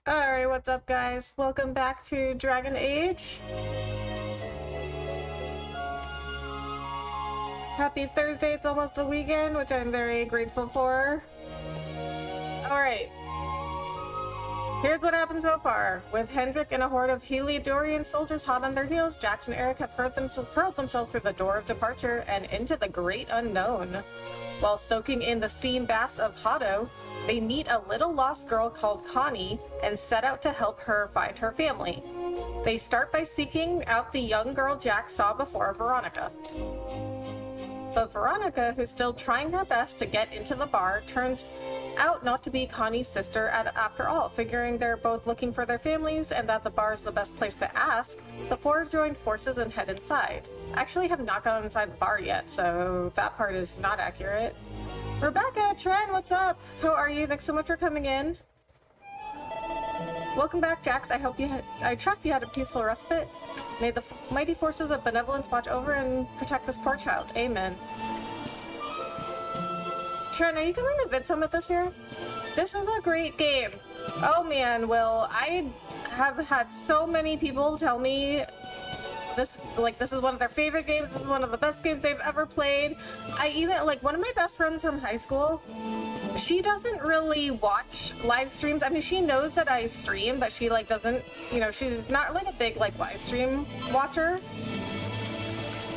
Alright, what's up guys? Welcome back to Dragon Age. Happy Thursday, it's almost the weekend, which I'm very grateful for. Alright. Here's what happened so far. With Hendrik and a horde of Heliodorian soldiers hot on their heels, Jax and Eric have hurled themselves through the door of departure and into the great unknown. While soaking in the steam baths of Hado, they meet a little lost girl called Connie and set out to help her find her family. They start by seeking out the young girl Jax saw before, Veronica. But Veronica, who's still trying her best to get into the bar, turns out not to be Connie's sister after all. Figuring they're both looking for their families and that the bar is the best place to ask, the four join forces and head inside. Actually have not gone inside the bar yet, so that part is not accurate. Rebecca, Tren, what's up? How are you? Thanks so much for coming in. Welcome back, Jax. I trust you had a peaceful respite. May the mighty forces of benevolence watch over and protect this poor child. Amen. Tren, are you coming to Vid Summit this year? This is a great game. Oh man, Will, I have had so many people tell me this is one of their favorite games, this is one of the best games they've ever played. I even, one of my best friends from high school, she doesn't really watch live streams. I mean, she knows that I stream, but she doesn't, she's not a big live stream watcher.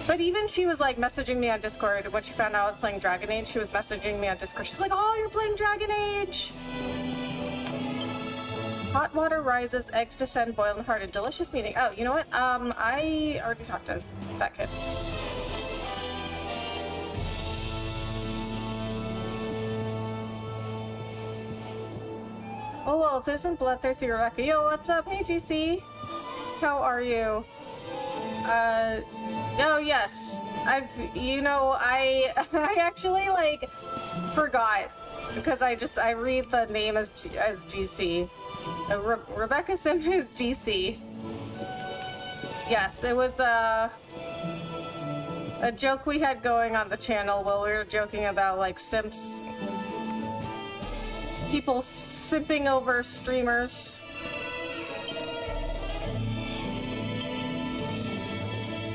But even she was messaging me on Discord when she found out I was playing Dragon Age. She was messaging me on Discord. She's like, "Oh, you're playing Dragon Age!" Hot water rises, eggs descend, boil and heart. A delicious meeting. Oh, you know what? I already talked to that kid. Oh, well, if isn't bloodthirsty Rebecca. Yo, what's up? Hey, GC. How are you? Oh, yes. I actually, forgot. Because I read the name as GC. Rebecca Sim is GC. Yes, it was a joke we had going on the channel while we were joking about simps. People simping over streamers.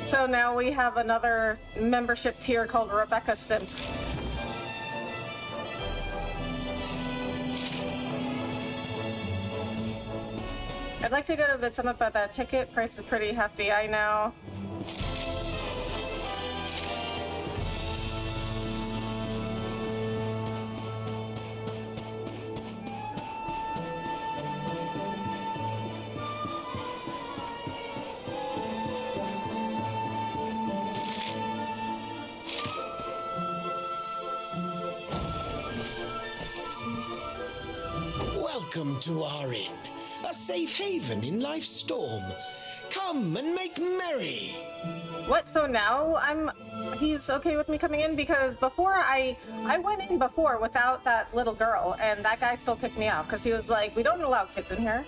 So now we have another membership tier called Rebecca Simp. I'd like to go to Vid Summit, but that ticket price is pretty hefty, I know. Welcome to our inn, a safe haven in life's storm. Come and make merry. What? So now he's okay with me coming in? Because before I went in before without that little girl, and that guy still kicked me out because he was like, "We don't allow kids in here."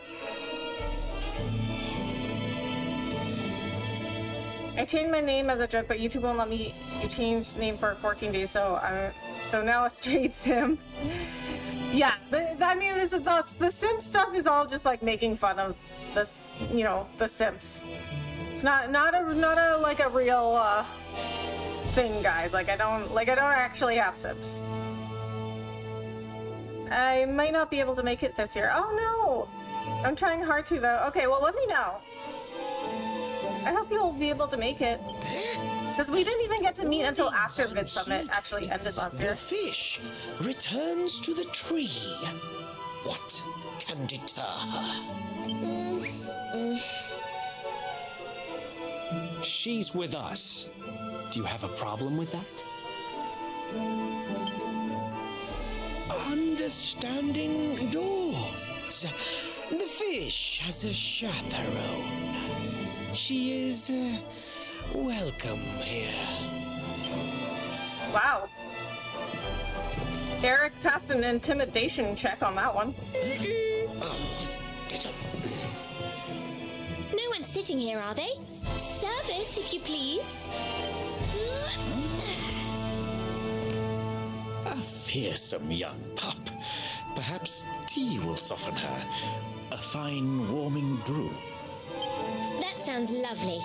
I changed my name as a joke, but YouTube won't let me change name for 14 days, so now a straight simp. Yeah, I mean, the simp stuff is all just making fun of this, the simps. It's not a real thing, guys. I don't actually have simps. I might not be able to make it this year. Oh no, I'm trying hard to though. Okay, well let me know. I hope you'll be able to make it. Because we didn't even get to meet until after Vid Summit actually ended last year. The fish returns to the tree. What can deter her? She's with us. Do you have a problem with that? Understanding dawns. The fish has a chaperone. She is welcome here. Wow. Eric passed an intimidation check on that one. No one's sitting here, are they? Service, if you please. A fearsome young pup, Perhaps tea will soften her. A fine, warming brew. That sounds lovely,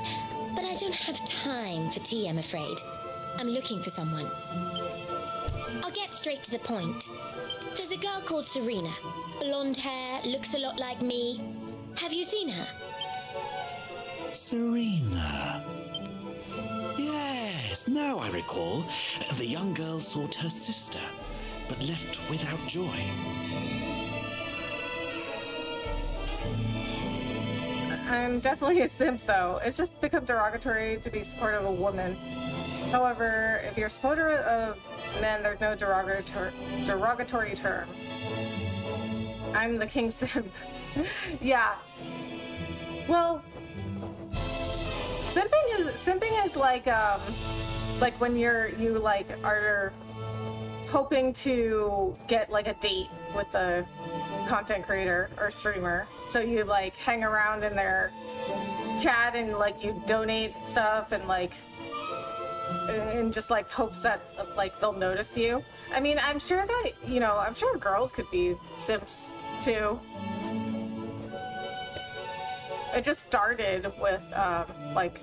but I don't have time for tea, I'm afraid. I'm looking for someone. I'll get straight to the point. There's a girl called Serena. Blonde hair, looks a lot like me. Have you seen her? Serena. Yes, now I recall. The young girl sought her sister, but left without joy. I'm definitely a simp, though. It's just become derogatory to be supportive of a woman. However, if you're supportive of men, there's no derogatory term. I'm the king simp. Yeah. Well, simping is like when you are hoping to get like a date with the content creator or streamer. So you like hang around in their chat and like you donate stuff and like in just like hopes that like they'll notice you. I mean, I'm sure that, you know, I'm sure girls could be simps too. It just started with like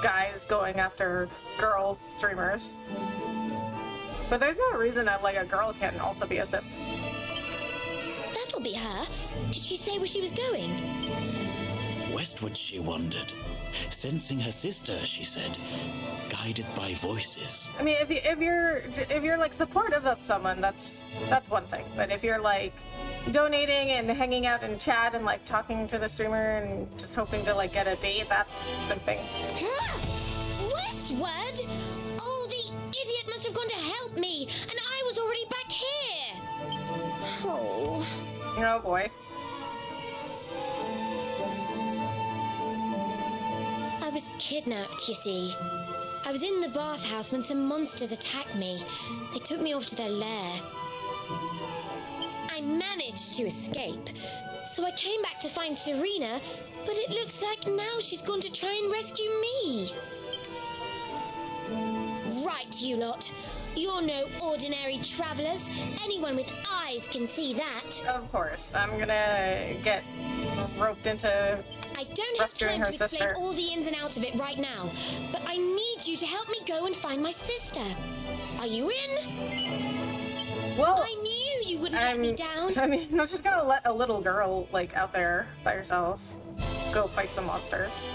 guys going after girls streamers. But there's no reason that like a girl can't also be a simp. That'll be her. Did she say where she was going? Westward she wandered, sensing her sister, she said, guided by voices. I mean, if you're like supportive of someone, that's one thing. But if you're like donating and hanging out in chat and like talking to the streamer and just hoping to like get a date, that's simping. Westward? Oh, the idiot must have gone to help me, and I was already back here. Oh. Oh boy. I was kidnapped, you see. I was in the bathhouse when some monsters attacked me. They took me off to their lair. I managed to escape, so I came back to find Serena, but it looks like now she's gone to try and rescue me. Right, you lot. You're no ordinary travelers. Anyone with eyes can see that. Of course. I'm gonna get roped into I don't have rescuing time her to explain sister. all the ins and outs of it right now, but I need you to help me go and find my sister. Are you in? Well, I knew you wouldn't let me down. I mean, I'm not just gonna let a little girl like out there by herself go fight some monsters.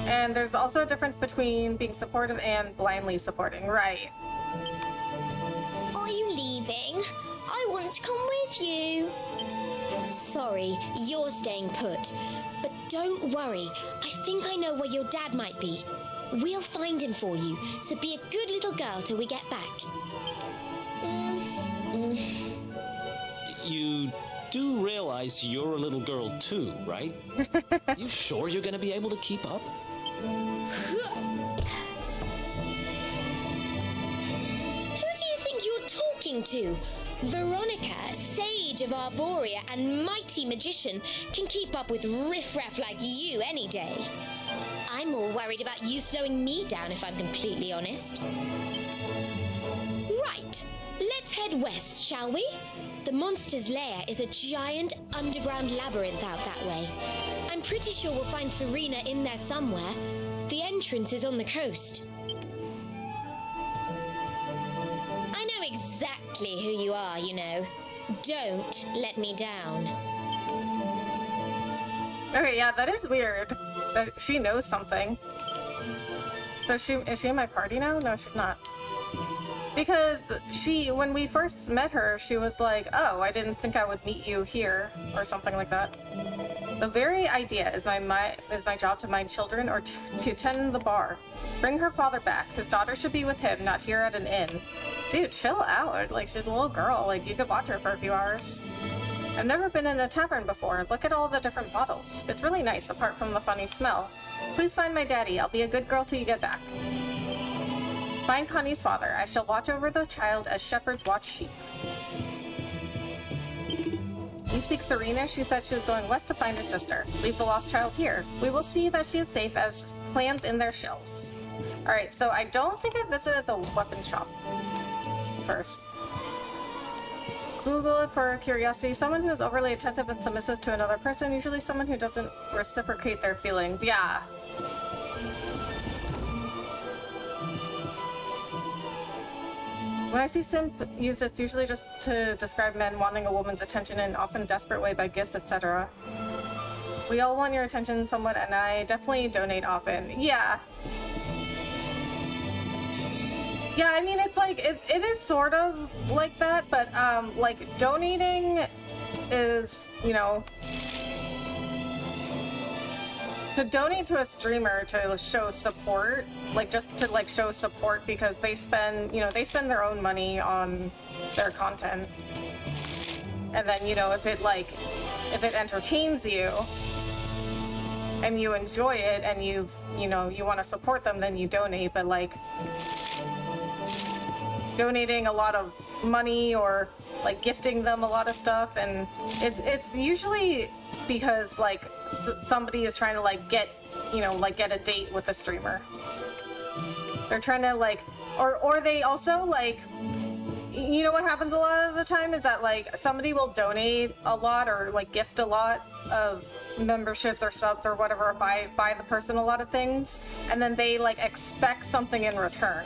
And there's also a difference between being supportive and blindly supporting, right? Are you leaving? I want to come with you. Sorry, you're staying put. But don't worry, I think I know where your dad might be. We'll find him for you, so be a good little girl till we get back. You do realize you're a little girl too, right? You sure you're gonna be able to keep up? Who do you think you're talking to? Veronica, sage of Arborea and mighty magician, can keep up with riffraff like you any day. I'm more worried about you slowing me down, if I'm completely honest. Right, let's head west, shall we? The monster's lair is a giant underground labyrinth out that way. I'm pretty sure we'll find Serena in there somewhere. The entrance is on the coast. I know exactly who you are, you know. Don't let me down. Okay, yeah, that is weird. That she knows something. So is she in my party now? No, she's not. Because when we first met her, she was like, "Oh, I didn't think I would meet you here," or something like that. The very idea is my job to mind children or to tend the bar. Bring her father back. His daughter should be with him, not here at an inn. Dude, chill out. Like, she's a little girl. Like, you could watch her for a few hours. I've never been in a tavern before. Look at all the different bottles. It's really nice, apart from the funny smell. Please find my daddy. I'll be a good girl till you get back. Find Connie's father. I shall watch over the child as shepherds watch sheep. You seek Serena? She said she was going west to find her sister. Leave the lost child here. We will see that she is safe as clams in their shells. Alright, so I don't think I visited the weapon shop first. Google it for curiosity. Someone who is overly attentive and submissive to another person, usually someone who doesn't reciprocate their feelings. Yeah. When I see simp used, it's usually just to describe men wanting a woman's attention in an often desperate way by gifts, etc. We all want your attention somewhat, and I definitely donate often. Yeah. Yeah, I mean, it's like, it is sort of like that, but, like, donating is, you know, to donate to a streamer to show support, like, just to, like, show support because they spend, you know, they spend their own money on their content. And then, you know, if it entertains you, and you enjoy it, and you know, you want to support them, then you donate, but, like, donating a lot of money or like gifting them a lot of stuff, and it's usually because like somebody is trying to like get, you know, like get a date with a streamer. They're trying to like, or they also like, you know, what happens a lot of the time is that like somebody will donate a lot or like gift a lot of memberships or subs or whatever, buy the person a lot of things, and then they like expect something in return.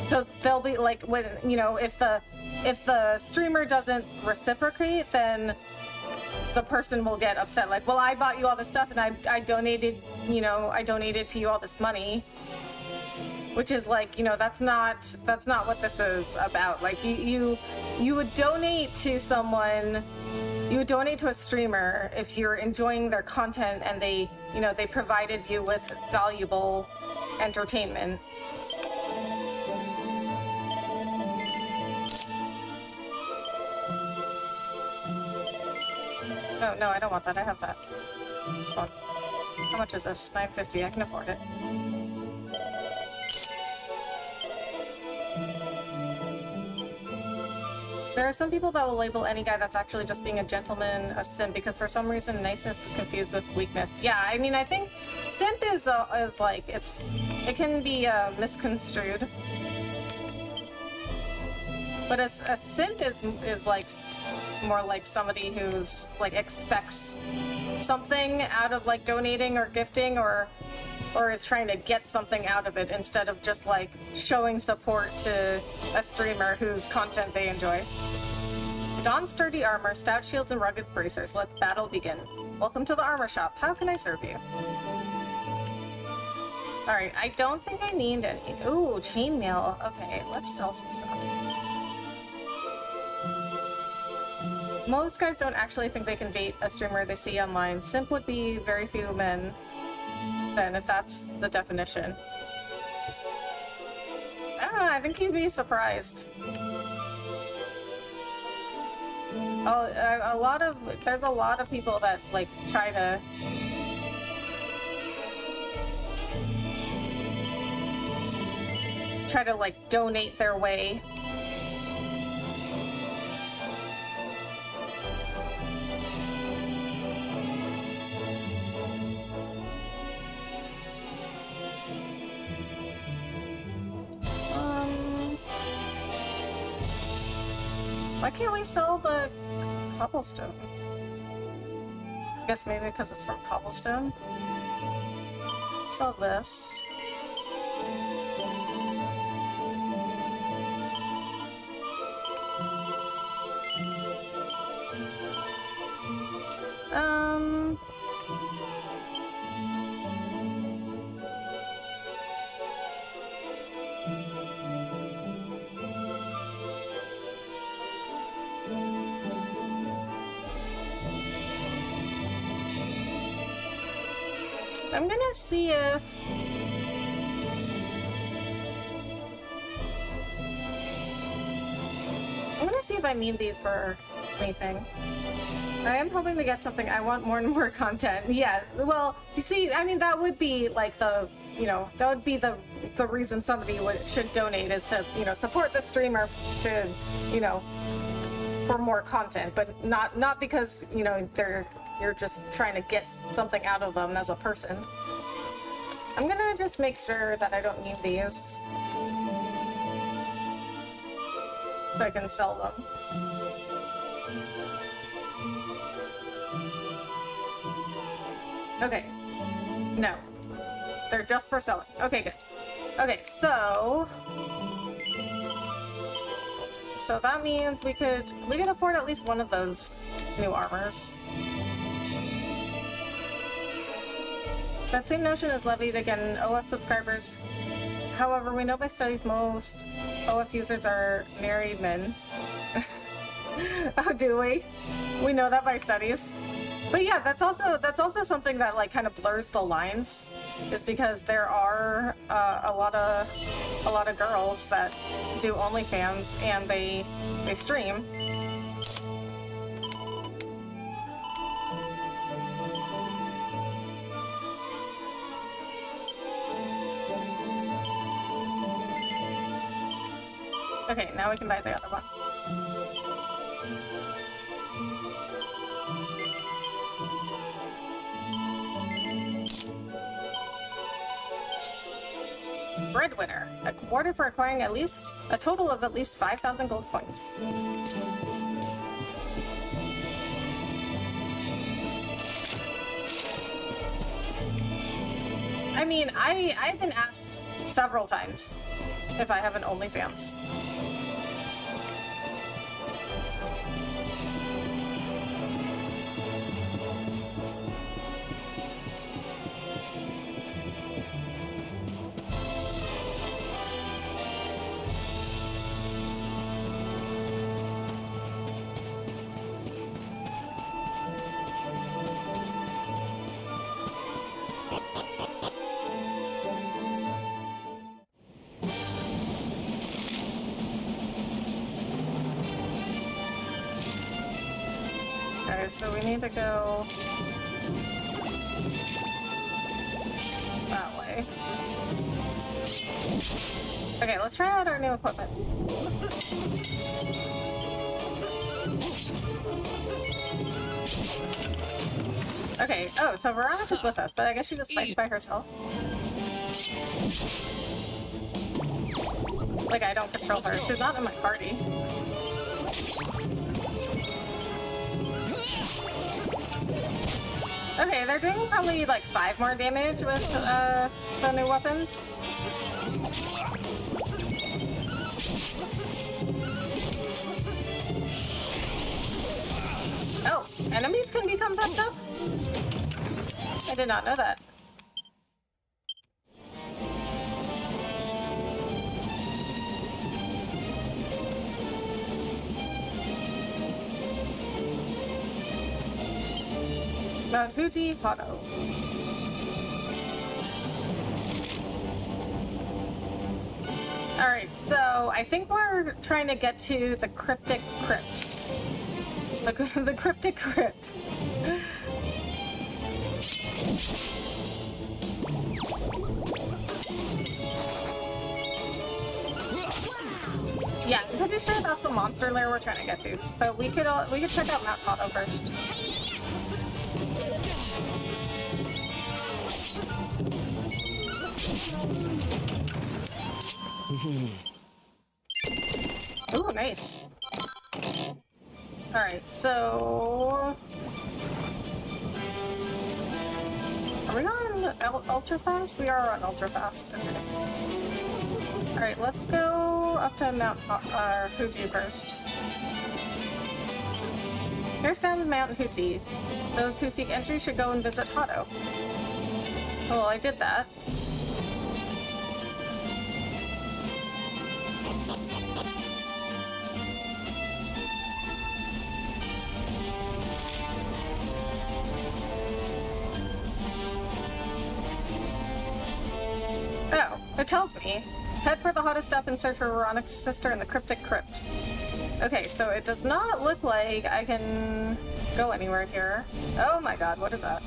So they'll be like, when, you know, if the streamer doesn't reciprocate, then the person will get upset. Like, well, I bought you all this stuff and I donated, you know, I donated to you all this money, which is like, you know, that's not what this is about. Like, you would donate to someone, you would donate to a streamer if you're enjoying their content and they, you know, they provided you with valuable entertainment. Oh, no, I don't want that. I have that. It's fun. How much is this? $9.50. I can afford it. There are some people that will label any guy that's actually just being a gentleman a simp because for some reason niceness is confused with weakness. Yeah, I mean, I think simp is like, it can be misconstrued. But a simp is like more like somebody who's like expects something out of like donating or gifting or is trying to get something out of it instead of just like showing support to a streamer whose content they enjoy. Don sturdy armor, stout shields, and rugged bracers. Let the battle begin. Welcome to the armor shop. How can I serve you? Alright, I don't think I need any. Ooh, chainmail. Okay, let's sell some stuff. Most guys don't actually think they can date a streamer they see online. Simp would be very few men, then, if that's the definition. I don't know, I think you'd be surprised. There's a lot of people that, like, try to, like, donate their way. Why can't we sell the cobblestone? I guess maybe because it's from cobblestone. Sell this. I'm gonna see if... I need these for anything. I am hoping to get something. I want more and more content. Yeah, well, you see, I mean, that would be like the, you know, that would be the reason somebody should donate is to, you know, support the streamer to, you know, for more content, but not because, you know, you're just trying to get something out of them as a person. I'm gonna just make sure that I don't need these. so I can sell them. Okay. No. They're just for selling. Okay, good. Okay, so that means we could afford at least one of those new armors. That same notion is levied again OF subscribers. However, we know by studies most OF users are married men. Oh, do we? We know that by studies. But yeah, that's also something that like kind of blurs the lines, is because there are a lot of girls that do OnlyFans and they stream. Okay, now we can buy the other one. Breadwinner. A quarter for acquiring a total of at least 5,000 gold points. I mean, I've been asked several times if I have an OnlyFans. Okay, so we need to go that way. Okay, let's try out our new equipment. Okay, oh, so Veronica's with us, but I guess she just fights by herself. Like, I don't control her. She's not in my party. Okay, they're doing probably like 5 more damage with the new weapons. Oh, enemies can become pumped up? I did not know that. Mount Fuji, Hado. Alright, so I think we're trying to get to the cryptic crypt. The cryptic crypt. Yeah, I'm pretty sure that's the monster lair we're trying to get to. But we could check out Mount Hado first. Ooh, nice. Alright, so... Are we on ultra fast? We are on ultra fast. Okay. Alright, let's go up to Mount Fuji first. Here's down to Mount Fuji. Those who seek entry should go and visit Hado. Well, I did that. Oh, it tells me. Head for the hottest step and search for Veronica's sister in the cryptic crypt. Okay, so it does not look like I can go anywhere here. Oh my god, what is that?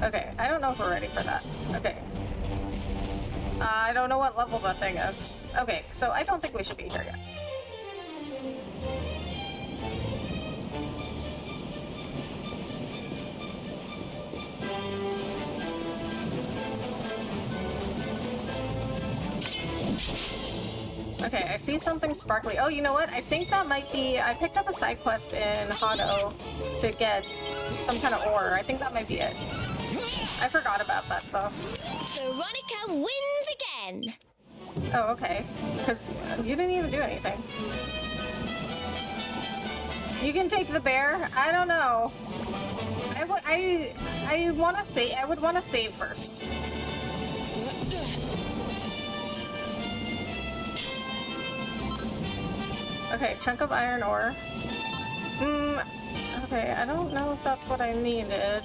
Okay, I don't know if we're ready for that. Okay. I don't know what level that thing is. Okay, so I don't think we should be here yet. Okay, I see something sparkly. Oh, you know what? I think that might be... I picked up a side quest in Hado to get some kind of ore. I think that might be it. I forgot about that, though. Veronica wins again. Oh, okay. Because you didn't even do anything. You can take the bear? I don't know. I want to save... I would want to save first. Okay, chunk of iron ore. Okay, I don't know if that's what I needed.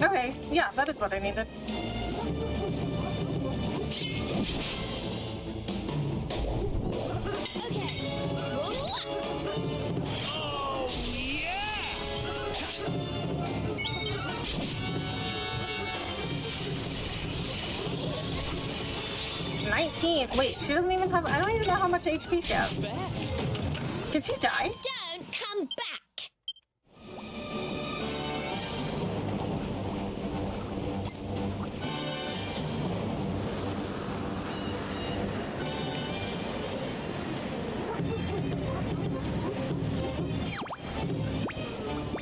Okay, yeah, that is what I needed. Oh, yeah! 19. Wait, she doesn't even have... I don't even know how much HP she has. Did she die? Don't come back.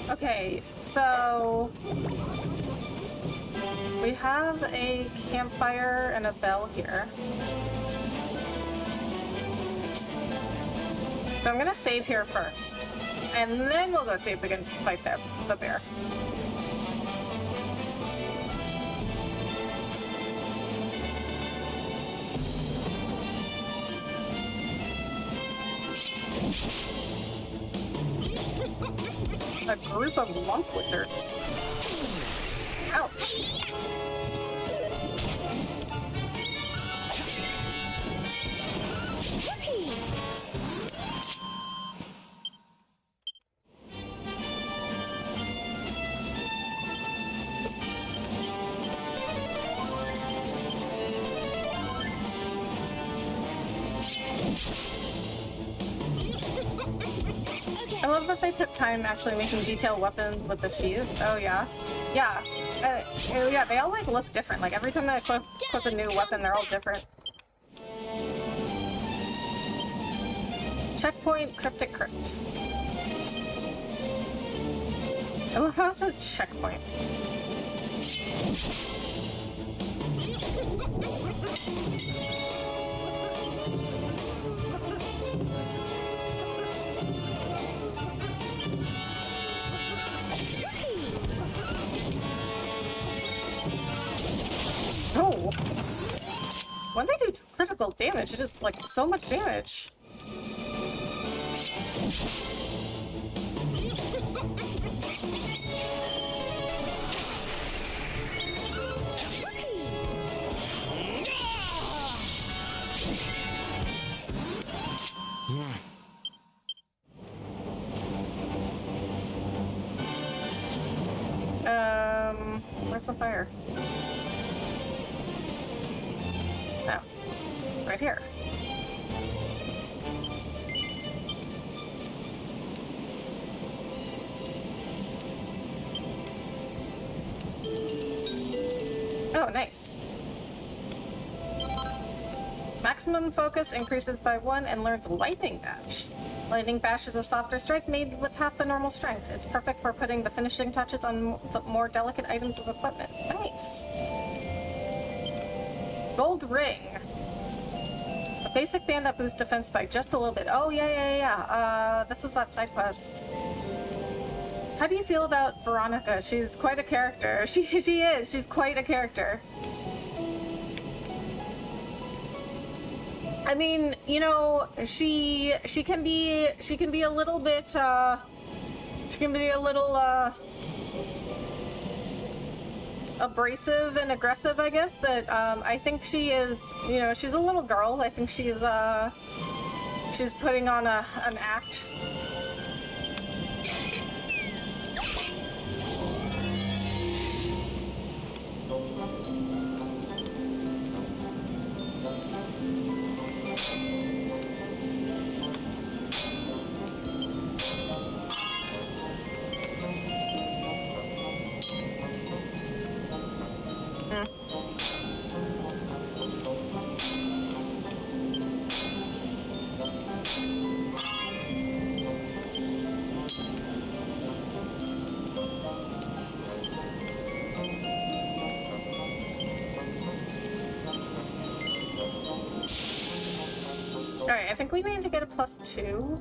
Okay, so... we have a campfire and a bell here. So I'm gonna save here first. And then we'll go see if we can fight the bear. A group of lump wizards. Ouch. I love that they took time actually making detailed weapons with the sheaths. Oh yeah. Yeah. Yeah, they all like look different. Like every time I equip a new weapon, they're all different. Checkpoint, cryptic crypt. I love how it says checkpoint. Oh! When they do critical damage, it is like so much damage. Where's the fire? Oh, right here. Oh, nice. Maximum focus increases by 1 and learns Lightning Bash. Lightning Bash is a softer strike made with half the normal strength. It's perfect for putting the finishing touches on the more delicate items of equipment. Nice! Gold Ring. A basic band that boosts defense by just a little bit. Oh, yeah. This was that side quest. How do you feel about Veronica? She's quite a character. She is. She's quite a character. I mean, you know, she can be a little bit she can be a little abrasive and aggressive, I guess, but I think she is, you know, she's a little girl. I think she's putting on an act. Alright, I think we need to get a +2.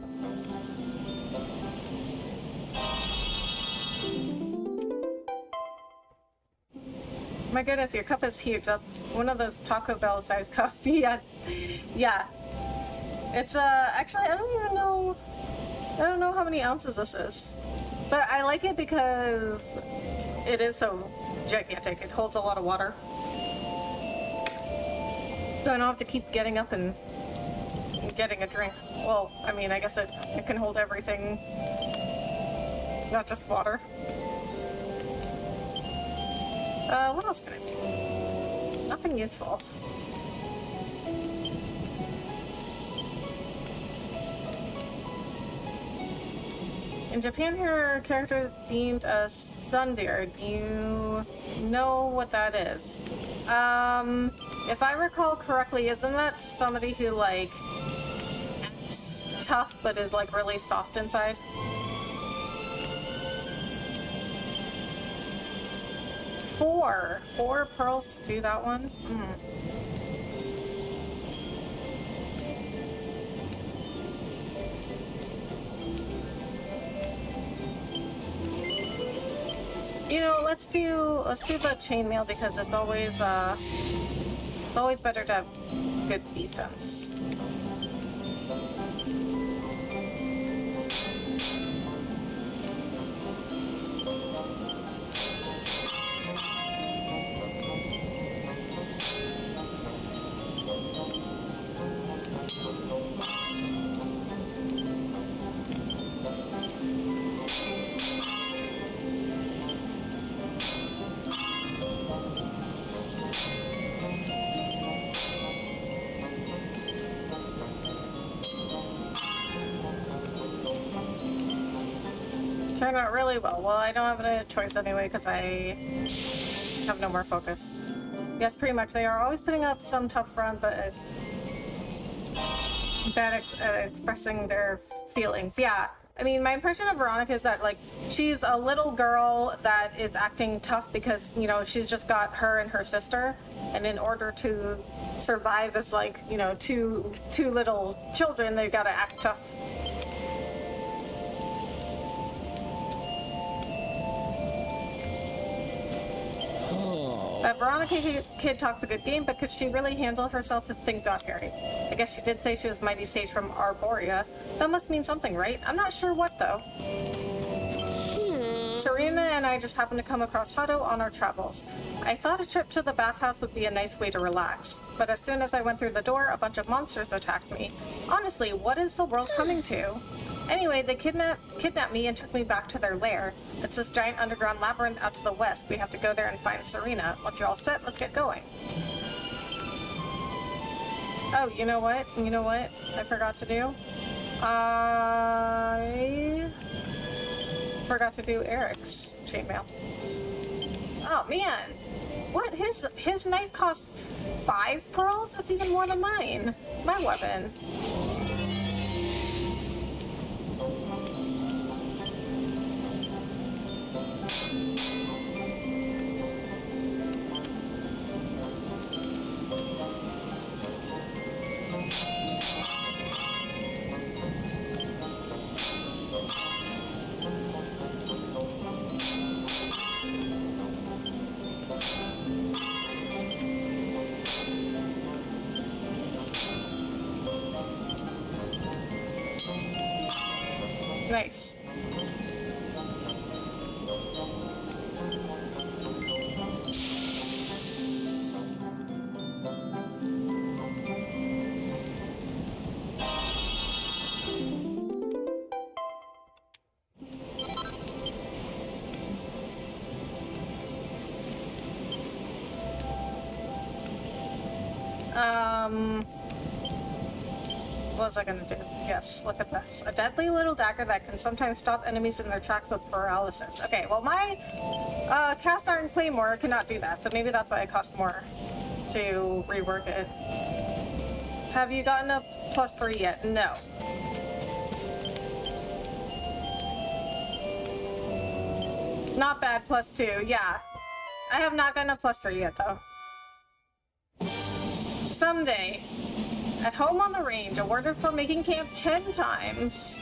My goodness, your cup is huge. That's one of those Taco Bell sized cups. Yeah. Yeah. It's, actually, I don't know how many ounces this is. But I like it because it is so gigantic. It holds a lot of water. So I don't have to keep getting up and getting a drink. Well, I mean, I guess it can hold everything, not just water. What else can I do? Nothing useful. In Japan, her character is deemed a tsundere. Do you know what that is? If I recall correctly, isn't that somebody who, like, acts tough but is, like, really soft inside? Four pearls to do that one? You know, let's do the chainmail because it's always better to have good defense. Turned out really well. Well, I don't have a choice anyway because I have no more focus. Yes, pretty much. They are always putting up some tough front, but bad expressing their feelings. Yeah. I mean, my impression of Veronica is that, like, she's a little girl that is acting tough because, you know, she's just got her and her sister, and in order to survive as, like, you know, two little children, they've got to act tough. That Veronica kid talks a good game, but could she really handle herself if things got hairy? I guess she did say she was Mighty Sage from Arborea. That must mean something, right? I'm not sure what, though. Serena and I just happened to come across Hato on our travels. I thought a trip to the bathhouse would be a nice way to relax, but as soon as I went through the door, a bunch of monsters attacked me. Honestly, what is the world coming to? Anyway, they kidnapped me and took me back to their lair. It's this giant underground labyrinth out to the west. We have to go there and find Serena. Once you're all set, let's get going. Oh, you know what? You know what I forgot to do? I forgot to do Eric's chainmail. Oh, man. What? His knife cost 5 pearls? That's even more than mine. My weapon. Nice. What was I gonna do? Yes, look at this. A deadly little dagger that can sometimes stop enemies in their tracks with paralysis. Okay, well my cast iron claymore cannot do that, so maybe that's why it cost more to rework it. Have you gotten a +3 yet? No. Not bad, +2, yeah. I have not gotten a +3 yet, though. Someday. At home on the range, awarded for making camp 10 times.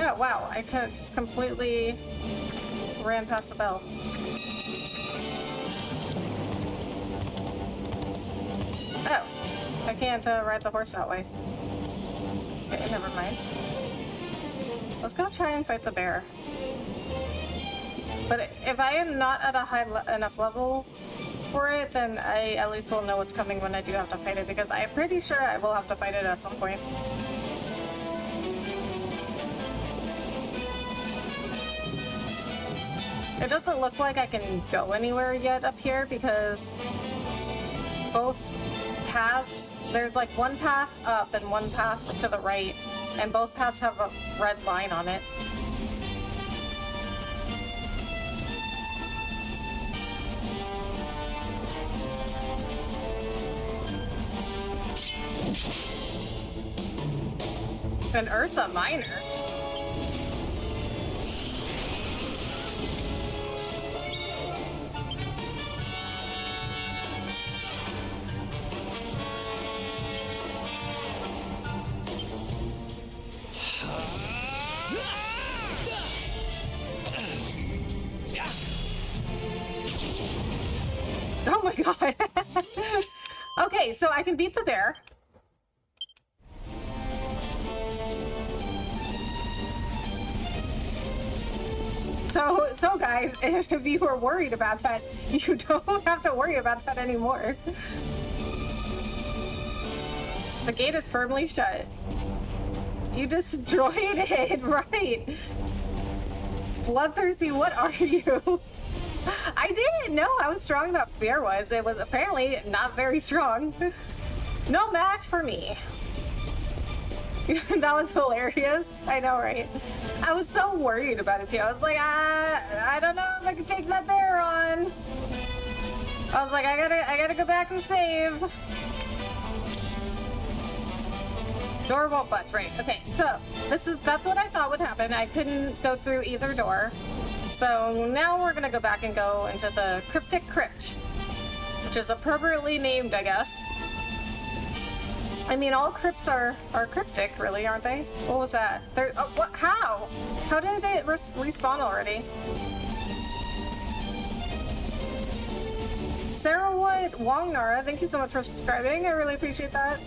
Oh, wow, I could have just completely ran past the bell. Oh, I can't ride the horse that way. Okay, never mind. Let's go try and fight the bear. But if I am not at a high enough level for it, then I at least will know what's coming when I do have to fight it, because I'm pretty sure I will have to fight it at some point. It doesn't look like I can go anywhere yet up here because both paths, there's like one path up and one path to the right, and both paths have a red line on it. An Ursa Minor? Oh my god. Okay, so I can beat the bear. So guys, if you were worried about that, you don't have to worry about that anymore. The gate is firmly shut. You destroyed it, right? Bloodthirsty, what are you? I didn't know how strong that bear was. It was apparently not very strong. No match for me. That was hilarious. I know, right? I was so worried about it too. I was like, I don't know if I can take that bear on. I was like, I gotta go back and save. Door won't budge, right? Okay, so that's what I thought would happen. I couldn't go through either door. So now we're gonna go back and go into the Cryptic Crypt, which is appropriately named, I guess. I mean, all crypts are cryptic, really, aren't they? What was that? What? How? How did it respawn already? Sarah Wood Wongnara, thank you so much for subscribing. I really appreciate that.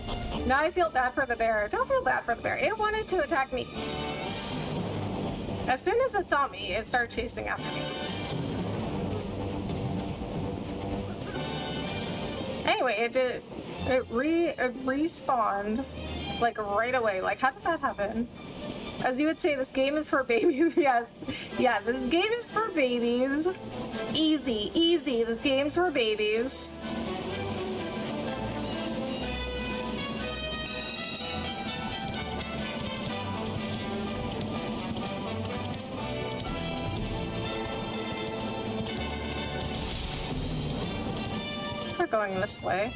Now I feel bad for the bear. Don't feel bad for the bear. It wanted to attack me. As soon as it saw me, it started chasing after me. Anyway, it did. It respawned like right away. Like, how did that happen? As you would say, this game is for babies. Yes, yeah, this game is for babies. Easy, easy. This game's for babies. We're going this way.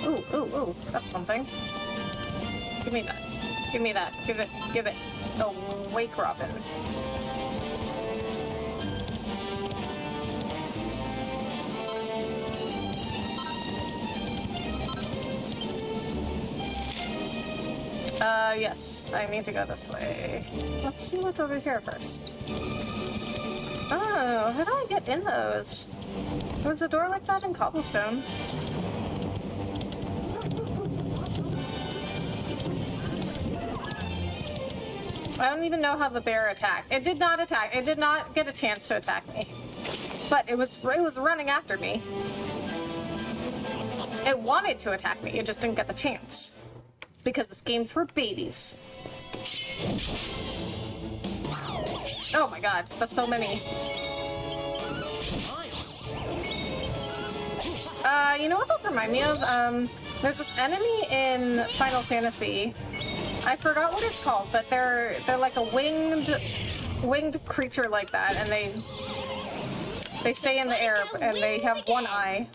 Ooh, ooh, ooh, that's something. Give me that. Give me that. Give it. Oh, Wake Robin. Yes, I need to go this way. Let's see what's over here first. Oh, how do I get in those? There's a door like that in Cobblestone. I don't even know how the bear attacked. It did not attack. It did not get a chance to attack me. But it was running after me. It wanted to attack me. It just didn't get the chance. Because this game's for babies. Oh my god, that's so many. You know what those remind me of? There's this enemy in Final Fantasy. I forgot what it's called, but they're like a winged winged creature like that, and they stay in the air, and they have one eye.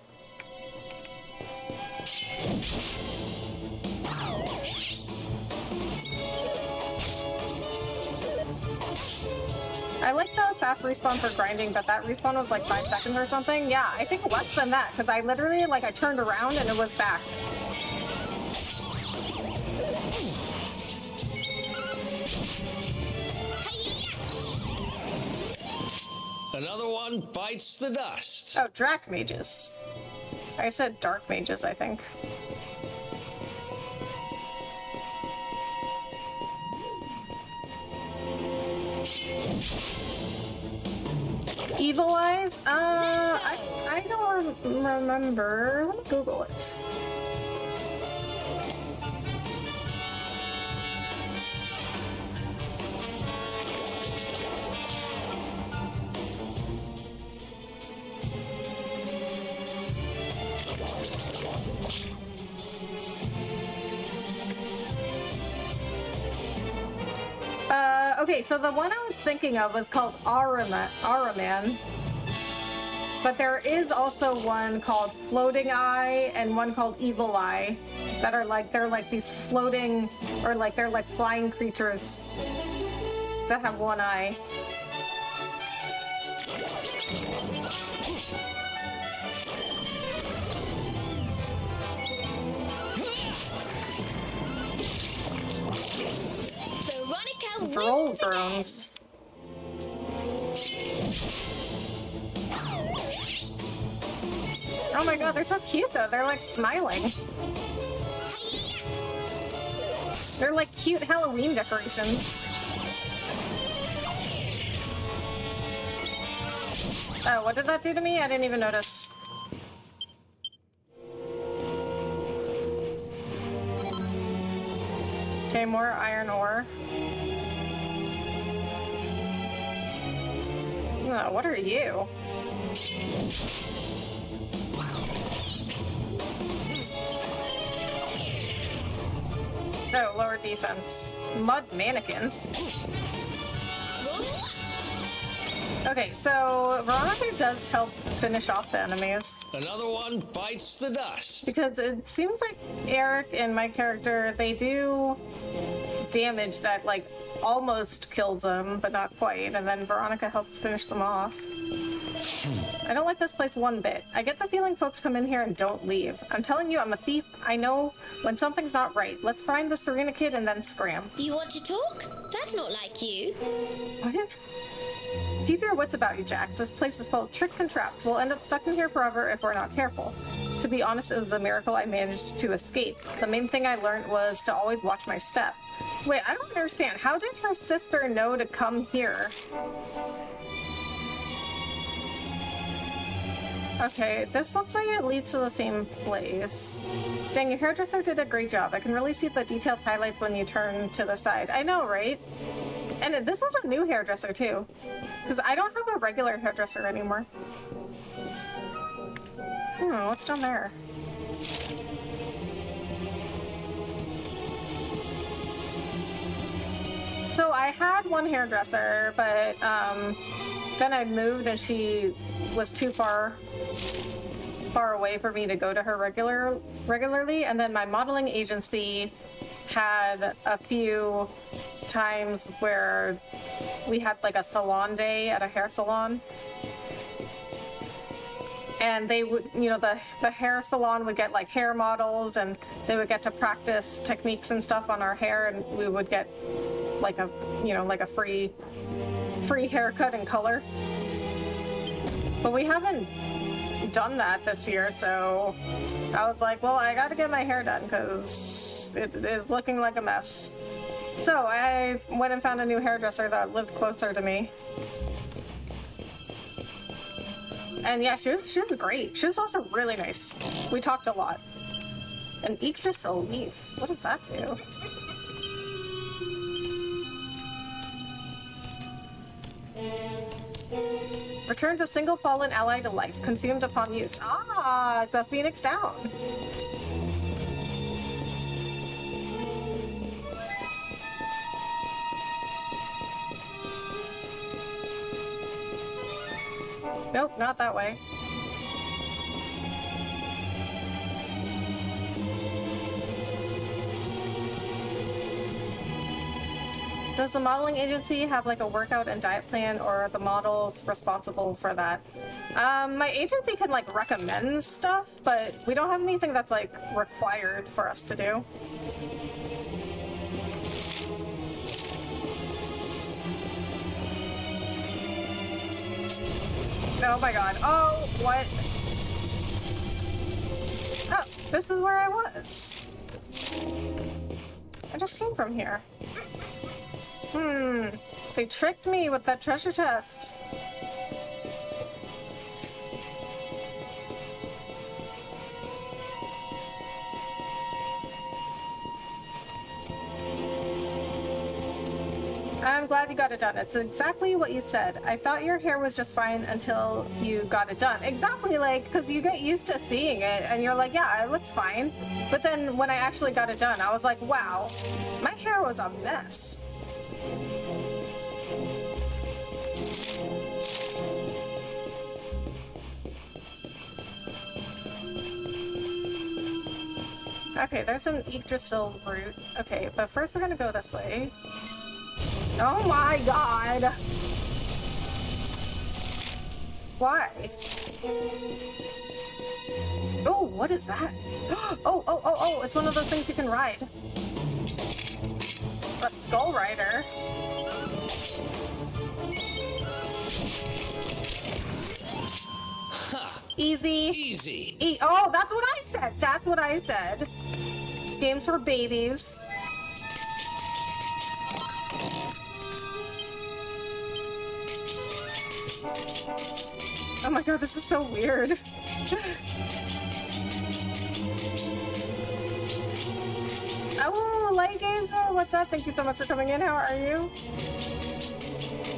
I like the fast respawn for grinding, but that respawn was like 5 seconds or something. Yeah, I think less than that, because I literally, like, I turned around and it was back. Another one bites the dust. Oh, Drac mages. I said dark mages, I think. Evil Eyes? I don't remember. Let me Google it. Okay, so the one I was thinking of was called Araman. But there is also one called Floating Eye and one called Evil Eye that are like, they're like these floating, or like they're like flying creatures that have one eye. Droll drones. Oh my god, they're so cute though. They're like smiling. They're like cute Halloween decorations. Oh, what did that do to me? I didn't even notice. Okay, more iron ore. Oh, what are you? Oh, lower defense. Mud mannequin. Okay, so Veronica does help finish off the enemies. Another one bites the dust. Because it seems like Eric and my character, they do damage that, like, almost kills them, but not quite, and then Veronica helps finish them off. I don't like this place one bit. I get the feeling folks come in here and don't leave. I'm telling you, I'm a thief. I know when something's not right. Let's find the Serena kid and then scram. You want to talk? That's not like you. What? Keep your wits about you, Jack. This place is full of tricks and traps. We'll end up stuck in here forever if we're not careful. To be honest, it was a miracle I managed to escape. The main thing I learned was to always watch my step. Wait, I don't understand. How did her sister know to come here? Okay, this looks like it leads to the same place. Dang, your hairdresser did a great job. I can really see the detailed highlights when you turn to the side. I know, right? And this is a new hairdresser, too. Because I don't have a regular hairdresser anymore. What's down there? So I had one hairdresser, but then I moved and she was too far away for me to go to her regularly. And then my modeling agency had a few times where we had like a salon day at a hair salon. And they would, you know, the hair salon would get like hair models and they would get to practice techniques and stuff on our hair, and we would get like a, you know, like a free haircut and color. But we haven't done that this year, so I was like, well, I gotta get my hair done because it is looking like a mess. So I went and found a new hairdresser that lived closer to me. And yeah, she was great. She was also really nice. We talked a lot. And Yggdrasil leaf. What does that do? Returns a single fallen ally to life, consumed upon use. Ah, it's a Phoenix down. Nope, not that way. Does the modeling agency have like a workout and diet plan, or are the models responsible for that? My agency can like recommend stuff, but we don't have anything that's like required for us to do. Oh my god. Oh, what? Oh, this is where I was. I just came from here. They tricked me with that treasure chest. I'm glad you got it done. It's exactly what you said. I thought your hair was just fine until you got it done. Exactly, like, because you get used to seeing it and you're like, yeah, it looks fine. But then when I actually got it done, I was like, wow, my hair was a mess. Okay, there's an Yggdrasil route. Okay, but first we're gonna go this way. Oh my god! Why? Oh, what is that? Oh, it's one of those things you can ride. A skull rider. Ha! Easy. Easy. Oh, that's what I said. That's what I said. This game's for babies. Oh my god, this is so weird. Oh, Light Gazer, what's up? Thank you so much for coming in. How are you?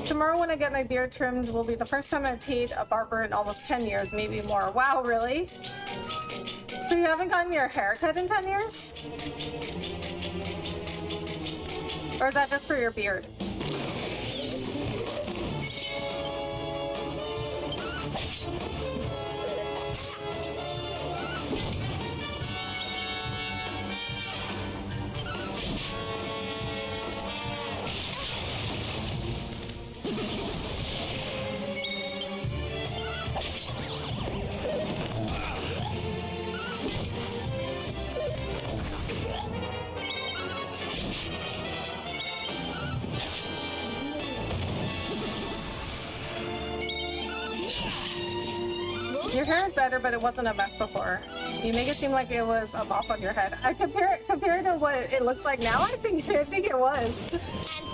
Tomorrow when I get my beard trimmed will be the first time I've paid a barber in almost 10 years, maybe more. Wow, really? So you haven't gotten your hair cut in 10 years? Or is that just for your beard? Your hair is better, but it wasn't a mess before. You make it seem like it was a mop on your head. I compared to what it looks like now. I think it was. And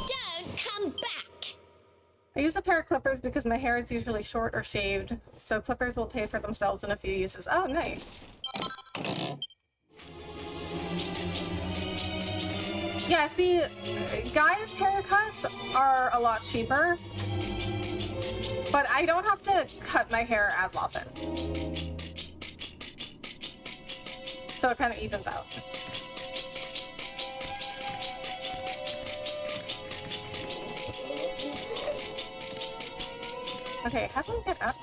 don't come back! I use a pair of clippers because my hair is usually short or shaved, so clippers will pay for themselves in a few uses. Oh, nice. Yeah, see, guys' haircuts are a lot cheaper. But I don't have to cut my hair as often. So it kind of evens out. Okay, how do I get up?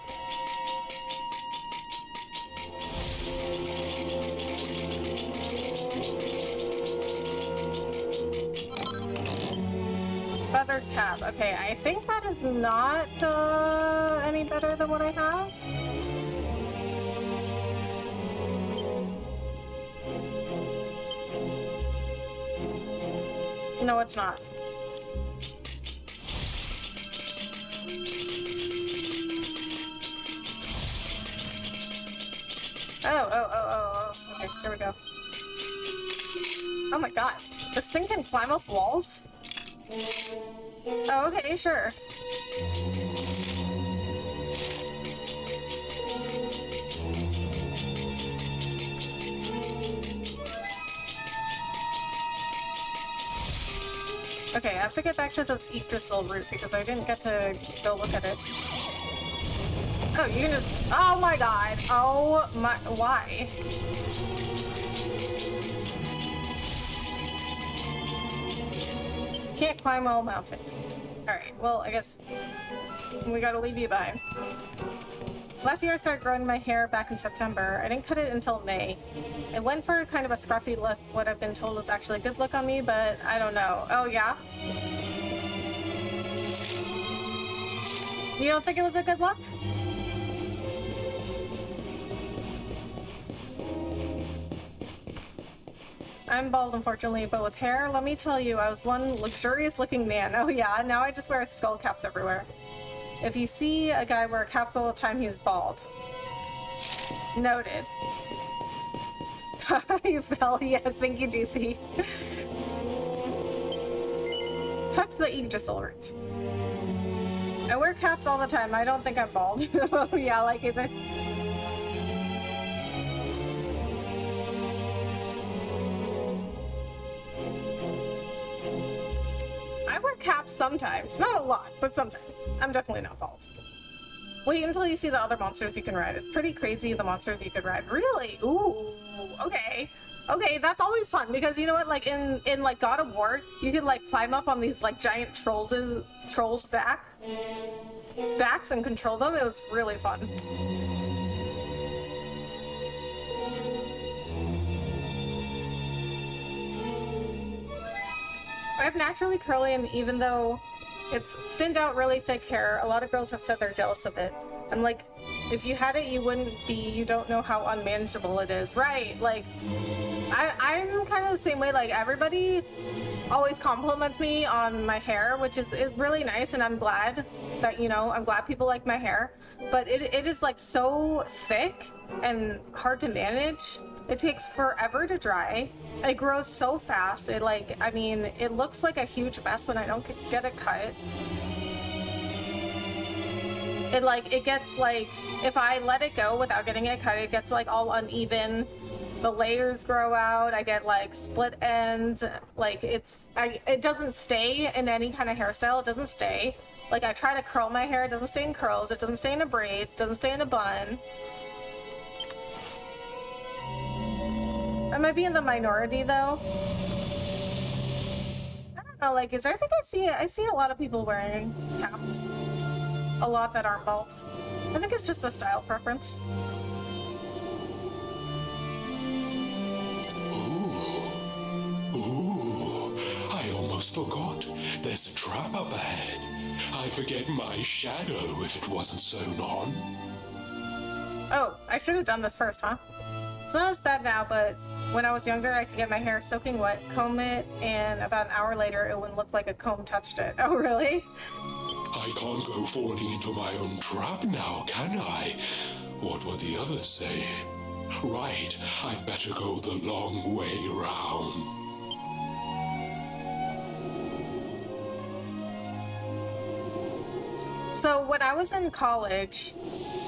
Feather cap. Okay, I think that is not any better than what I have. No, it's not. Oh. Okay, here we go. Oh my god. This thing can climb up walls? Oh, okay, sure. Okay, I have to get back to this Yggdrasil route because I didn't get to go look at it. Oh, you can just... Oh my god! Oh my... Why? Can't climb while mounted. Alright, well, I guess we gotta leave you behind. Last year I started growing my hair back in September. I didn't cut it until May. It went for kind of a scruffy look, what I've been told is actually a good look on me, but I don't know. Oh yeah? You don't think it was a good look? I'm bald, unfortunately, but with hair, let me tell you, I was one luxurious looking man. Oh yeah, now I just wear skull caps everywhere. If you see a guy wear caps all the time, he's bald. Noted. You fell, yes, thank you, DC. Touch the Aegis alert. I wear caps all the time, I don't think I'm bald. Oh yeah, like it's a... I wear caps sometimes. Not a lot, but sometimes. I'm definitely not bald. Wait until you see the other monsters you can ride. It's pretty crazy, the monsters you could ride. Really? Ooh, okay. Okay, that's always fun, because you know what, like, in like, God of War, you could, like, climb up on these, like, giant trolls' backs and control them. It was really fun. I have naturally curly, and even though it's thinned out really thick hair, a lot of girls have said they're jealous of it. I'm like, if you had it, you wouldn't be, you don't know how unmanageable it is. Right, like, I'm kind of the same way, like, everybody always compliments me on my hair, which is really nice, and I'm glad that, you know, I'm glad people like my hair, but it is, like, so thick and hard to manage. It takes forever to dry. It grows so fast. It, like, I mean, it looks like a huge mess when I don't get it cut. It, like, it gets, like, if I let it go without getting it cut, it gets, like, all uneven. The layers grow out. I get, like, split ends. Like, it doesn't stay in any kind of hairstyle. It doesn't stay. Like, I try to curl my hair. It doesn't stay in curls. It doesn't stay in a braid. It doesn't stay in a bun. I might be in the minority, though. I don't know, like, I think I see a lot of people wearing caps. A lot that aren't bald. I think it's just a style preference. Ooh, I almost forgot. There's a trap up ahead. I'd forget my shadow if it wasn't sewn on. Oh, I should have done this first, huh? It's not as bad now, but when I was younger, I could get my hair soaking wet, comb it, and about an hour later, it wouldn't look like a comb touched it. Oh, really? I can't go falling into my own trap now, can I? What would the others say? Right, I'd better go the long way round. So when I was in college,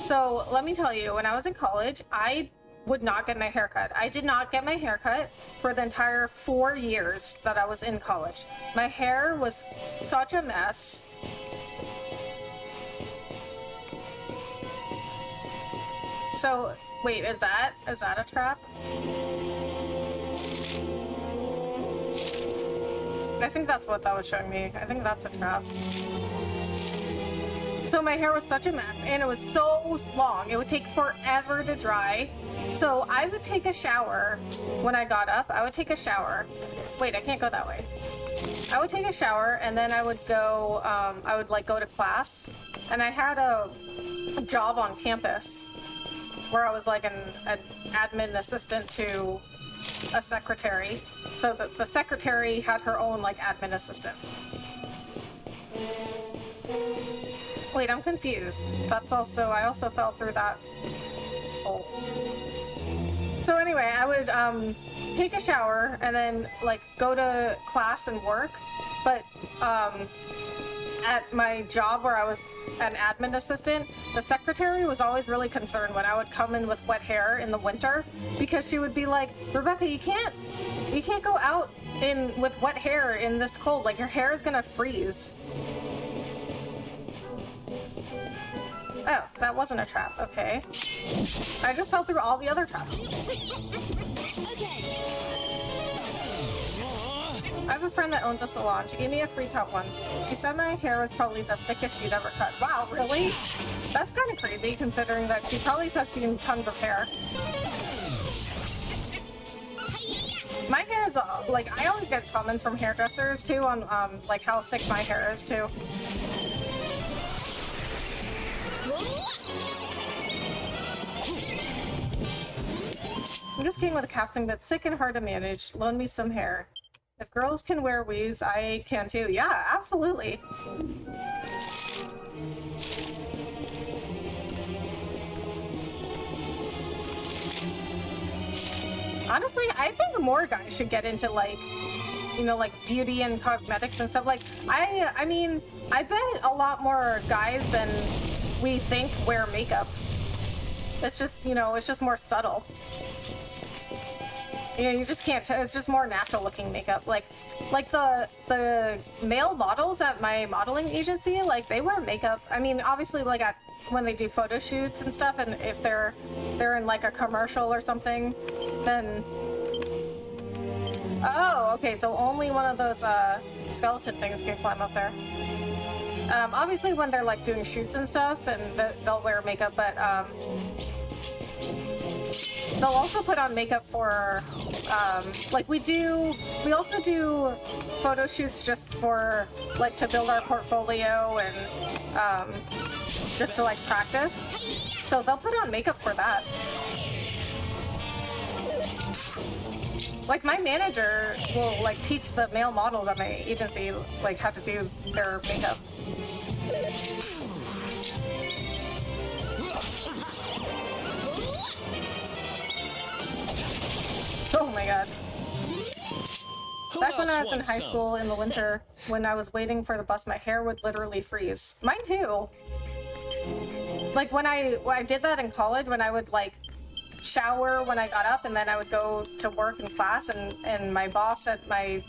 so let me tell you, when I was in college, I would not get my hair cut. I did not get my hair cut for the entire 4 years that I was in college. My hair was such a mess. So, wait, is that a trap? I think that's what that was showing me. I think that's a trap. So my hair was such a mess, and it was so long. It would take forever to dry. So I would take a shower when I got up. I would take a shower. Wait, I can't go that way. I would take a shower, and then I would go, go to class. And I had a job on campus where I was like an admin assistant to a secretary. So the secretary had her own like admin assistant. Wait, I'm confused. I also fell through that hole. So anyway, I would take a shower and then like go to class and work, but at my job where I was an admin assistant, the secretary was always really concerned when I would come in with wet hair in the winter, because she would be like, Rebecca, you can't go out with wet hair in this cold, like your hair is gonna freeze. Oh, that wasn't a trap, okay. I just fell through all the other traps. Okay. I have a friend that owns a salon. She gave me a free cut once. She said my hair was probably the thickest she'd ever cut. Wow, really? That's kind of crazy considering that she probably has seen tons of hair. My hair is, like, I always get comments from hairdressers too on, like, how thick my hair is too. I'm just kidding with a casting that's sick and hard to manage. Loan me some hair. If girls can wear weaves, I can too. Yeah, absolutely. Honestly, I think more guys should get into, like, you know, like beauty and cosmetics and stuff. Like, I mean, I bet a lot more guys than we think wear makeup. It's just, you know, it's just more subtle. You know, you just can't, it's just more natural looking makeup. Like the male models at my modeling agency, like, they wear makeup. I mean, obviously, like, when they do photo shoots and stuff, and if they're in, like, a commercial or something, then... Oh, okay, so only one of those, skeleton things can climb up there. Obviously, when they're, like, doing shoots and stuff, and they'll wear makeup, but, they'll also put on makeup for, like, we also do photo shoots just for, like, to build our portfolio and, just to, like, practice. So they'll put on makeup for that. Like, my manager will, like, teach the male models at my agency, like, how to do their makeup. Oh my god. Back when I was in high school in the winter, when I was waiting for the bus, my hair would literally freeze. Mine too. Like, when I did that in college, when I would, like, shower when I got up, and then I would go to work in class, and my boss at my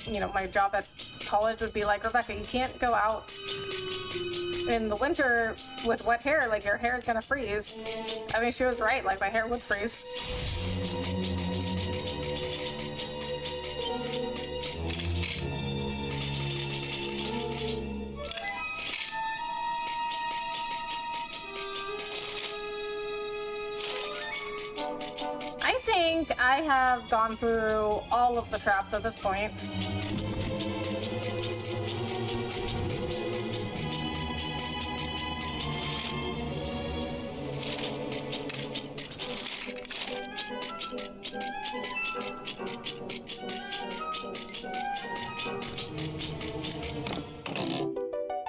you know, my job at college would be like, Rebecca, you can't go out in the winter with wet hair, like, your hair is gonna freeze. I mean, she was right, like, my hair would freeze. I think I have gone through all of the traps at this point.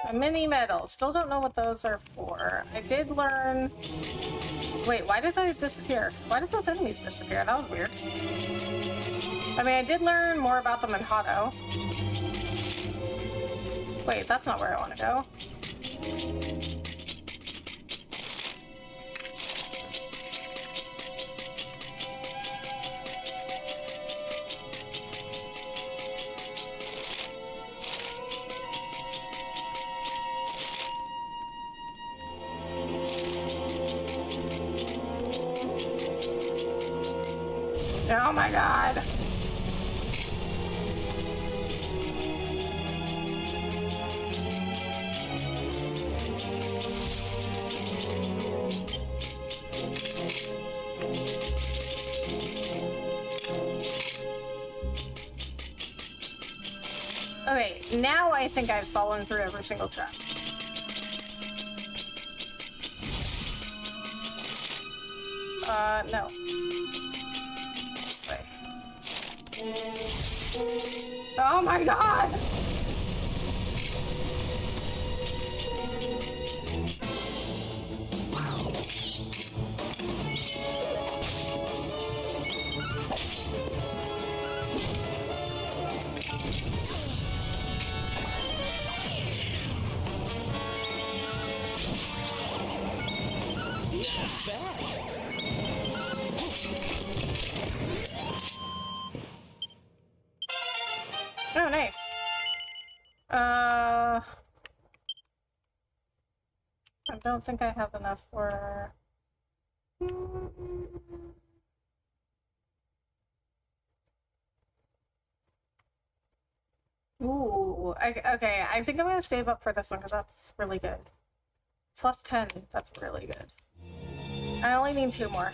A mini medal. Still don't know what those are for. I did learn... Wait, why did they disappear? Why did those enemies disappear? That was weird. I mean, I did learn more about them in Hotto. Wait, that's not where I want to go. Oh my god. Okay, now I think I've fallen through every single trap. No. This way. Oh my god! Oh, nice. I don't think I have enough for... Oh, Ooh, okay, I think I'm gonna save up for this one because that's really good. Plus 10, that's really good. I only need 2 more.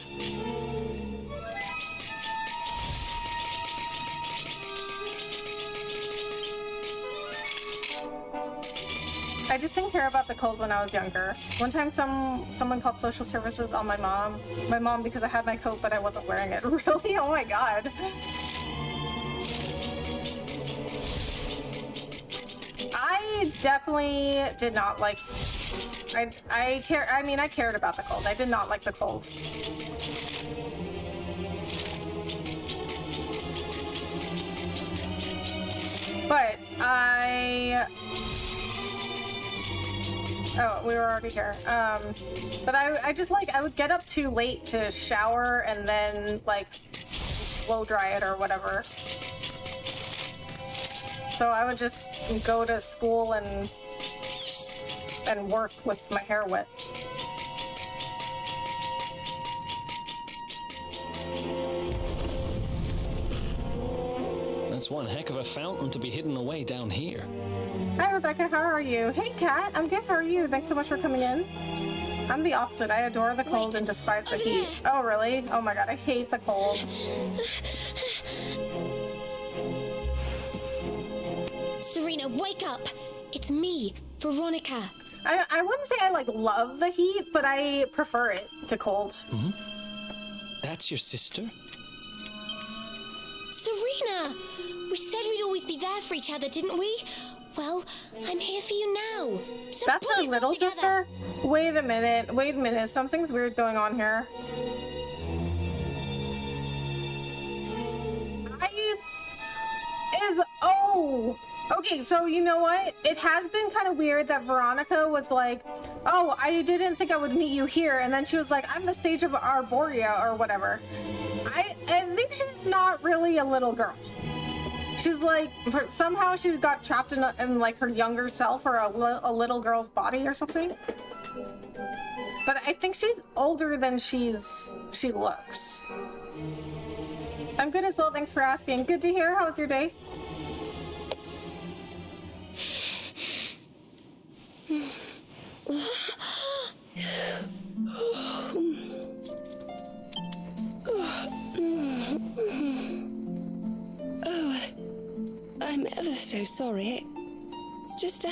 I just didn't care about the cold when I was younger. One time someone called social services on my mom because I had my coat but I wasn't wearing it. Really? Oh my god. I definitely did not like... I cared about the cold. I did not like the cold. But oh, we were already here. But I just like, I would get up too late to shower and then like blow dry it or whatever. So I would just go to school and work with my hair wet. That's one heck of a fountain to be hidden away down here. Hi Rebecca, how are you? Hey Kat, I'm good, how are you? Thanks so much for coming in. I'm the opposite. I adore the cold and despise the heat. Oh really? Oh my god, I hate the cold. Serena, wake up! It's me, Veronica. I wouldn't say I like love the heat, but I prefer it to cold. Mm-hmm. That's your sister? Serena! We said we'd always be there for each other, didn't we? Well, I'm here for you now. So that's pull her yourself little together. sister? Wait a minute. Something's weird going on here. Oh! Okay, so you know what? It has been kind of weird that Veronica was like, oh, I didn't think I would meet you here, and then she was like, I'm the sage of Arborea, or whatever. I think she's not really a little girl. She's like, somehow she got trapped in like her younger self or a little girl's body or something. But I think she's older than she looks. I'm good as well, thanks for asking. Good to hear. How was your day? Oh, I'm ever so sorry. It's just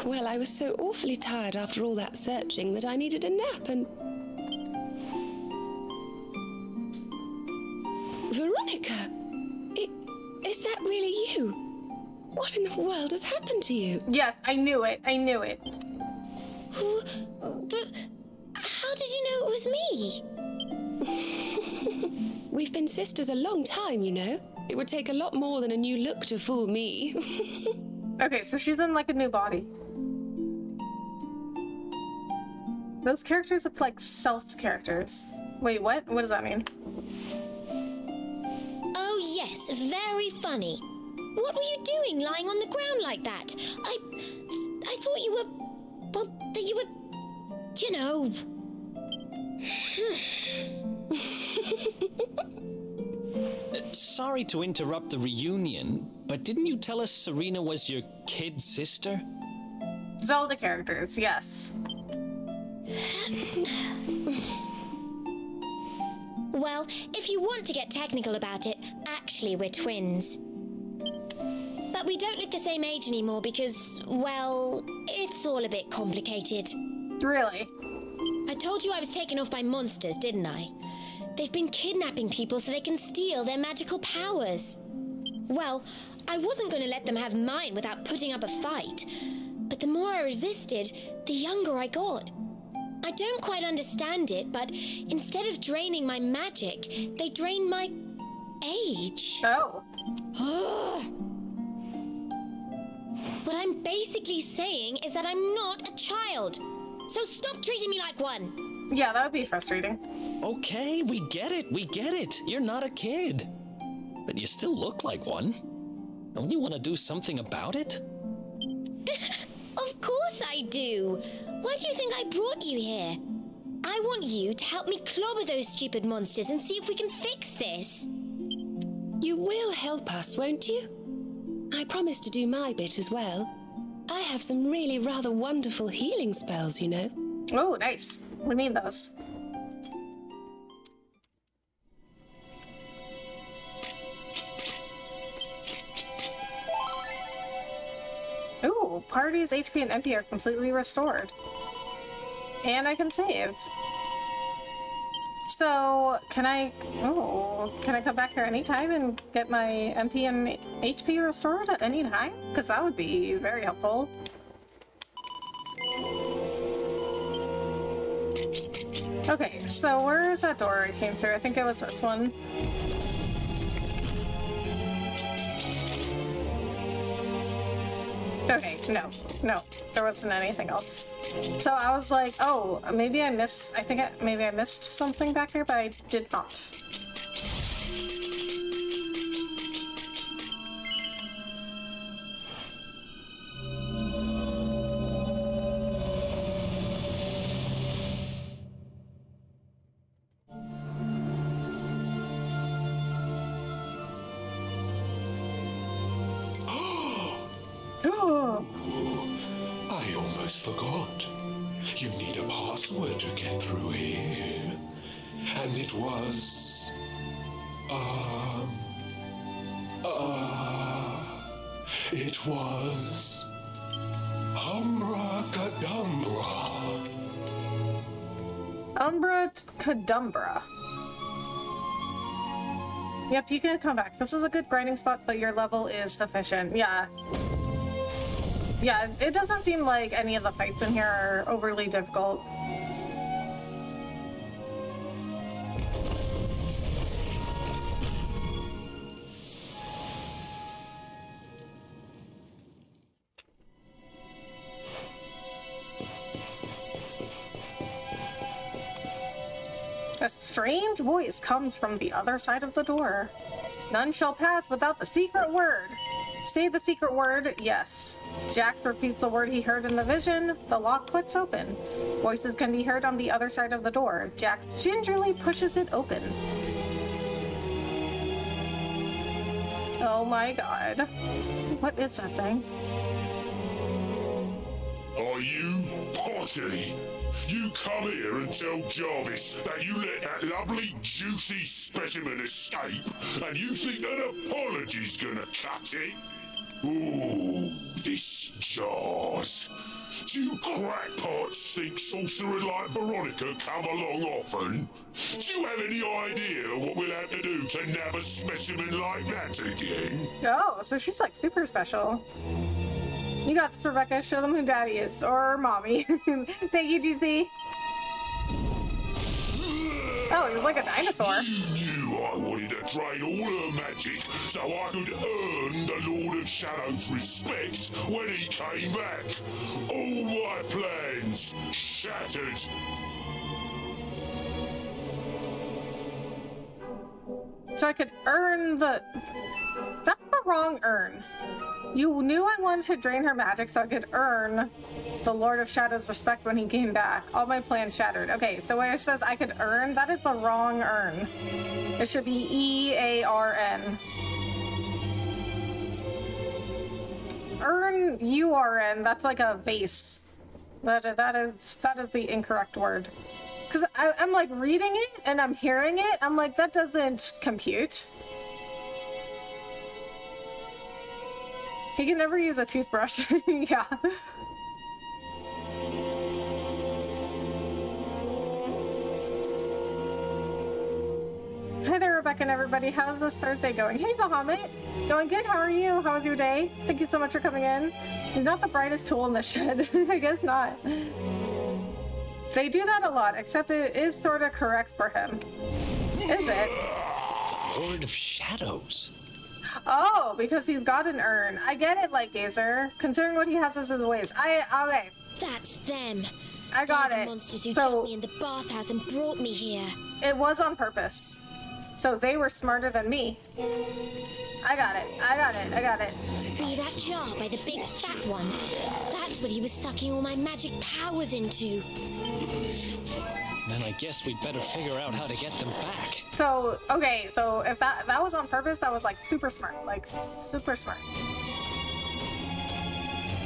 well, I was so awfully tired after all that searching that I needed a nap and... Veronica! Is that really you? What in the world has happened to you? Yes, I knew it. But how did you know it was me? We've been sisters a long time, you know. It would take a lot more than a new look to fool me. Okay, so she's in like a new body. Those characters look like Self's characters. Wait, what? What does that mean? Oh yes, very funny. What were you doing lying on the ground like that? I thought you were... well, that you were... you know... Sorry to interrupt the reunion, but didn't you tell us Serena was your kid sister? Zelda characters, yes. Well, if you want to get technical about it, actually we're twins. But we don't look the same age anymore because, well, it's all a bit complicated. Really? I told you I was taken off by monsters, didn't I? They've been kidnapping people so they can steal their magical powers. Well, I wasn't going to let them have mine without putting up a fight. But the more I resisted, the younger I got. I don't quite understand it, but instead of draining my magic, they drain my age. Oh. What I'm basically saying is that I'm not a child. So stop treating me like one. Yeah, that would be frustrating. Okay, we get it. You're not a kid. But you still look like one. Don't you want to do something about it? Of course I do. Why do you think I brought you here? I want you to help me clobber those stupid monsters and see if we can fix this. You will help us, won't you? I promised to do my bit as well. I have some really rather wonderful healing spells, you know. Oh, nice. We need those. Ooh, party's HP and MP are completely restored. And I can save. So, can I come back here anytime and get my MP and HP restored at any time? Because that would be very helpful. Okay, so where is that door I came through? I think it was this one. Okay, no, there wasn't anything else. So I was like, oh, maybe I missed something back here, but I did not. I almost forgot. You need a password to get through here. And it was... it was... Umbra-cadumbra. Umbra-cadumbra. Yep, you can come back. This is a good grinding spot, but your level is sufficient. Yeah. Yeah, it doesn't seem like any of the fights in here are overly difficult. A strange voice comes from the other side of the door. None shall pass without the secret word. Say the secret word, yes. Jax repeats the word he heard in the vision. The lock clicks open. Voices can be heard on the other side of the door. Jax gingerly pushes it open. Oh my god. What is that thing? Are you potty? You come here and tell Jarvis that you let that lovely, juicy specimen escape, and you think an apology's gonna cut it? Ooh, this jars. Do you crackpots think sorcerers like Veronica come along often? Do you have any idea what we'll have to do to nab a specimen like that again? Oh, so she's like super special. You got this, Rebecca. Show them who Daddy is. Or Mommy. Thank you, GC. Oh, he's like a dinosaur. You knew I wanted to drain all her magic so I could earn the Lord of Shadow's respect when he came back. All my plans shattered. So I could earn the... That's the wrong earn. You knew I wanted to drain her magic so I could earn the Lord of Shadow's respect when he came back. All my plans shattered. Okay, so when it says I could earn, that is the wrong earn. It should be E-A-R-N. Earn U-R-N, that's like a vase. That is the incorrect word. Because I'm like reading it and I'm hearing it, I'm like, that doesn't compute. He can never use a toothbrush. Yeah. Hi there, Rebecca and everybody. How's this Thursday going? Hey, Bahamut. Going good. How are you? How was your day? Thank you so much for coming in. He's not the brightest tool in the shed. I guess not. They do that a lot, except it is sort of correct for him. Is it? The Lord of Shadows. Oh, because he's got an urn. I get it, Light Gazer. Considering what he has as his ways. Okay. That's them. I got They're it. the monsters who So jumped me in the bathhouse and brought me here. it was on purpose. So they were smarter than me. I got it. See that jar by the big fat one? That's what he was sucking all my magic powers into. Then I guess we'd better figure out how to get them back. So, okay, so if that was on purpose, that was like super smart.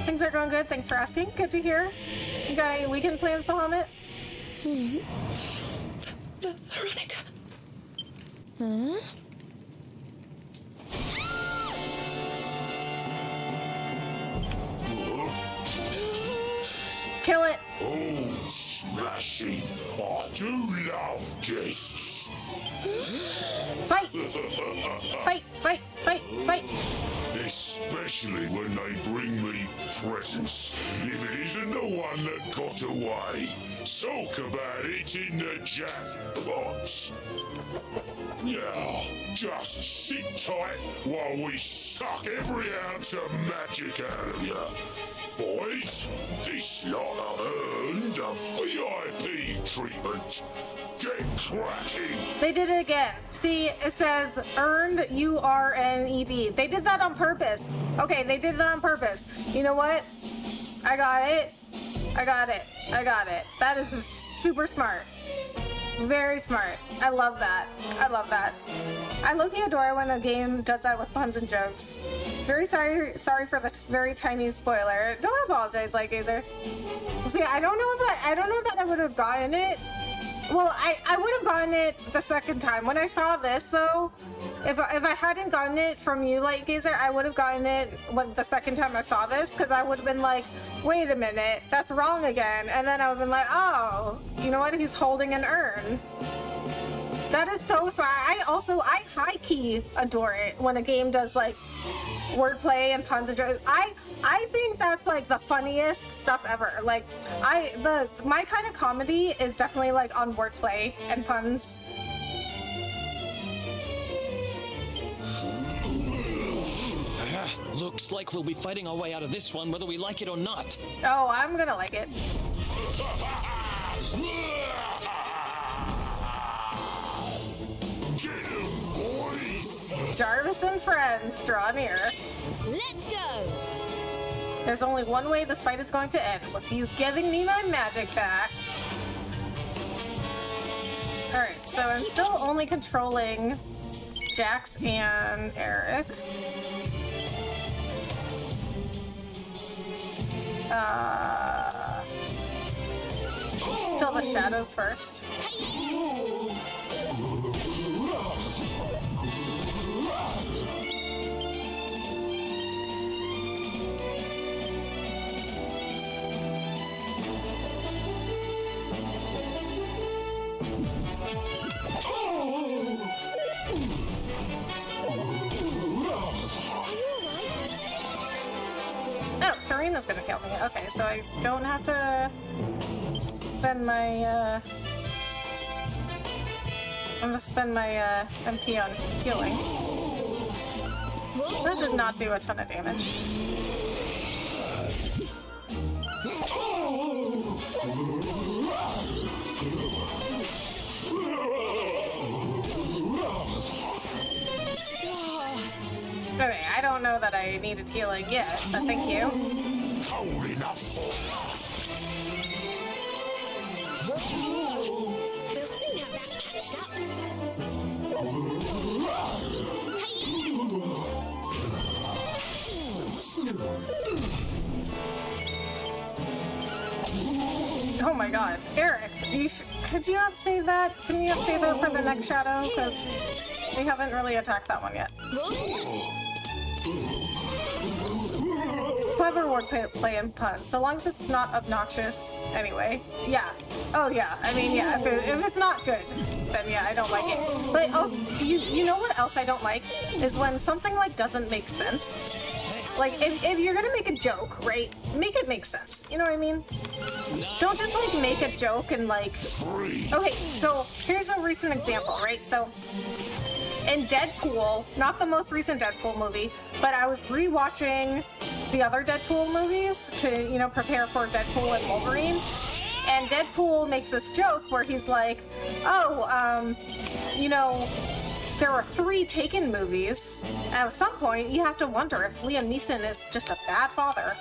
Things are going good. Thanks for asking. Good to hear. You got any weekend plans, Bahamut? Veronica. Huh? Kill it. Oh, smashing. I do love guests. Fight. Fight, fight, fight, fight. Especially when they bring me presents. If it isn't the one that got away. Talk about it in the jackpot. Now, just sit tight while we suck every ounce of magic out of you. Boys, this lot have earned a VIP treatment. Get cracking. They did it again. See, it says earned URNED. They did that on purpose. Okay, they did that on purpose. You know what? I got it. I got it. I got it. That is super smart. Very smart. I love that. I love that. I low-key adore when a game does that with puns and jokes. Very sorry for the very tiny spoiler. Don't apologize, Lightgazer. See, I don't know that I would have gotten it. Well, I would have gotten it the second time. When I saw this, though, if I hadn't gotten it from you, Lightgazer, I would have gotten it the second time I saw this, because I would have been like, wait a minute, that's wrong again. And then I would have been like, oh, you know what? He's holding an urn. That is so smart. I high-key adore it when a game does, like, wordplay and puns and jokes. I think that's like the funniest stuff ever. Like my kind of comedy is definitely like on wordplay and puns. Looks like we'll be fighting our way out of this one, whether we like it or not. Oh, I'm gonna like it. Get 'em, boys. Jarvis and friends, draw near. Let's go! There's only one way this fight is going to end, with you giving me my magic back. Alright, so I'm still only controlling Jax and Eric. Kill the shadows first. Oh, Serena's gonna kill me. Okay, so I don't have to spend my, I'm gonna spend my, MP on healing. That did not do a ton of damage. Okay, I don't know that I needed healing yet, but thank you. Cold enough. We'll soon have that patched up. Oh my god. Eric, could you upsave that? Can you upsave that for the next shadow? Because we haven't really attacked that one yet. Clever wordplay and pun, so long as it's not obnoxious. Anyway, yeah. Oh yeah. I mean, yeah. If it's not good, then yeah, I don't like it. But also, you know what else I don't like is when something like doesn't make sense. Like if you're gonna make a joke, right? Make it make sense. You know what I mean? Don't just like make a joke and like. Okay, so here's a recent example, right? So. In Deadpool, not the most recent Deadpool movie, but I was rewatching the other Deadpool movies to, you know, prepare for Deadpool and Wolverine. And Deadpool makes this joke where he's like, oh, you know, there were 3 Taken movies. At some point, you have to wonder if Liam Neeson is just a bad father.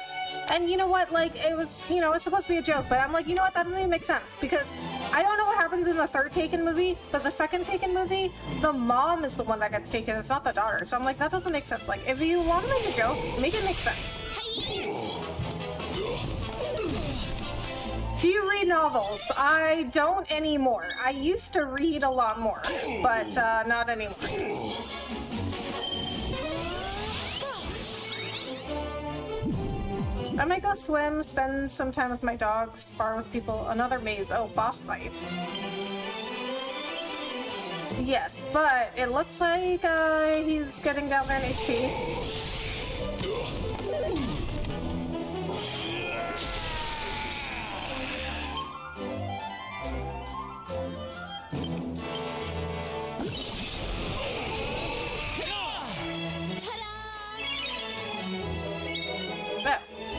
And you know what, like, it was, you know, it's supposed to be a joke, but I'm like, you know what, that doesn't even make sense, because I don't know what happens in the 3rd Taken movie, but the 2nd Taken movie, the mom is the one that gets taken, it's not the daughter, so I'm like, that doesn't make sense. Like, if you want to make a joke, make it make sense. novels. I don't anymore. I used to read a lot more, but not anymore. I might go swim, spend some time with my dogs, spar with people. Another maze. Oh, boss fight. Yes, but it looks like he's getting down there in HP.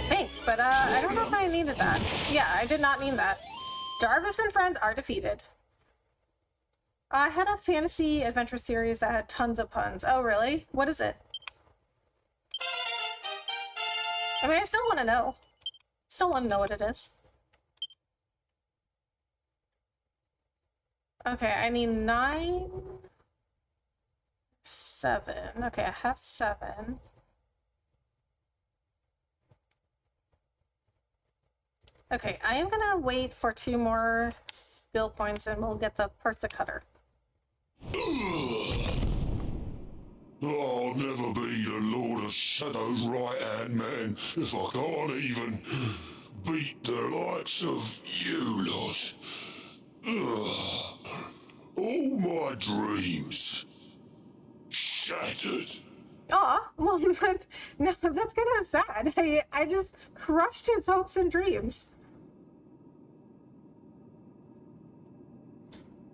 Thanks, but I don't know if I needed that. Yeah, I did not mean that. Jarvis and friends are defeated. I had a fantasy adventure series that had tons of puns. Oh, really? What is it? I mean, I still want to know. Still want to know what it is. Okay, I need 9... 7. Okay, I have 7. Okay, I am gonna wait for 2 more skill points and we'll get the Persa Cutter. I'll never be the Lord of Shadow's right-hand man if I can't even beat the likes of you lot. All my dreams shattered. Aw, well, no, that's kind of sad. I just crushed his hopes and dreams.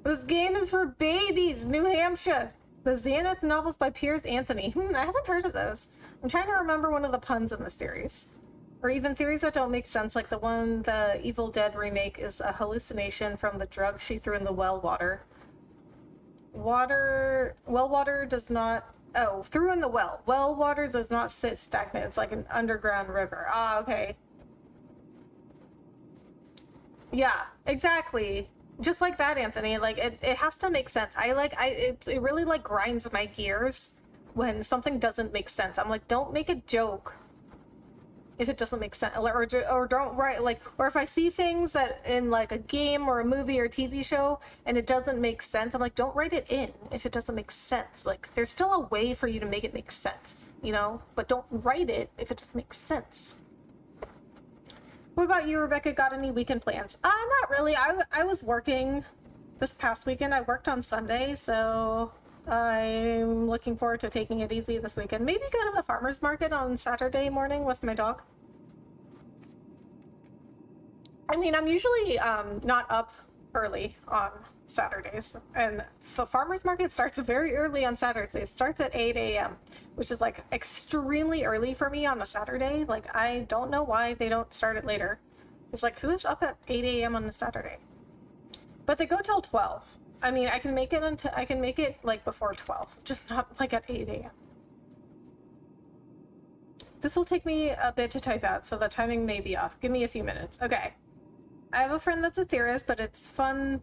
This game is for babies, New Hampshire. The Xanath novels by Piers Anthony. I haven't heard of those. I'm trying to remember one of the puns in the series. Or even theories that don't make sense, like the one the Evil Dead remake is a hallucination from the drug she threw in the well water. Well water does not... Oh, threw in the well. Well water does not sit stagnant. It's like an underground river. Ah, okay. Yeah, exactly. Just like that, Anthony. Like, it has to make sense. It really, like, grinds my gears when something doesn't make sense. I'm like, don't make a joke if it doesn't make sense. Or don't write, like, or if I see things that in, like, a game or a movie or a TV show and it doesn't make sense, I'm like, don't write it in if it doesn't make sense. Like, there's still a way for you to make it make sense, you know? But don't write it if it doesn't make sense. What about you, Rebecca? Got any weekend plans? Not really. I was working this past weekend. I worked on Sunday, so I'm looking forward to taking it easy this weekend. Maybe go to the farmer's market on Saturday morning with my dog. I mean, I'm usually not up early on Saturdays, and so farmer's market starts very early on Saturdays. It starts at 8 a.m., which is like extremely early for me on a Saturday. Like, I don't know why they don't start it later. It's like, who's up at 8 a.m. on a Saturday? But they go till 12. I mean, I can make it like before 12, just not like at 8 a.m. This will take me a bit to type out, so the timing may be off. Give me a few minutes. Okay. I have a friend that's a theorist, but it's fun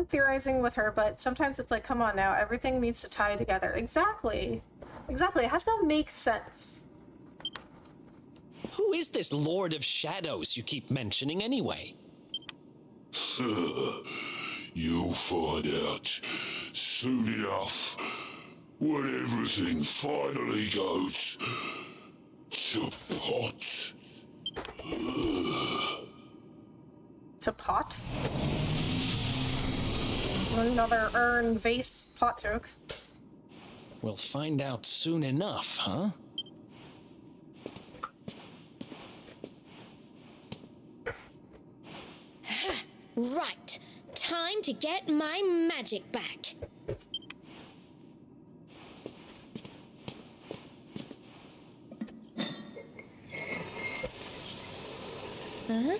theorizing with her, but sometimes it's like, come on now, everything needs to tie together. Exactly. Exactly. It has to make sense. Who is this Lord of Shadows you keep mentioning anyway? You'll find out soon enough when everything finally goes to pot. To pot? Another urn vase pot joke. We'll find out soon enough, huh? Right. Time to get my magic back. Huh?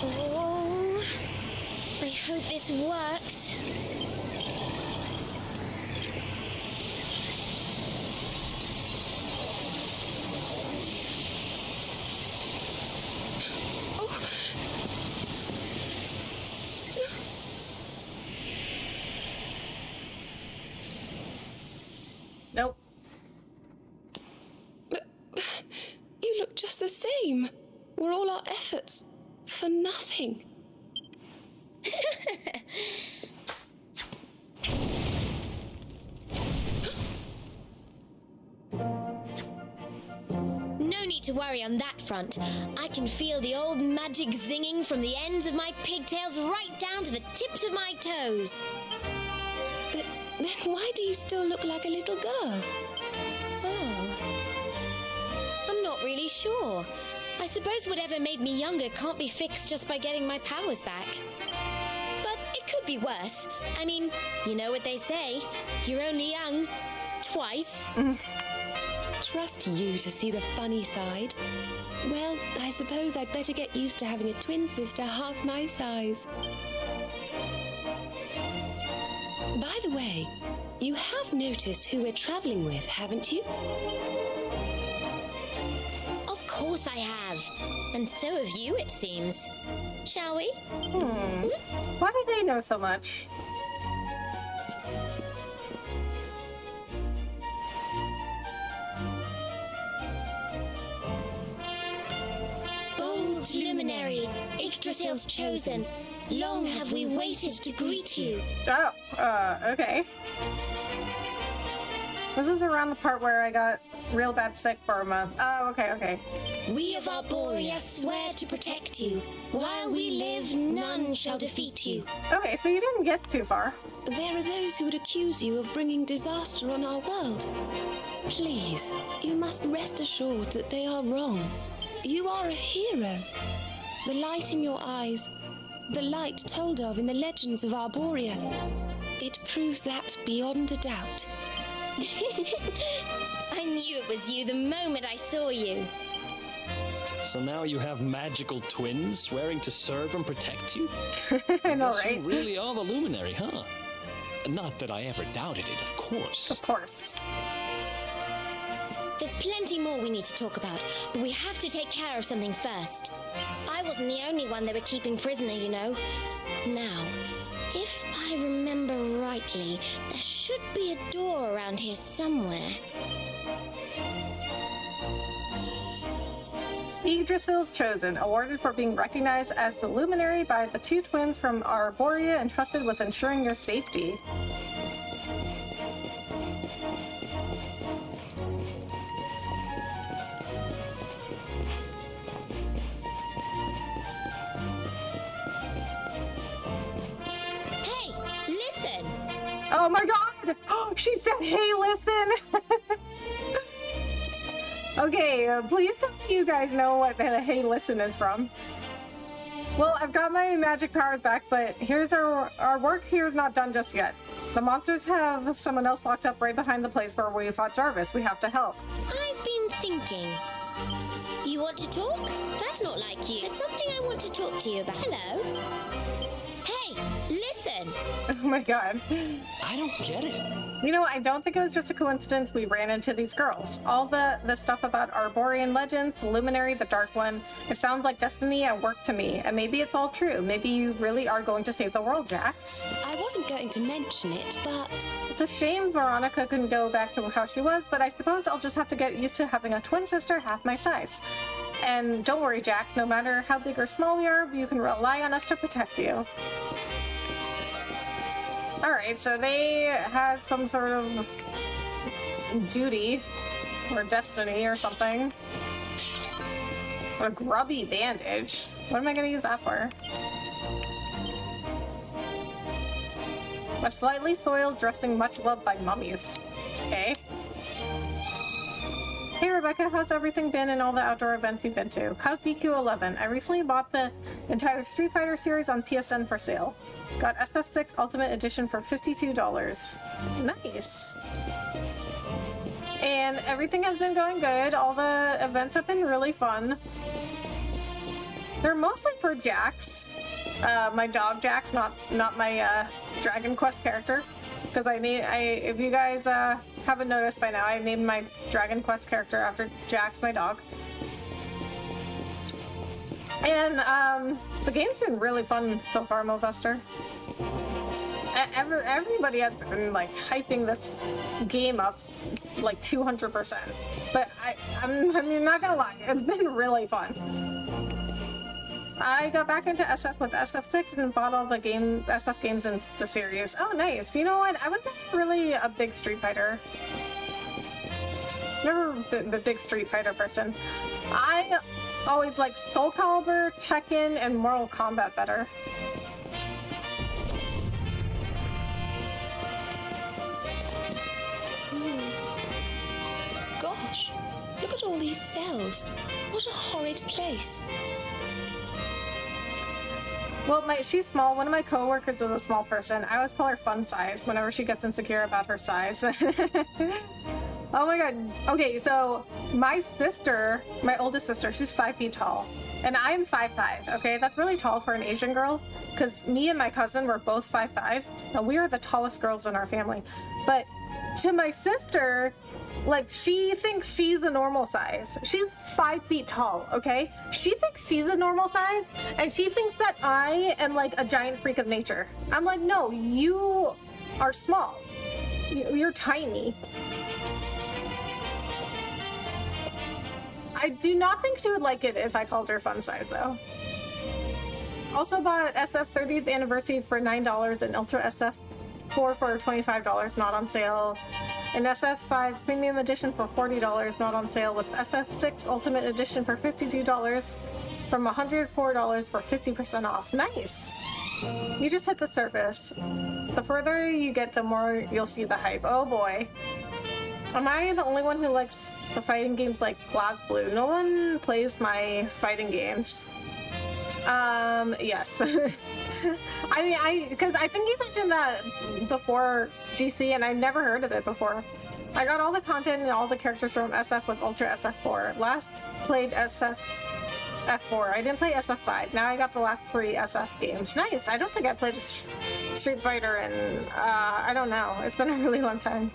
Oh, I hope this works. Nope. same. Were all our efforts for nothing? No need to worry on that front. I can feel the old magic zinging from the ends of my pigtails right down to the tips of my toes. Then why do you still look like a little girl? Oh. I'm not really sure. I suppose whatever made me younger can't be fixed just by getting my powers back. But it could be worse. I mean, you know what they say. You're only young twice. Trust you to see the funny side. Well, I suppose I'd better get used to having a twin sister half my size. By the way, you have noticed who we're traveling with, haven't you? Of course I have. And so have you, it seems. Shall we? Why do they know so much? Bold luminary, Yggdrasil's chosen. Long have we waited to greet you. Oh, okay. This is around the part where I got real bad sick for a month. Oh, okay. We of Arborea swear to protect you. While we live, none shall defeat you. Okay, so you didn't get too far. There are those who would accuse you of bringing disaster on our world. Please, you must rest assured that they are wrong. You are a hero. The light in your eyes, the light told of in the legends of Arborea, it proves that beyond a doubt. I knew it was you the moment I saw you. So now you have magical twins swearing to serve and protect you? I know, Guess right? you really are the luminary, huh? Not that I ever doubted it, of course. Of course. There's plenty more we need to talk about, but we have to take care of something first. I wasn't the only one they were keeping prisoner, you know. Now, if I remember rightly, there should be a door around here somewhere. Yggdrasil's chosen, awarded for being recognized as the luminary by the two twins from Arborea entrusted with ensuring your safety. Hey, listen! Oh my god! Oh, she said, hey, listen! Okay, please tell me you guys know what the hey, listen is from. Well, I've got my magic powers back, but here's our work here is not done just yet. The monsters have someone else locked up right behind the place where we fought Jarvis. We have to help. I've been thinking. You want to talk? That's not like you. There's something I want to talk to you about. Hello? Hey, listen! Oh my god. I don't get it. You know, I don't think it was just a coincidence we ran into these girls. All the stuff about Arborean legends, the Luminary, the Dark One, it sounds like destiny at work to me. And maybe it's all true. Maybe you really are going to save the world, Jax. I wasn't going to mention it, but It's a shame Veronica couldn't go back to how she was, but I suppose I'll just have to get used to having a twin sister half my size. And don't worry, Jax, no matter how big or small we are, you can rely on us to protect you. Alright, so they had some sort of duty or destiny or something. What a grubby bandage. What am I going to use that for? A slightly soiled dressing much loved by mummies. Okay. Hey Rebecca, how's everything been in all the outdoor events you've been to? How's DQ11? I recently bought the entire Street Fighter series on PSN for sale. Got SF6 Ultimate Edition for $52. Nice. And everything has been going good. All the events have been really fun. They're mostly for Jax. My dog Jax, not my Dragon Quest character. Because if you guys haven't noticed by now, I named my Dragon Quest character after Jax, my dog. And the game's been really fun so far, Mobuster. Everybody has been like hyping this game up like 200%. But I'm not gonna lie, it's been really fun. I got back into SF with SF6 and bought all the SF games in the series. Oh, nice. You know what? I was never really a big Street Fighter. Never been a big Street Fighter person. I always liked Soul Calibur, Tekken, and Mortal Kombat better. Gosh, look at all these cells. What a horrid place. Well, she's small. One of my coworkers is a small person. I always call her Fun Size whenever she gets insecure about her size. Oh my god. Okay, so my sister, my oldest sister, she's 5 feet tall. And I'm 5'5", okay? That's really tall for an Asian girl. Because me and my cousin were both 5'5", and we are the tallest girls in our family. But to my sister, like, she thinks she's a normal size. She's 5 feet tall, okay? She thinks she's a normal size, and she thinks that I am, like, a giant freak of nature. I'm like, no, you are small. You're tiny. I do not think she would like it if I called her Fun Size, though. Also bought SF 30th Anniversary for $9 and Ultra SF 4 for $25, not on sale. And SF5 Premium Edition for $40, not on sale, with SF6 Ultimate Edition for $52 from $104 for 50% off. Nice! You just hit the surface. The further you get, the more you'll see the hype. Oh boy. Am I the only one who likes the fighting games like BlazBlue? No one plays my fighting games. Yes. I mean, because I think you mentioned that before GC, and I never heard of it before. I got all the content and all the characters from SF with Ultra SF4. Last played SF4. I didn't play SF5. Now I got the last 3 SF games. Nice. I don't think I played Street Fighter in, I don't know. It's been a really long time.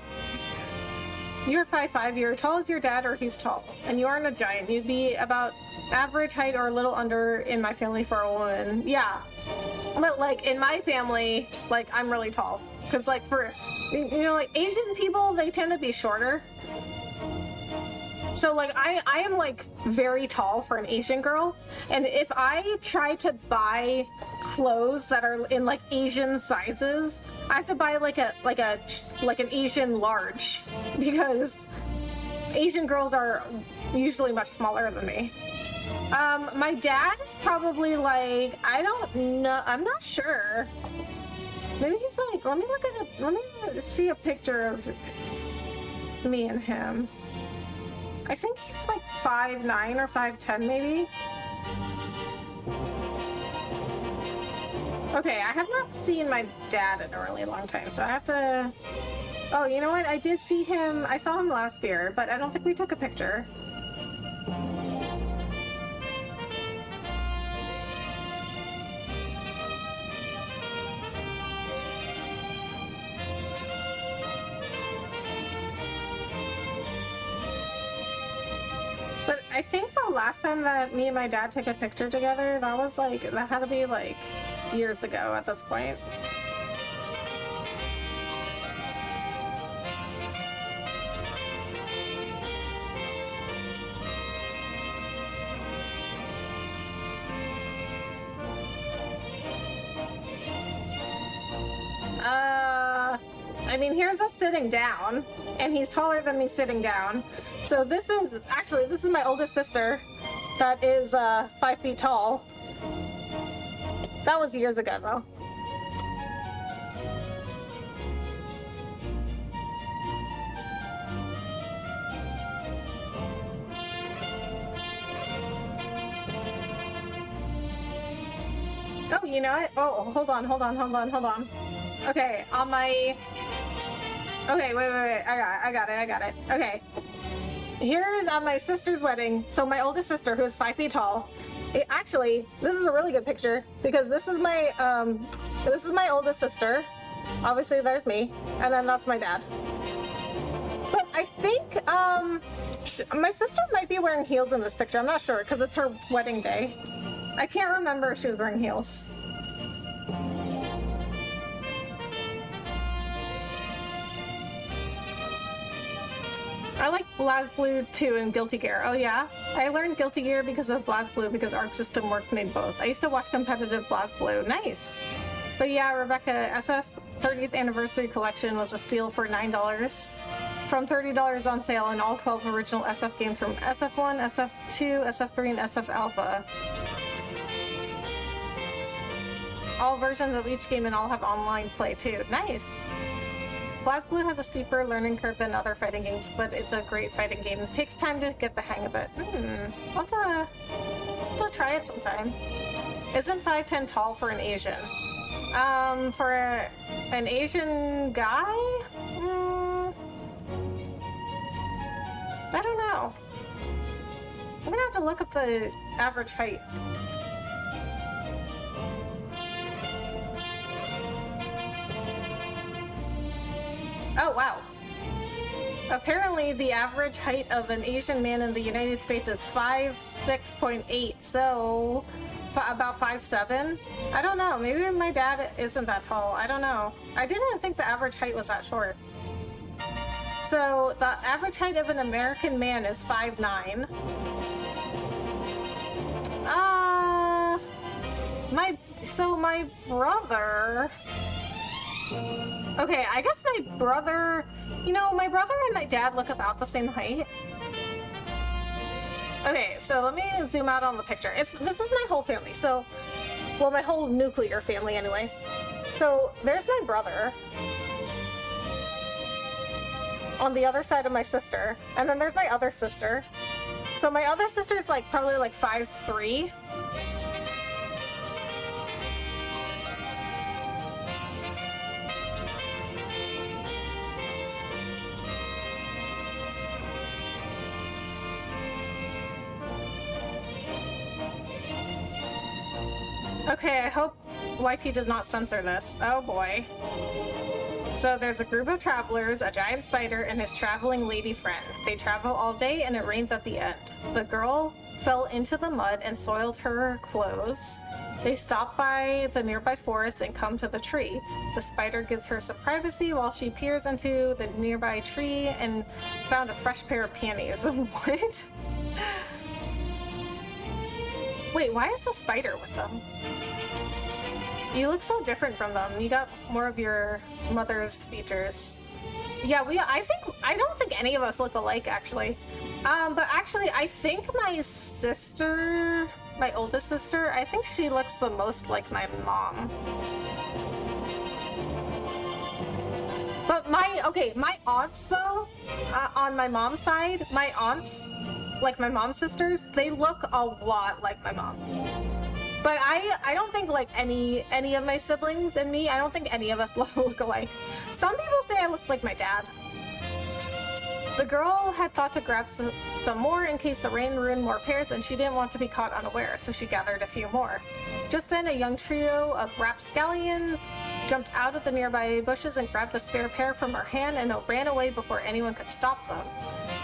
You're 5'5", you're tall as your dad, or he's tall. And you aren't a giant. You'd be about average height or a little under in my family for a woman. Yeah. But, like, in my family, like, I'm really tall. Because, like, for, you know, like, Asian people, they tend to be shorter. So, like, I am, like, very tall for an Asian girl. And if I try to buy clothes that are in, like, Asian sizes, I have to buy like an Asian large, because Asian girls are usually much smaller than me. My dad is probably like, I don't know, I'm not sure. Maybe he's like, let me see a picture of me and him. I think he's like 5'9" or 5'10" maybe. Okay, I have not seen my dad in a really long time, so I have to... Oh, you know what? I did see him... I saw him last year, but I don't think we took a picture. But I think the last time that me and my dad took a picture together, that was like... That had to be like... years ago at this point. I mean, here's us sitting down, and he's taller than me sitting down. So this is my oldest sister that is 5 feet tall. That was years ago, though. Oh, you know what? Oh, hold on. Okay, on my... Okay, wait. I got it. Okay. Here is on my sister's wedding. So my oldest sister, who is 5 feet tall. Actually, this is a really good picture, because this is my oldest sister. Obviously, there's me, and then that's my dad. But I think my sister might be wearing heels in this picture. I'm not sure, because it's her wedding day. I can't remember if she was wearing heels. BlazBlue 2 and Guilty Gear. Oh yeah? I learned Guilty Gear because of BlazBlue because Arc System Works made both. I used to watch competitive BlazBlue. Nice! But yeah, Rebecca, SF 30th Anniversary Collection was a steal for $9. From $30 on sale in all 12 original SF games from SF1, SF2, SF3, and SF Alpha. All versions of each game and all have online play too. Nice! BlazBlue has a steeper learning curve than other fighting games, but it's a great fighting game. It takes time to get the hang of it. I'll have to try it sometime. Isn't 5'10" tall for an Asian? For an Asian guy? I don't know. I'm gonna have to look up the average height. Oh, wow. Apparently, the average height of an Asian man in the United States is 5'6.8", so about 5'7". I don't know. Maybe my dad isn't that tall. I don't know. I didn't think the average height was that short. So, the average height of an American man is 5'9". My brother... Okay, I guess my brother... my brother and my dad look about the same height. Okay, so let me zoom out on the picture. This is my whole family, so... Well, my whole nuclear family, anyway. So, there's my brother. On the other side of my sister. And then there's my other sister. So my other sister is probably 5'3". Okay, I hope YT does not censor this. Oh boy. So there's a group of travelers, a giant spider, and his traveling lady friend. They travel all day and it rains at the end. The girl fell into the mud and soiled her clothes. They stop by the nearby forest and come to the tree. The spider gives her some privacy while she peers into the nearby tree and found a fresh pair of panties. What? Wait, why is the spider with them? You look so different from them. You got more of your mother's features. Yeah, I don't think any of us look alike, actually. But actually, I think my sister, my oldest sister, I think she looks the most like my mom. But my aunts, though, on my mom's side, my aunts, like my mom's sisters, they look a lot like my mom. But I don't think any of my siblings and me, I don't think any of us look alike. Some people say I look like my dad. The girl had thought to grab some more in case the rain ruined more pairs, and she didn't want to be caught unaware, so she gathered a few more. Just then, a young trio of rapscallions jumped out of the nearby bushes and grabbed a spare pair from her hand and ran away before anyone could stop them.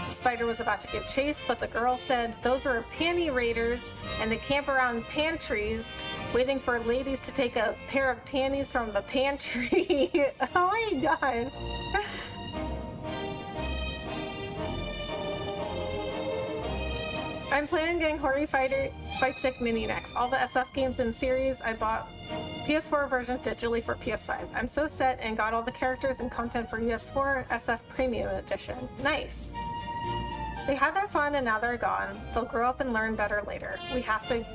The spider was about to give chase, but the girl said, "Those are panty raiders, and they camp around pantries, waiting for ladies to take a pair of panties from the pantry." Oh my god. I'm planning on getting Hori Fight Stick Mini next. All the SF games in series, I bought PS4 versions digitally for PS5. I'm so set and got all the characters and content for PS4 SF Premium Edition. Nice. They had their fun and now they're gone. They'll grow up and learn better later. We have to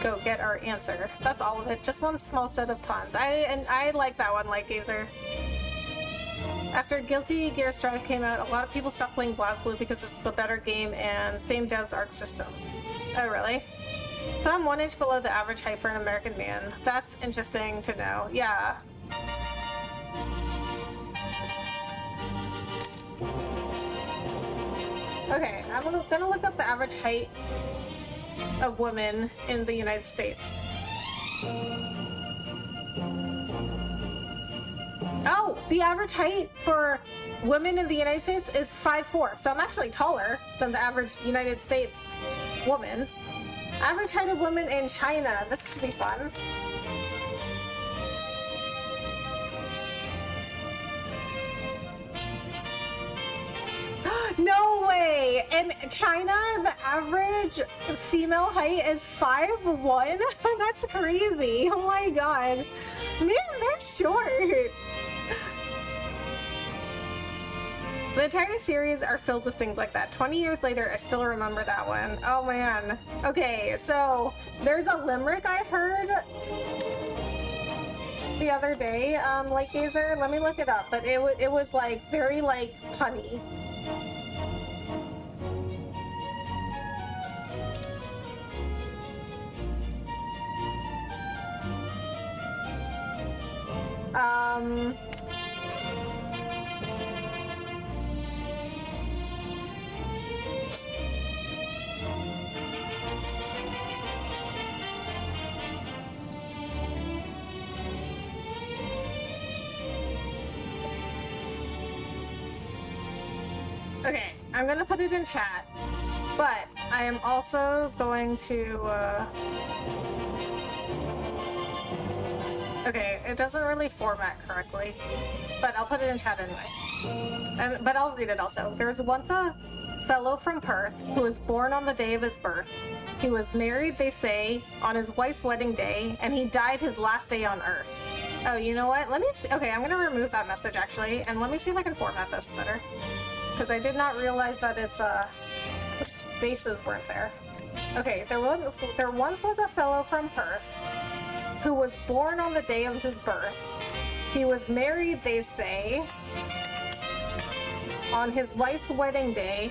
go get our answer. That's all of it. Just one small set of tons. I like that one, Light Gazer. After Guilty Gear Strive came out, a lot of people stopped playing BlazBlue because it's the better game and same devs Arc Systems. Oh, really? So I'm 1 inch below the average height for an American man. That's interesting to know. Yeah. Okay, I'm gonna look up the average height of women in the United States. Oh, the average height for women in the United States is 5'4", so I'm actually taller than the average United States woman. Average height of women in China. This should be fun. No way! Okay, in China, the average female height is 5'1". That's crazy. Oh my god. Man, they're short. The entire series are filled with things like that. 20 years later, I still remember that one. Oh man. Okay, so there's a limerick I heard the other day, Light Gazer. Let me look it up, but it was like very like punny. Okay, I'm gonna put it in chat, but I am also going to, okay, it doesn't really format correctly, but I'll put it in chat anyway. But I'll read it also. There was once a fellow from Perth who was born on the day of his birth. He was married, they say, on his wife's wedding day, and he died his last day on Earth. Oh, you know what? Let me see. Okay, I'm gonna remove that message actually, and let me see if I can format this better. Because I did not realize that its spaces weren't there. Okay, there once was a fellow from Perth who was born on the day of his birth. He was married, they say, on his wife's wedding day,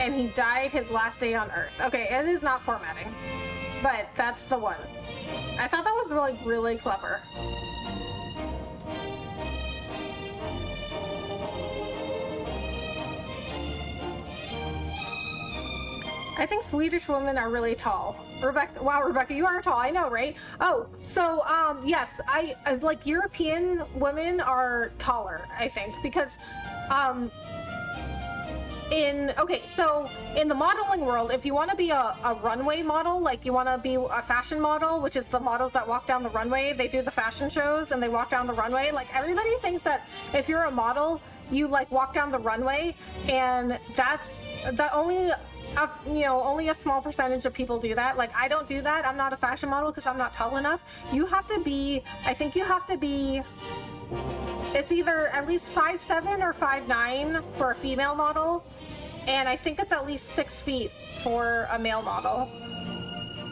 and he died his last day on Earth. Okay, it is not formatting, but that's the one. I thought that was really, really clever. I think Swedish women are really tall. Rebecca, wow, Rebecca, you are tall. I know, right? Oh, so yes, I like European women are taller. I think because so in the modeling world, if you want to be a runway model, like you want to be a fashion model, which is the models that walk down the runway, they do the fashion shows and they walk down the runway. Like everybody thinks that if you're a model, you like walk down the runway, and that's the only. Only a small percentage of people do that. Like, I don't do that. I'm not a fashion model because I'm not tall enough. You have to be, I think you have to be, it's either at least 5'7" or 5'9" for a female model, and I think it's at least 6 feet for a male model.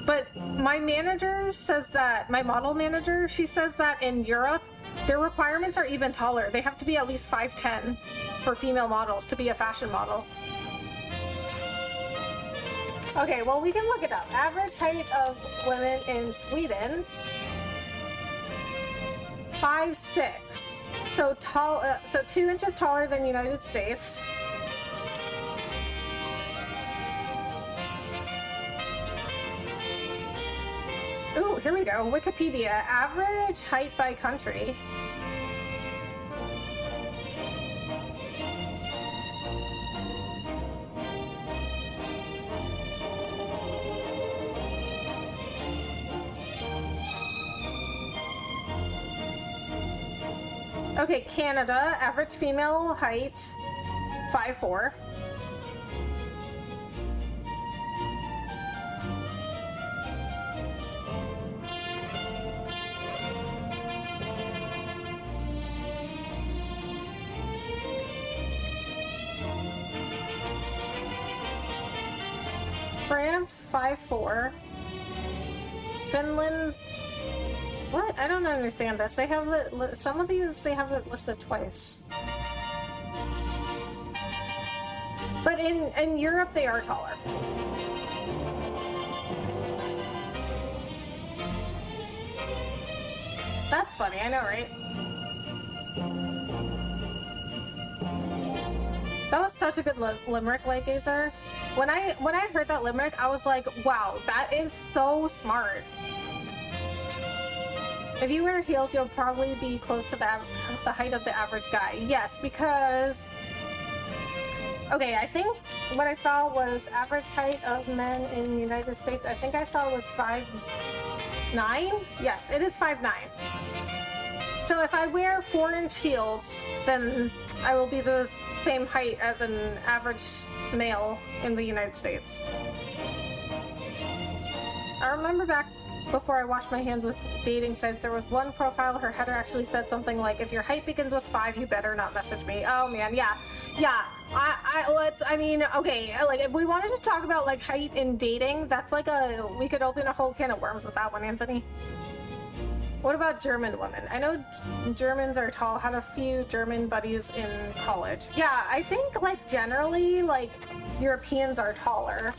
But my manager says that, my model manager, she says that in Europe, their requirements are even taller. They have to be at least 5'10" for female models to be a fashion model. Okay, well, we can look it up. Average height of women in Sweden, 5'6". So tall, so 2 inches taller than United States. Ooh, here we go. Wikipedia. Average height by country. Okay, Canada, average female height, 5'4". France, 5'4". Finland. What? I don't understand this. They have some of these they have it listed twice. But in Europe they are taller. That's funny, I know, right? That was such a good limerick, Light Gazer. When I heard that limerick, I was like, wow, that is so smart. If you wear heels, you'll probably be close to the height of the average guy. Yes, because... Okay, I think what I saw was average height of men in the United States. I think I saw was 5'9". Yes, it is 5'9". So if I wear 4-inch heels, then I will be the same height as an average male in the United States. I remember back before I washed my hands with dating sites, there was one profile, her header actually said something like, if your height begins with 5, you better not message me. Oh man, yeah. I mean, okay, like, if we wanted to talk about, like, height in dating, that's like we could open a whole can of worms with that one, Anthony. What about German women? I know Germans are tall, had a few German buddies in college. Yeah, I think, like, generally, like, Europeans are taller.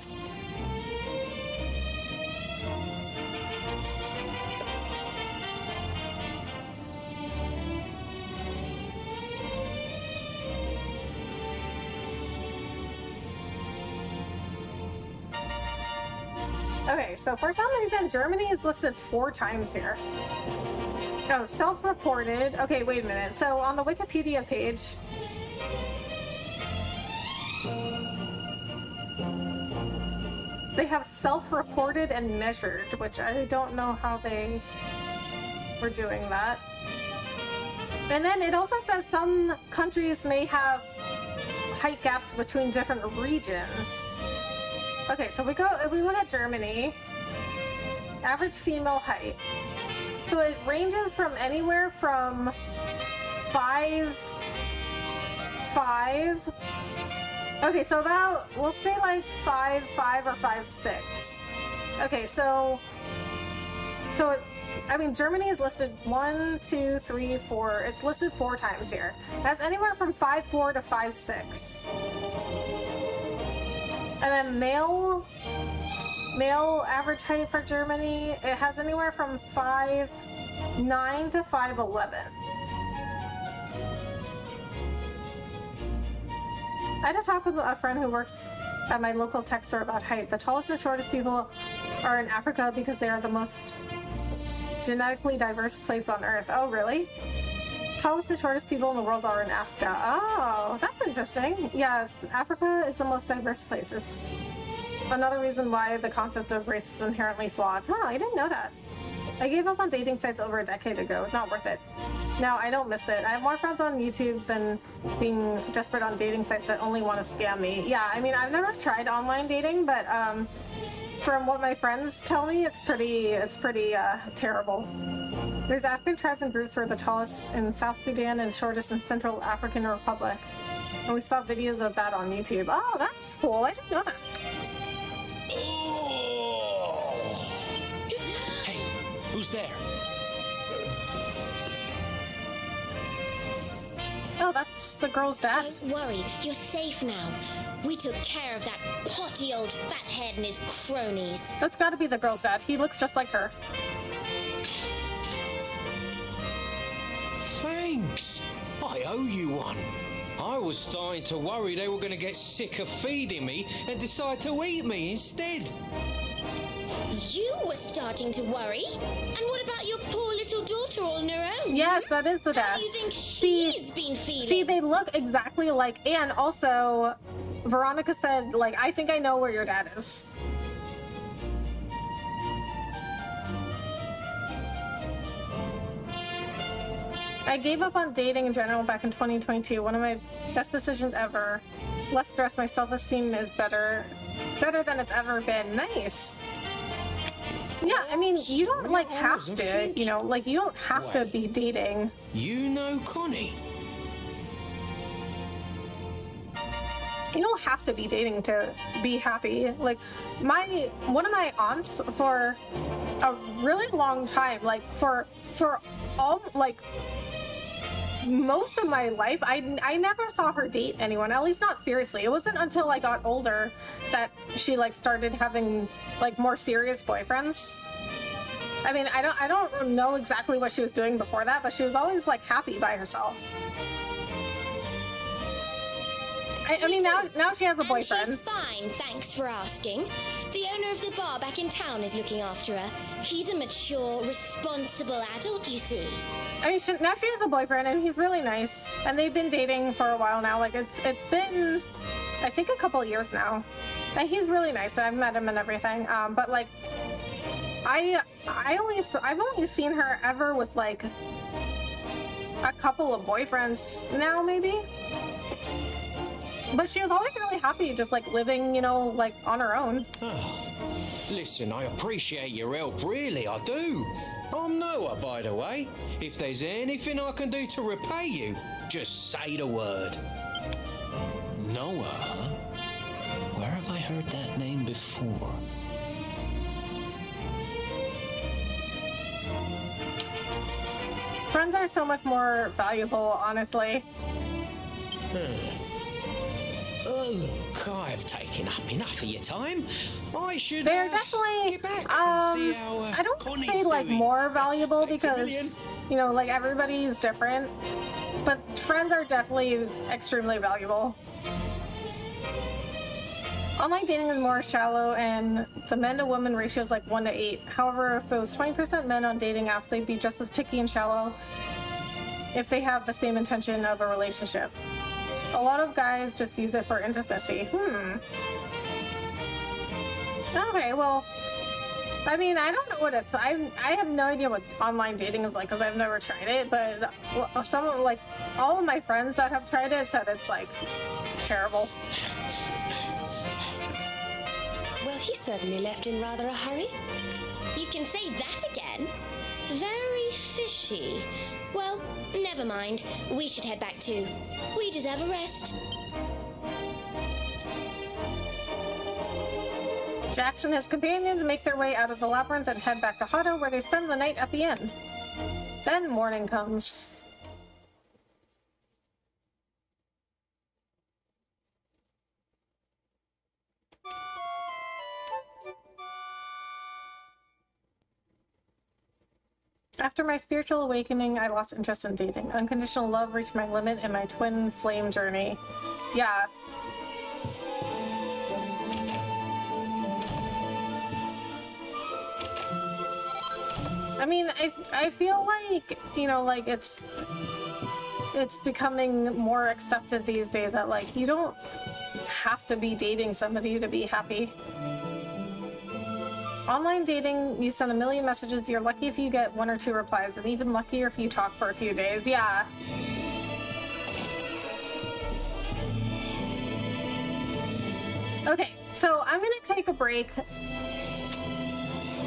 Okay, so for some reason, Germany is listed 4 times here. Oh, self-reported. Okay, wait a minute. So on the Wikipedia page, they have self-reported and measured, which I don't know how they were doing that. And then it also says some countries may have height gaps between different regions. Okay, so we look at Germany. Average female height. So it ranges from anywhere from 5'5". Okay, so about, we'll say like 5'5" or 5'6". Okay, so I mean, Germany is listed 1, 2, 3, 4. It's listed 4 times here. That's anywhere from 5'4" to 5'6". And then male average height for Germany, it has anywhere from 5'9" to 5'11". I had to talk with a friend who works at my local tech store about height. The tallest and shortest people are in Africa because they are the most genetically diverse place on Earth. Oh, really? Tallest and shortest people in the world are in Africa. Oh, that's interesting. Yes, Africa is the most diverse place. It's another reason why the concept of race is inherently flawed. Huh, I didn't know that. I gave up on dating sites over a decade ago. It's not worth it. Now, I don't miss it. I have more friends on YouTube than being desperate on dating sites that only want to scam me. Yeah, I mean, I've never tried online dating, but from what my friends tell me, it's pretty terrible. There's African tribes and groups who are the tallest in South Sudan and shortest in Central African Republic. And we saw videos of that on YouTube. Oh, that's cool. I didn't know that. Oh. Hey, who's there? Oh, that's the girl's dad. Don't worry, you're safe now. We took care of that potty old fathead and his cronies. That's gotta be the girl's dad. He looks just like her. Thanks. I owe you one. I was starting to worry they were going to get sick of feeding me and decide to eat me instead. You were starting to worry? And what about your poor little daughter all on her own? Yes, that is the dad. How do you think she's been feeling? See, they look exactly like, and also, Veronica said, like, I think I know where your dad is. I gave up on dating in general back in 2022. One of my best decisions ever. Less stress, my self-esteem is better than it's ever been. Nice. Yeah, I mean, you don't, like, have to, you know, like, you don't have to be dating. You know Connie? You don't have to be dating to be happy. Like, one of my aunts for a really long time, like, for all, like, most of my life, I never saw her date anyone, at least not seriously. It wasn't until I got older that she, like, started having, like, more serious boyfriends. I mean, I don't know exactly what she was doing before that, but she was always, like, happy by herself. I mean, now she has a boyfriend. And she's fine, thanks for asking. The owner of the bar back in town is looking after her. He's a mature, responsible adult, you see. I mean, now she has a boyfriend, and he's really nice. And they've been dating for a while now. Like, it's been, I think, a couple of years now. And he's really nice. I've met him and everything. But, like, I've only seen her ever with, like, a couple of boyfriends now, maybe. But she was always really happy, just like living, you know, like on her own. Listen, I appreciate your help, really, I do. I'm Noah, by the way. If there's anything I can do to repay you, just say the word. Noah, huh? Where have I heard that name before? Friends are so much more valuable, honestly. Look, I've taken up enough of your time. I should They're definitely, get back and see how I don't Connie's say like doing. more valuable Thanks a million. because, you know, like everybody is different. But friends are definitely extremely valuable. Online dating is more shallow, and the men to woman ratio is like 1 to 8. However, if it was 20% men on dating apps, they'd be just as picky and shallow if they have the same intention of a relationship. A lot of guys just use it for intimacy. Okay, well, I mean, I don't know what it's. I have no idea what online dating is like because I've never tried it. But some, like, all of my friends that have tried it said it's like terrible. Well, he certainly left in rather a hurry. You can say that again. Very fishy. Well, never mind. We should head back too. We deserve a rest. Jax and his companions make their way out of the labyrinth and head back to Hado, where they spend the night at the inn. Then morning comes. After my spiritual awakening, I lost interest in dating. Unconditional love reached my limit in my twin flame journey. Yeah. I mean, I feel like, you know, like it's becoming more accepted these days that, like, you don't have to be dating somebody to be happy. Online dating, you send a million messages, you're lucky if you get 1 or 2 replies, and even luckier if you talk for a few days. Yeah. Okay, so I'm gonna take a break.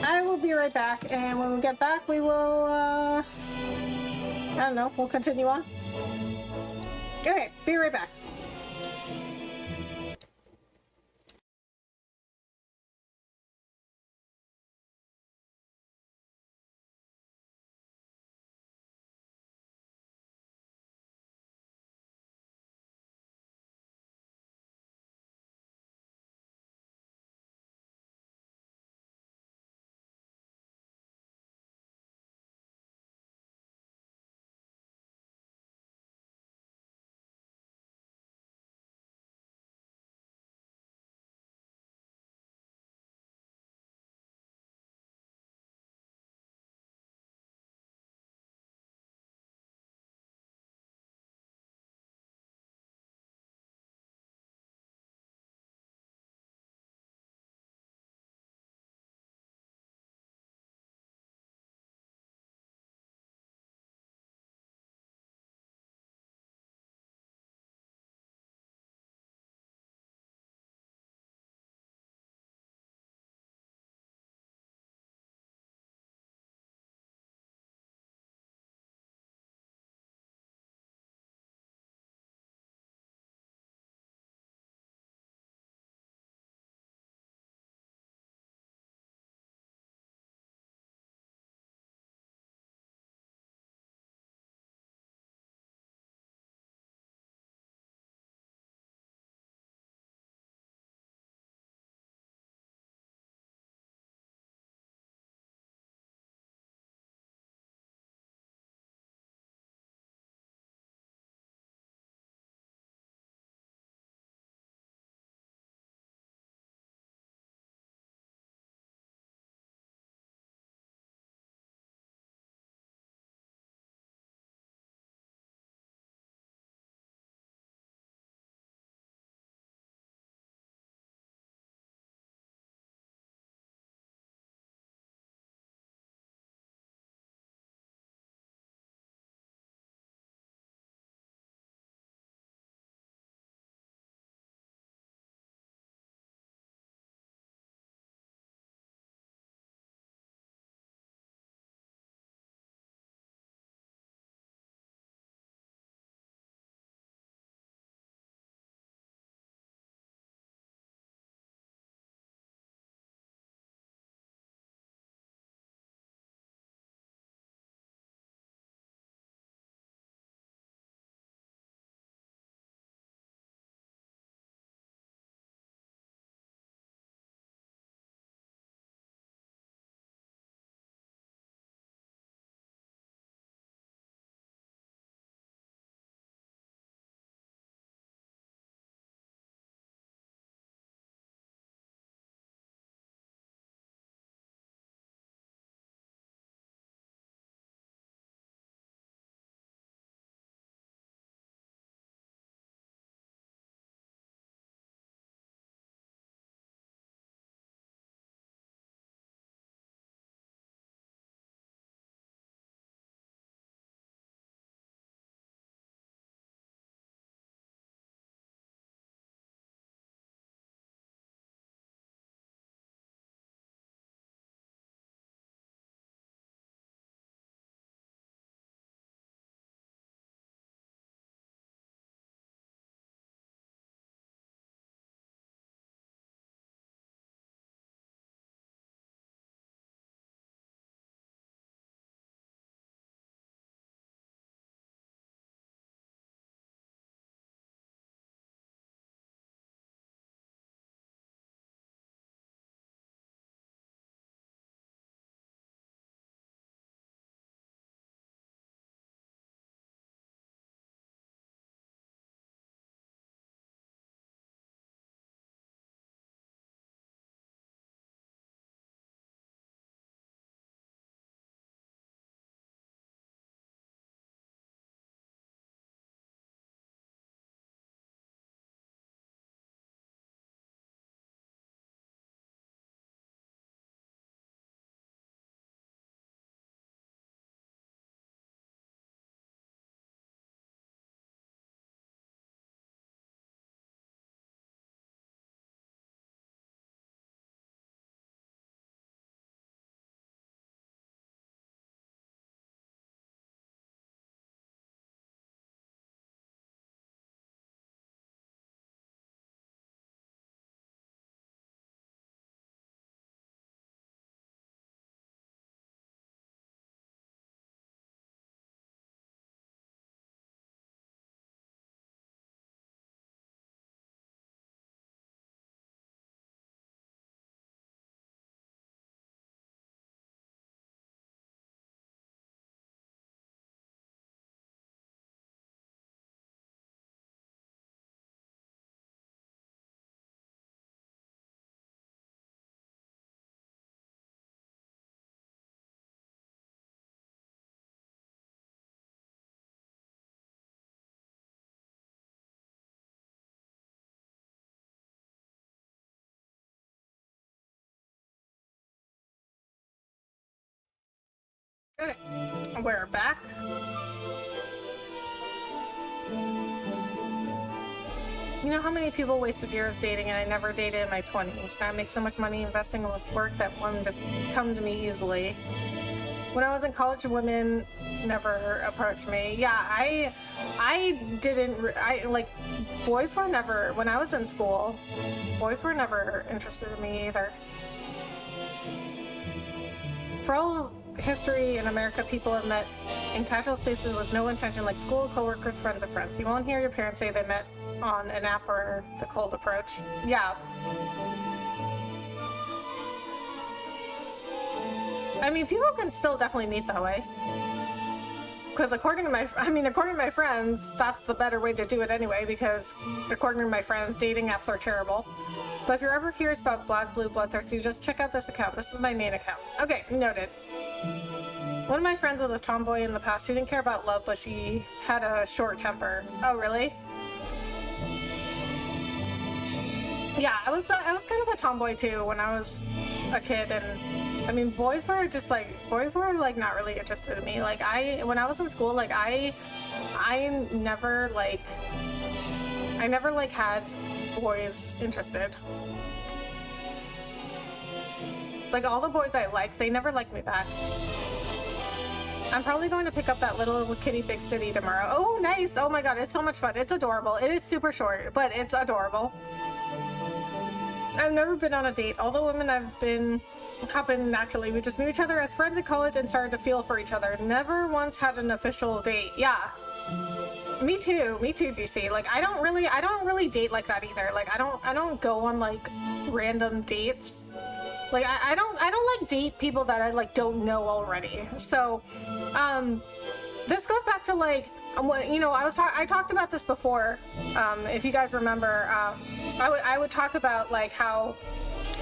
I will be right back, and when we get back, we will, I don't know, we'll continue on. Okay, be right back. Okay, we're back. You know how many people wasted years dating and I never dated in my 20s? I make so much money investing with work that one just come to me easily. When I was in college, women never approached me. Yeah, I didn't, boys were never, when I was in school, boys were never interested in me either. For all history in America, people have met in casual spaces with no intention, like school, coworkers, friends of friends. You won't hear your parents say they met on an app or the cold approach. Yeah. I mean, people can still definitely meet that way. Because according to my friends, that's the better way to do it anyway, because according to my friends, dating apps are terrible. But if you're ever curious about BlazBlue Bloodthirsty, just check out this account. This is my main account. Okay, noted. One of my friends was a tomboy in the past. She didn't care about love, but she had a short temper. Oh, really? Yeah, I was kind of a tomboy too when I was a kid, and I mean, boys were not really interested in me. Like when I was in school, like I never had boys interested. Like all the boys I liked, they never liked me back. I'm probably going to pick up that Little Kitty Big City tomorrow. Oh, nice! Oh my god, it's so much fun. It's adorable. It is super short, but it's adorable. I've never been on a date. All the women I've been happened naturally. We just knew each other as friends in college and started to feel for each other. Never once had an official date. Yeah. Me too, GC. Like I don't really date like that either. Like I don't go on like random dates. Like I don't like date people that I like don't know already. So this goes back to like you know, I talked about this before. If you guys remember, I would talk about like how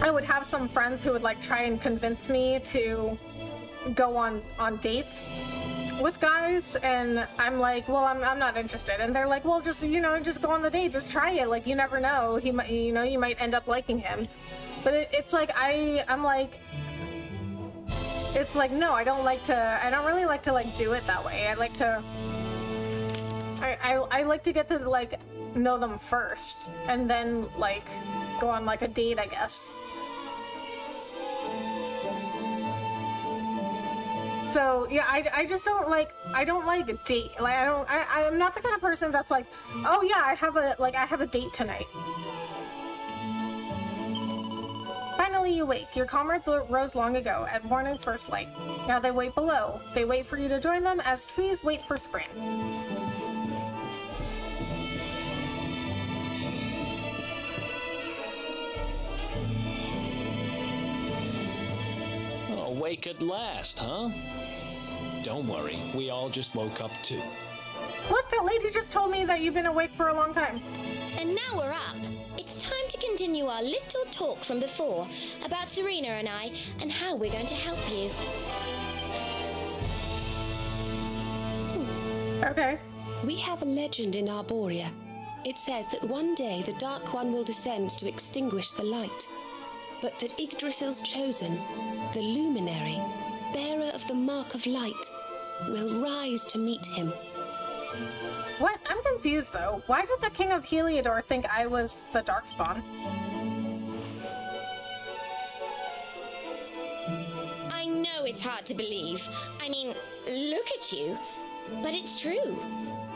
I would have some friends who would like try and convince me to go on dates with guys, and I'm like, well, I'm not interested, and they're like, well, just go on the date, just try it, like you never know, you might end up liking him. But it's like I'm like, it's like, no, I don't really like to like do it that way. I like to get to like know them first and then like go on like a date, I guess. So yeah, I just don't like a date. Like I'm not the kind of person that's like, oh yeah, I have a date tonight. Finally you wake. Your comrades rose long ago at morning's first light. Now they wait below. They wait for you to join them as trees wait for spring. Awake at last, huh? Don't worry, we all just woke up too. What? That lady just told me that you've been awake for a long time. And now we're up. It's time to continue our little talk from before about Serena and I and how we're going to help you. Okay. We have a legend in Arborea. It says that one day the Dark One will descend to extinguish the light, but that Yggdrasil's chosen, the luminary, bearer of the mark of light, will rise to meet him. What? I'm confused though. Why did the King of Heliodor think I was the Darkspawn? I know it's hard to believe. I mean, look at you. But it's true.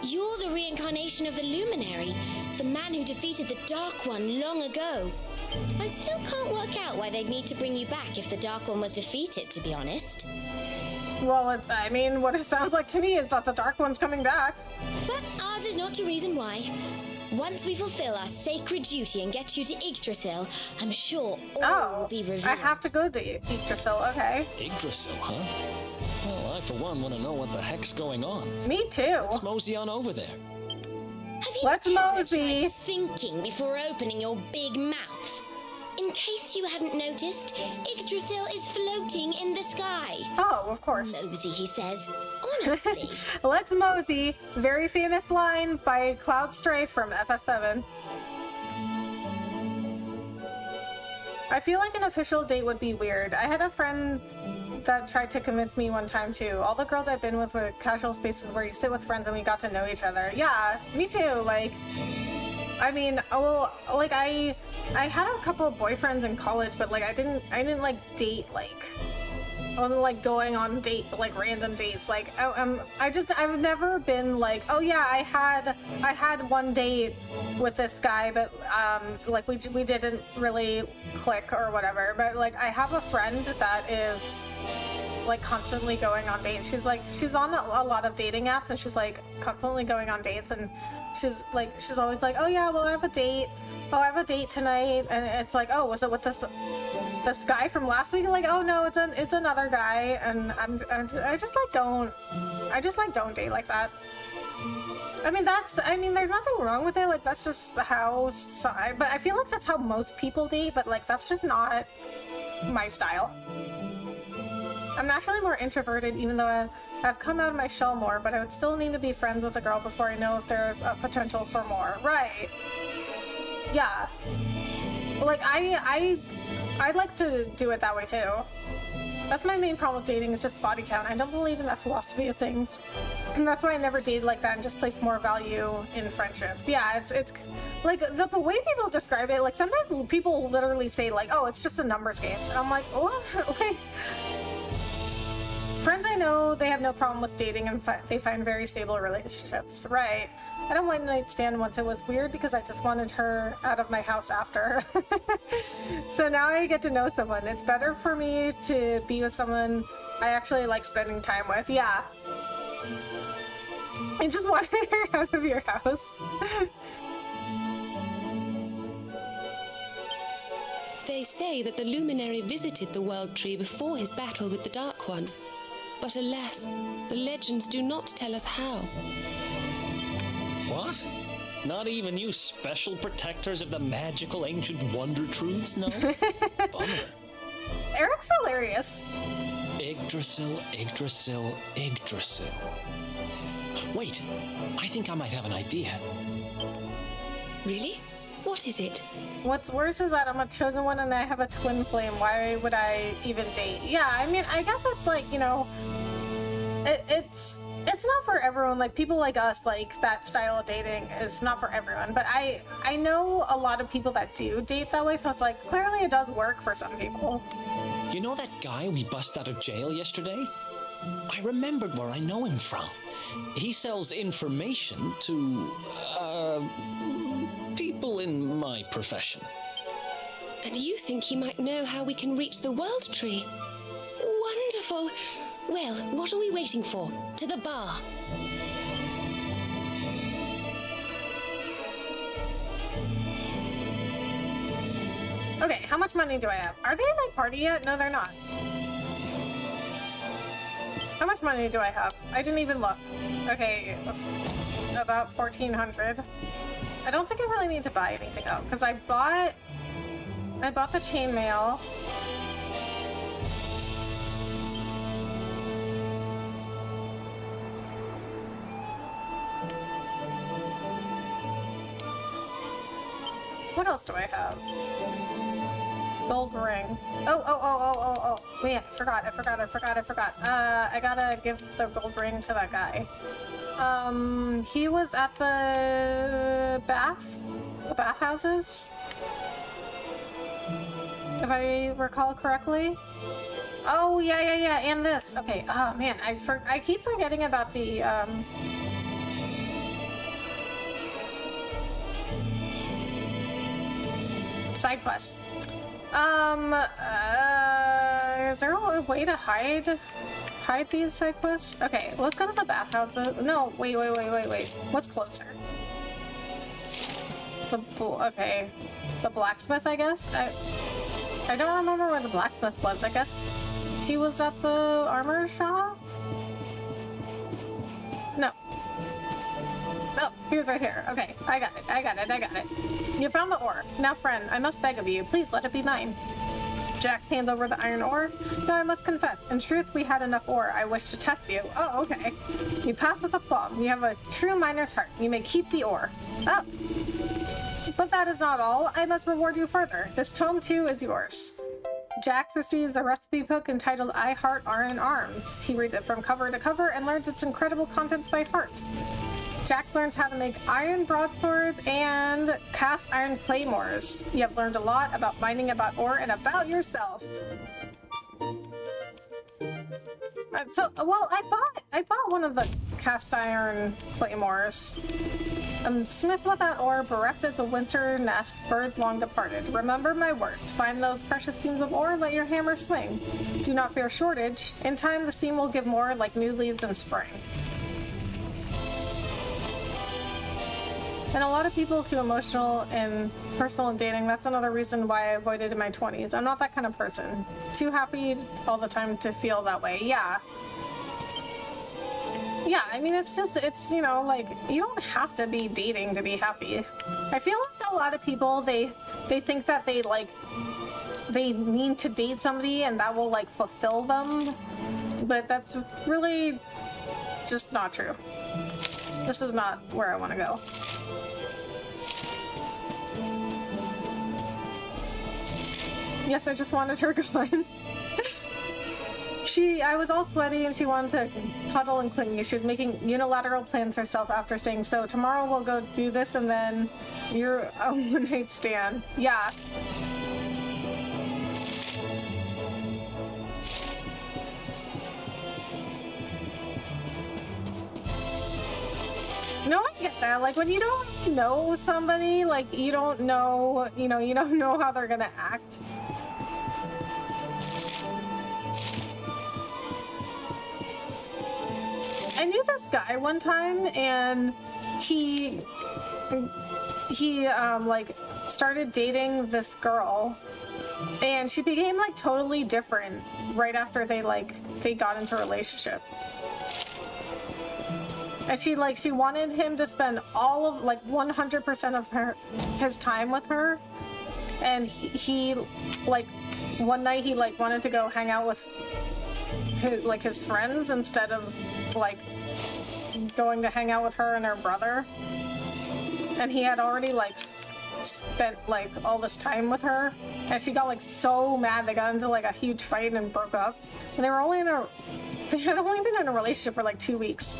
You're the reincarnation of the luminary, the man who defeated the Dark One long ago. I still can't work out why they'd need to bring you back if the Dark One was defeated, to be honest. Well, what it sounds like to me is that the Dark One's coming back. But ours is not to reason why. Once we fulfill our sacred duty and get you to Yggdrasil, I'm sure all will be revealed. I have to go to Yggdrasil, okay. Yggdrasil, huh? Well, I for one want to know what the heck's going on. Me too. Let's mosey on over there. Have you ever tried thinking before opening your big mouth? In case you hadn't noticed, Yggdrasil is floating in the sky. Oh, of course. Nosy, he says. Honestly. Let's mosey. Very famous line by Cloud Strife from FF7. I feel like an official date would be weird. I had a friend that tried to convince me one time too. All the girls I've been with were casual spaces where you sit with friends and we got to know each other. Yeah, me too. Like, I mean, well, like I had a couple of boyfriends in college, but like I didn't like date like. I wasn't like going on like random dates. Like I've never been like, oh yeah, I had one date with this guy, but like we didn't really click or whatever. But like I have a friend that is like constantly going on dates. She's on a lot of dating apps, and she's like constantly going on dates, and she's always like, oh yeah, well I have a date. Oh, I have a date tonight, and it's like, oh, was it with this guy from last week? Like, oh no, it's another guy, and I just don't date like that. I mean, there's nothing wrong with it. Like, that's just how. But I feel like that's how most people date. But like, that's just not my style. I'm naturally more introverted, even though I've come out of my shell more. But I would still need to be friends with a girl before I know if there's a potential for more. Right. Yeah, like I like to do it that way too. That's my main problem with dating, is just body count. I don't believe in that philosophy of things, and that's why I never dated like that and just place more value in friendships. Yeah, it's like the way people describe it. Like sometimes people literally say like, oh, it's just a numbers game. And I'm like, what? Like, friends I know, they have no problem with dating and they find very stable relationships. Right. I don't one night stand once. It was weird because I just wanted her out of my house after. So now I get to know someone. It's better for me to be with someone I actually like spending time with. Yeah. I just wanted her out of your house. They say that the luminary visited the World Tree before his battle with the Dark One. But alas, the legends do not tell us how. What? Not even you special protectors of the magical ancient wonder truths, no? Bummer. Eric's hilarious. Yggdrasil, Yggdrasil, Yggdrasil. Wait, I think I might have an idea. Really? What is it? What's worse is that I'm a chosen one and I have a twin flame. Why would I even date? Yeah, I mean, I guess it's like, you know, it's not for everyone. Like, people like us, like, that style of dating is not for everyone. But I know a lot of people that do date that way, so it's like, clearly it does work for some people. You know that guy we bust out of jail yesterday? I remembered where I know him from. He sells information to, people in my profession. And you think he might know how we can reach the World Tree? Wonderful! Well, what are we waiting for? To the bar. Okay, how much money do I have? Are they at my party yet? No, they're not. How much money do I have? I didn't even look. Okay, about 1,400. I don't think I really need to buy anything though, because I bought the chainmail. What else do I have? Gold ring. Oh. Wait, I forgot. I gotta give the gold ring to that guy. He was at the bathhouses, if I recall correctly. Oh, yeah, and this. Okay, oh man, I keep forgetting about the, side quest. Is there a way to hide these side quests? Okay, let's go to the bathhouse. No, wait. What's closer? Okay. The blacksmith, I guess? I don't remember where the blacksmith was. I guess he was at the armor shop? No. Oh, he was right here. Okay, I got it. You found the ore. Now, friend, I must beg of you, please let it be mine. Jax hands over the iron ore. No, I must confess, in truth, we had enough ore. I wish to test you. Oh, okay. You pass with aplomb. You have a true miner's heart. You may keep the ore. Oh. But that is not all. I must reward you further. This tome too is yours. Jax receives a recipe book entitled I Heart Iron Arms. He reads it from cover to cover and learns its incredible contents by heart. Jax learns how to make iron broadswords and cast iron claymores. You have learned a lot about mining, about ore, and about yourself. So, well, I bought one of the cast iron claymores. Smith without ore, bereft as a winter nest, bird long departed. Remember my words. Find those precious seams of ore, let your hammer swing. Do not fear shortage. In time, the seam will give more like new leaves in spring. And a lot of people too emotional and personal in dating. That's another reason why I avoided in my 20s. I'm not that kind of person. Too happy all the time to feel that way. Yeah. Yeah, I mean, it's, you know, like, you don't have to be dating to be happy. I feel like a lot of people, they think that they need to date somebody and that will, like, fulfill them. But that's really just not true. This is not where I want to go. Yes, I just wanted her gone. I was all sweaty and she wanted to cuddle and cling me. She was making unilateral plans herself after saying, so tomorrow we'll go do this and then you're a one-night stand. Yeah. No, I get that. Like, when you don't know somebody, like, you don't know, you don't know how they're gonna act. I knew this guy one time, and he like, started dating this girl, and she became, like, totally different right after they got into a relationship. And she wanted him to spend all of, like, 100% of his time with her. And he like, one night he, like, wanted to go hang out with his friends instead of, like, going to hang out with her and her brother. And he had already, like, spent, like, all this time with her. And she got, like, so mad. They got into, like, a huge fight and broke up. And they had only been in a relationship for, like, 2 weeks.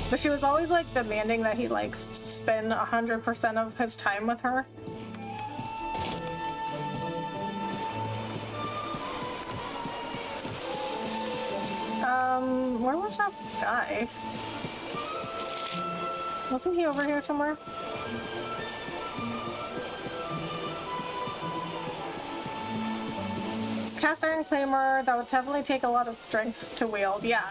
But she was always, like, demanding that he, like, spend 100% of his time with her. Where was that guy? Wasn't he over here somewhere? Cast iron claymore, that would definitely take a lot of strength to wield, yeah.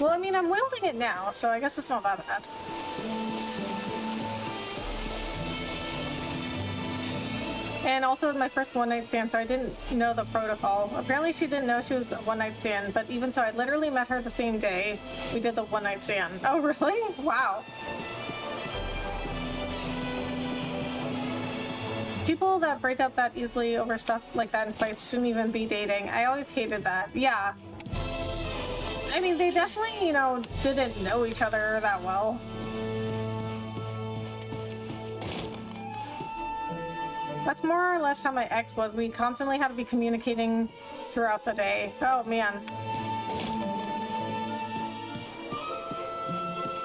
Well, I mean, I'm wielding it now, so I guess it's not that bad. And also my first one-night stand, so I didn't know the protocol. Apparently she didn't know she was a one-night stand, but even so, I literally met her the same day we did the one-night stand. Oh, really? Wow. People that break up that easily over stuff like that in fights shouldn't even be dating. I always hated that. Yeah. I mean, they definitely, didn't know each other that well. That's more or less how my ex was. We constantly had to be communicating throughout the day. Oh, man.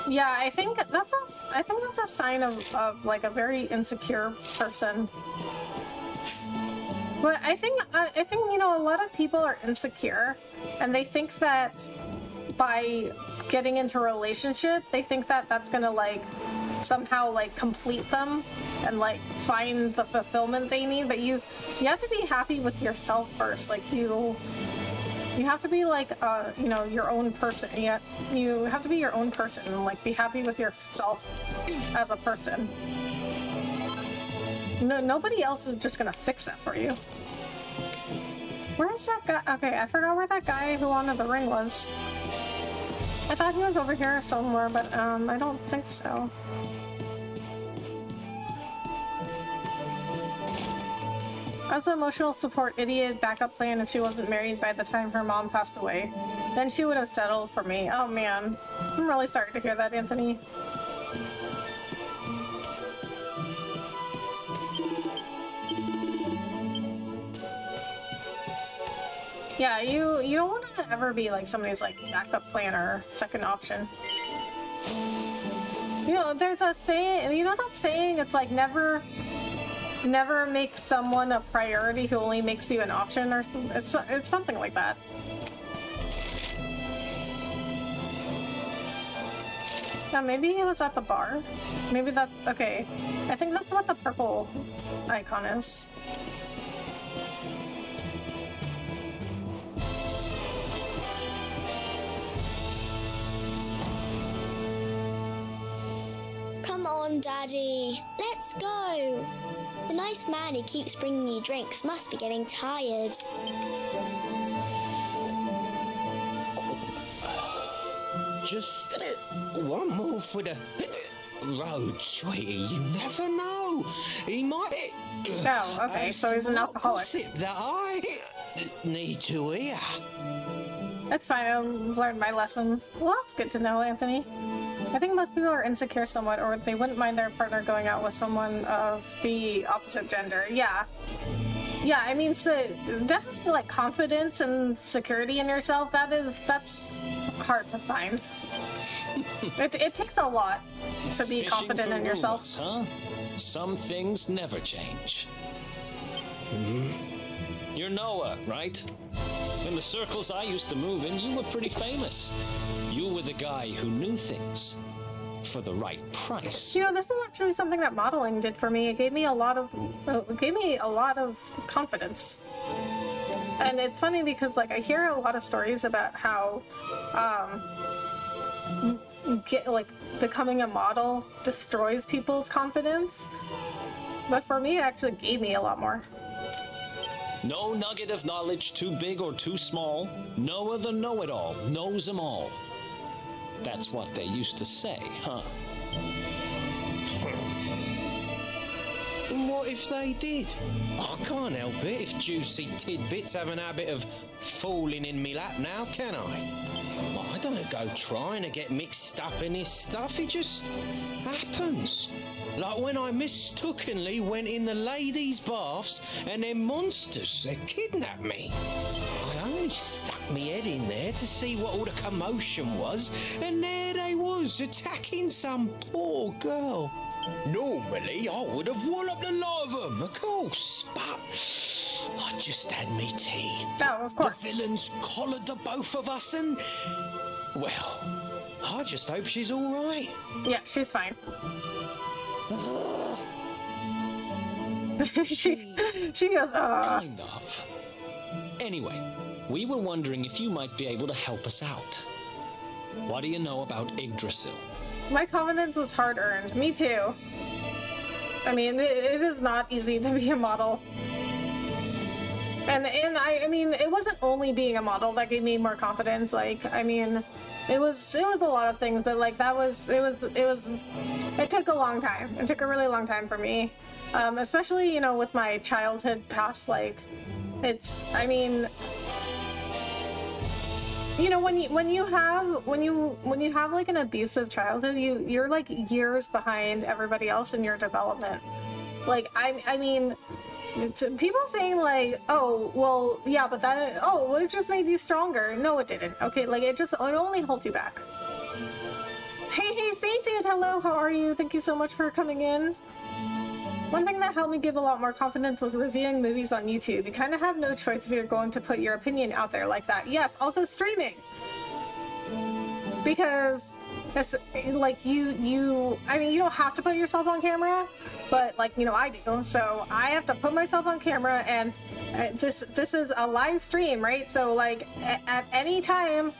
Yeah, I think that's a sign of like a very insecure person. But I think a lot of people are insecure, and they think that by getting into a relationship, they think that that's gonna, like, somehow, like, complete them and, like, find the fulfillment they need. But you have to be happy with yourself first. Like, you have to be, like, your own person. You have to be your own person and, like, be happy with yourself as a person. No, nobody else is just gonna fix that for you. Where's that guy? Okay, I forgot where that guy who wanted the ring was. I thought he was over here somewhere, but I don't think so. As an emotional support idiot backup plan if she wasn't married by the time her mom passed away. Then she would have settled for me. Oh man. I'm really sorry to hear that, Anthony. Yeah, you don't want to ever be like somebody's like backup plan or second option. You know, there's a saying, you know that saying, it's like never make someone a priority who only makes you an option, or it's something like that. Yeah, maybe he was at the bar. Maybe that's, okay. I think that's what the purple icon is. Come on, Daddy. Let's go. The nice man who keeps bringing you drinks must be getting tired. Just one more for the road, sweetie. You never know. He might. Oh, okay. So he's an alcoholic. What's it that I need to hear? That's fine. I've learned my lesson. Well, that's good to know, Anthony. I think most people are insecure somewhat, or they wouldn't mind their partner going out with someone of the opposite gender. Yeah. Yeah, I mean, so definitely like confidence and security in yourself, that's hard to find. It takes a lot to be Fishing confident for in yourself. rules, huh? Some things never change. You're Noah, right? In the circles I used to move in, you were pretty famous. You were the guy who knew things for the right price. You know, this is actually something that modeling did for me. It gave me a lot of confidence. And it's funny because like I hear a lot of stories about how becoming a model destroys people's confidence. But for me, it actually gave me a lot more. No nugget of knowledge too big or too small. Noah the know-it-all knows them all. That's what they used to say, huh? What if they did? I can't help it if juicy tidbits have an habit of falling in me lap now, can I? Well, I don't go trying to get mixed up in this stuff, it just happens. Like when I mistakenly went in the ladies' baths and them monsters, they kidnapped me. I only stuck me head in there to see what all the commotion was, and there they was, attacking some poor girl. Normally, I would have walloped the lot of them, of course, but I just had me tea. Oh, of course. The villains collared the both of us and, well, I just hope she's all right. Yeah, she's fine. she goes, Kind of. Anyway, we were wondering if you might be able to help us out. What do you know about Yggdrasil? My confidence was hard-earned. Me too. I mean, it is not easy to be a model. And I mean, it wasn't only being a model that gave me more confidence. Like, I mean, it was a lot of things, but like it took a long time. It took a really long time for me. Especially, you know, with my childhood past, like, I mean, you know, when you have like an abusive childhood, you're like years behind everybody else in your development. Like, I mean, people saying like, oh, well, yeah, but well, it just made you stronger. No, it didn't. Okay, like it only holds you back. Hey, Sainted, hello, how are you? Thank you so much for coming in. One thing that helped me give a lot more confidence was reviewing movies on YouTube. You kind of have no choice if you're going to put your opinion out there like that. Yes, also streaming. Because it's like I mean, you don't have to put yourself on camera, but like, you know, I do. So I have to put myself on camera, and this is a live stream, right? So like at any time,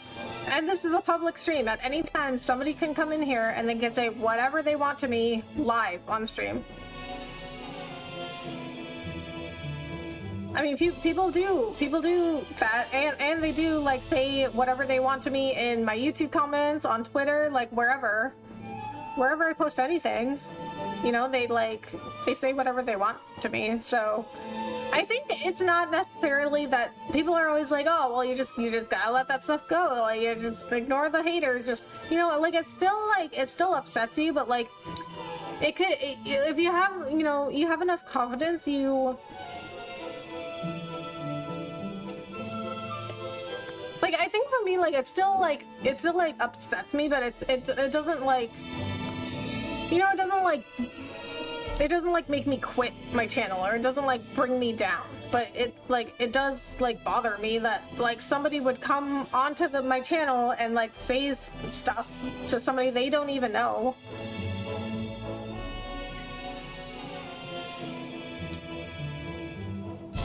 and this is a public stream, at any time somebody can come in here and they can say whatever they want to me live on stream. I mean, people do that, and they do like say whatever they want to me in my YouTube comments, on Twitter, like wherever I post anything, you know, they say whatever they want to me. So I think it's not necessarily that people are always like, oh, well, you just gotta let that stuff go, like you just ignore the haters, just, you know, like it still upsets you, but like if you have, you know, you have enough confidence, mean? Like, it still like upsets me, but it doesn't like, you know, it doesn't like make me quit my channel, or it doesn't like bring me down. But it does like bother me that like somebody would come onto my channel and like say stuff to somebody they don't even know.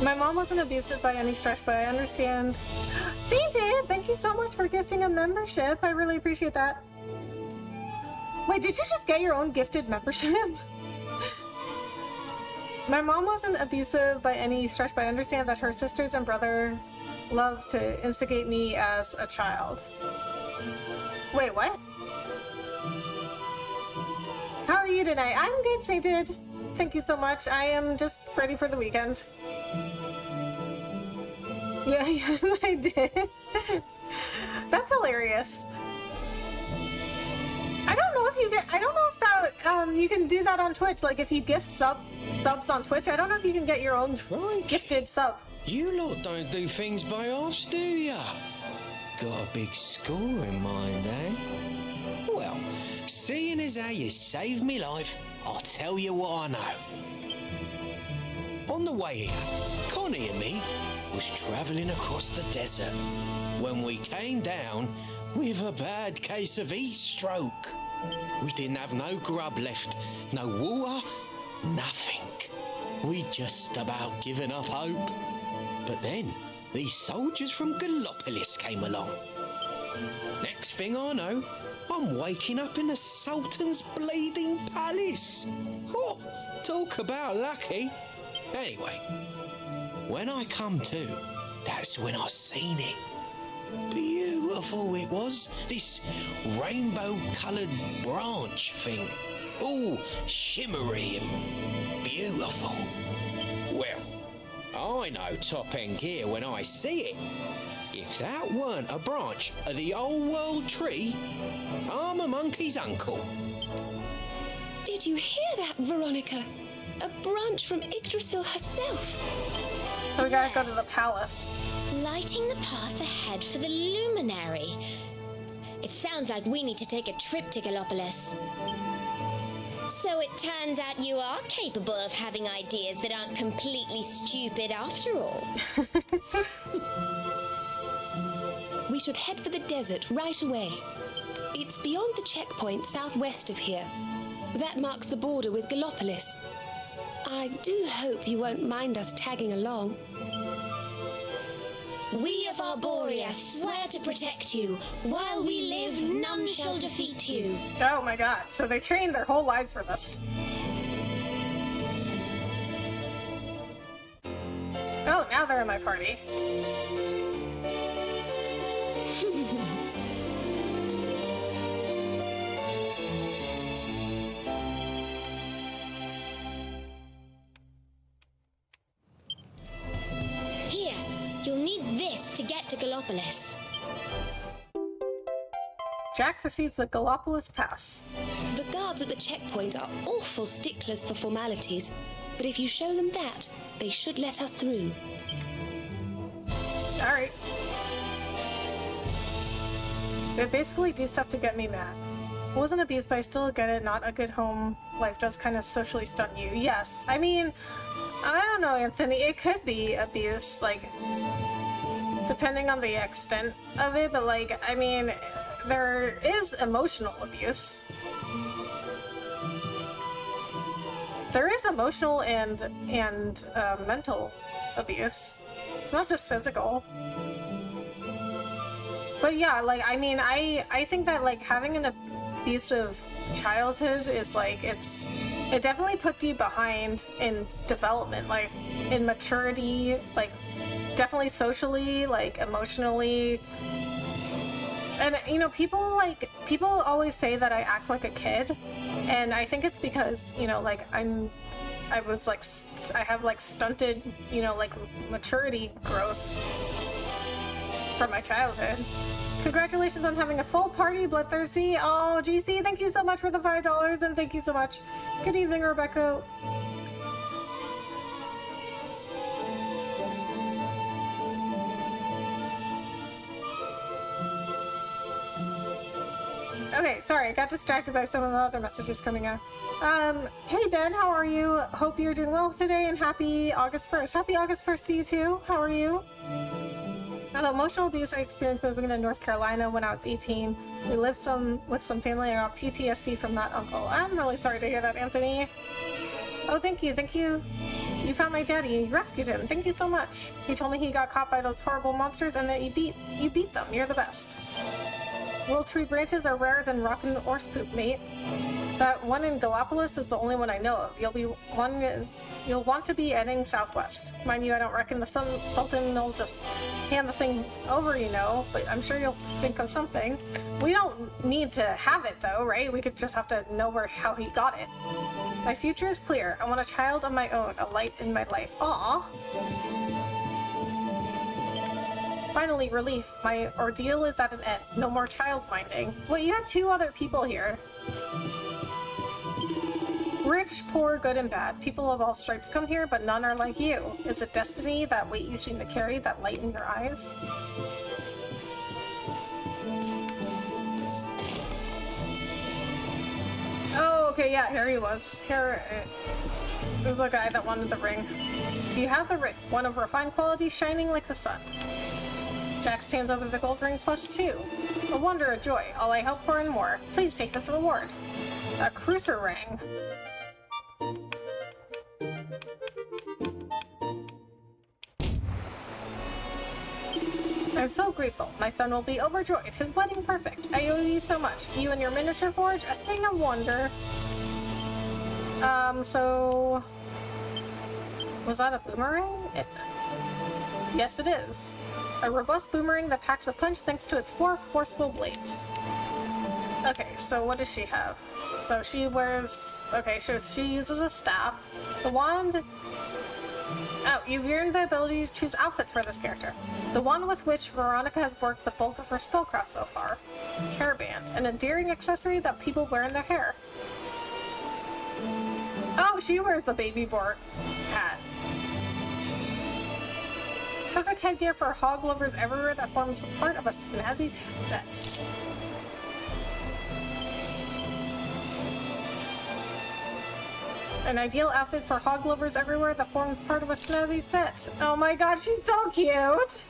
My mom wasn't abusive by any stretch, but I understand. Sainted, thank you so much for gifting a membership. I really appreciate that. Wait, did you just get your own gifted membership? My mom wasn't abusive by any stretch, but I understand that her sisters and brothers loved to instigate me as a child. Wait, what? How are you tonight? I'm good, Sainted. Thank you so much. I am just ready for the weekend. Yeah, I did. That's hilarious. I don't know if that, you can do that on Twitch. Like, if you gift subs on Twitch, I don't know if you can get your own gifted sub. You lot don't do things by halves, do ya? Got a big score in mind, eh? Well, seeing as how you saved me life, I'll tell you what I know. On the way here, Connie and me was travelling across the desert when we came down with a bad case of heat stroke. We didn't have no grub left, no water, nothing. We'd just about given up hope. But then these soldiers from Gallopolis came along. Next thing I know, I'm waking up in the Sultan's bleeding palace. Oh, talk about lucky. Anyway, when I come to, that's when I seen it. Beautiful it was, this rainbow-coloured branch thing. All shimmery and beautiful. Well, I know top-end gear when I see it. If that weren't a branch of the old world tree, I'm a monkey's uncle. Did you hear that, Veronica? A branch from Yggdrasil herself. So we gotta go to the palace. Lighting the path ahead for the luminary. It sounds like we need to take a trip to Gallopolis. So it turns out you are capable of having ideas that aren't completely stupid after all. We should head for the desert right away. It's beyond the checkpoint southwest of here. That marks the border with Gallopolis. I do hope you won't mind us tagging along. We of Arborea swear to protect you. While we live, none shall defeat you. Oh my god, so they trained their whole lives for this. Oh, now they're in my party. Here, you'll need this to get to Gallopolis. Jack receives the Gallopolis Pass. The guards at the checkpoint are awful sticklers for formalities, but if you show them that, they should let us through. Alright. They basically do stuff to get me mad. I wasn't abused, but I still get it. Not a good home life does kind of socially stun you. Yes. I mean, I don't know, Anthony. It could be abuse, like, depending on the extent of it, but, like, I mean, there is emotional abuse. There is emotional and mental abuse. It's not just physical. But yeah, like, I mean, I think that, like, having an abusive childhood is, like, it definitely puts you behind in development, like, in maturity, like, definitely socially, like, emotionally. And, you know, people always say that I act like a kid, and I think it's because, you know, like, I have, like, stunted, you know, like, maturity growth from my childhood. Congratulations on having a full party, Bloodthirsty. Oh, GC, thank you so much for the $5, and thank you so much. Good evening, Rebecca. Okay, sorry, I got distracted by some of the other messages coming out. Hey Ben, how are you? Hope you're doing well today and happy August 1st. Happy August 1st to you too. How are you? The emotional abuse I experienced moving to North Carolina when I was 18. We lived with some family and I got PTSD from that uncle. I'm really sorry to hear that, Anthony. Oh, thank you. You found my daddy and you rescued him. Thank you so much. He told me he got caught by those horrible monsters and that you beat them. You're the best. World tree branches are rarer than rotten horse poop, mate. That one in Gallipolis is the only one I know of. You'll want to be heading southwest. Mind you, I don't reckon the Sultan will just hand the thing over, you know, but I'm sure you'll think of something. We don't need to have it, though, right? We could just have to know how he got it. My future is clear. I want a child of my own, a light in my life. Aww. Finally, relief. My ordeal is at an end. No more child minding. Wait, you had 2 other people here. Rich, poor, good, and bad. People of all stripes come here, but none are like you. Is it destiny, that weight you seem to carry, that light in your eyes? Oh, okay, yeah, here he was. Here, it was the guy that wanted the ring. Do you have the ring? One of refined quality, shining like the sun. Jax hands over the gold ring +2. A wonder, a joy, all I hope for and more. Please take this reward. A cruiser ring. I'm so grateful. My son will be overjoyed. His wedding perfect. I owe you so much. You and your miniature forge, a thing of wonder. So... Was that a boomerang? Yes, it is. A robust boomerang that packs a punch thanks to its 4 forceful blades. Okay, so what does she have? So she wears... Okay, so she uses a staff. The wand... Oh, you've earned the ability to choose outfits for this character. The one with which Veronica has worked the bulk of her spellcraft so far. Hairband, an endearing accessory that people wear in their hair. Oh, she wears the baby board hat. Perfect headgear for hog lovers everywhere that forms part of a snazzy set. An ideal outfit for hog lovers everywhere that forms part of a snazzy set. Oh my god, she's so cute!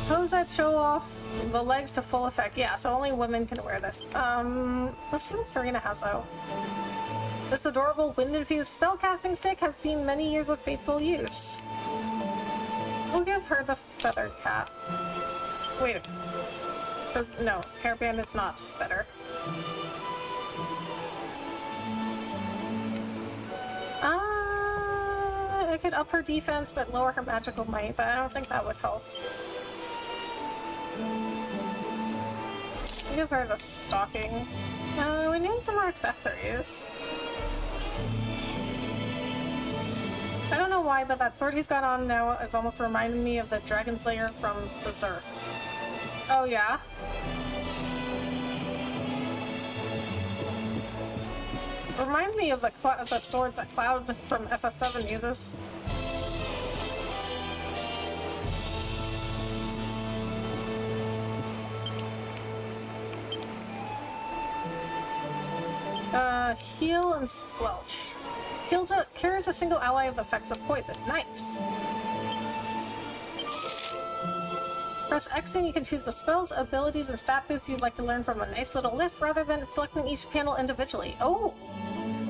Hose that show off the legs to full effect. Yeah, so only women can wear this. Let's see what Serena has though. This adorable wind-infused spellcasting stick has seen many years of faithful use. We'll give her the feathered cap. Wait a minute. No, hairband is not better. It could up her defense but lower her magical might, but I don't think that would help. Give her the stockings. We need some more accessories. I don't know why, but that sword he's got on now is almost reminding me of the Dragon Slayer from Berserk. Oh yeah? Remind me of the sword that Cloud from FF7 uses. Heal and squelch. Cures a single ally of the effects of poison. Nice! Press X and you can choose the spells, abilities, and stat boosts you'd like to learn from a nice little list rather than selecting each panel individually. Oh!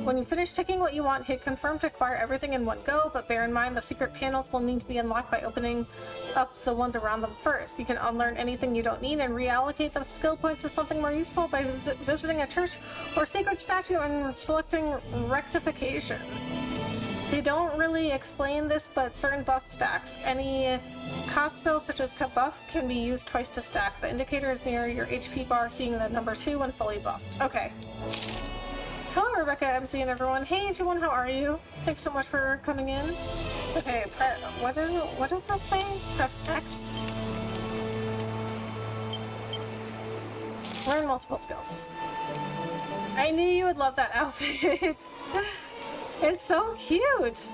When you finish ticking what you want, hit confirm to acquire everything in one go, but bear in mind the secret panels will need to be unlocked by opening up the ones around them first. You can unlearn anything you don't need and reallocate the skill points to something more useful by visiting a church or sacred statue and selecting rectification. They don't really explain this, but certain buff stacks. Any cost spells such as cut buff can be used twice to stack. The indicator is near your HP bar, seeing the number 2 when fully buffed. Okay. Hello, Rebecca, MC, and everyone. Hey, Antoine, how are you? Thanks so much for coming in. Okay, what does that say? Press X. Learn multiple skills. I knew you would love that outfit. It's so cute.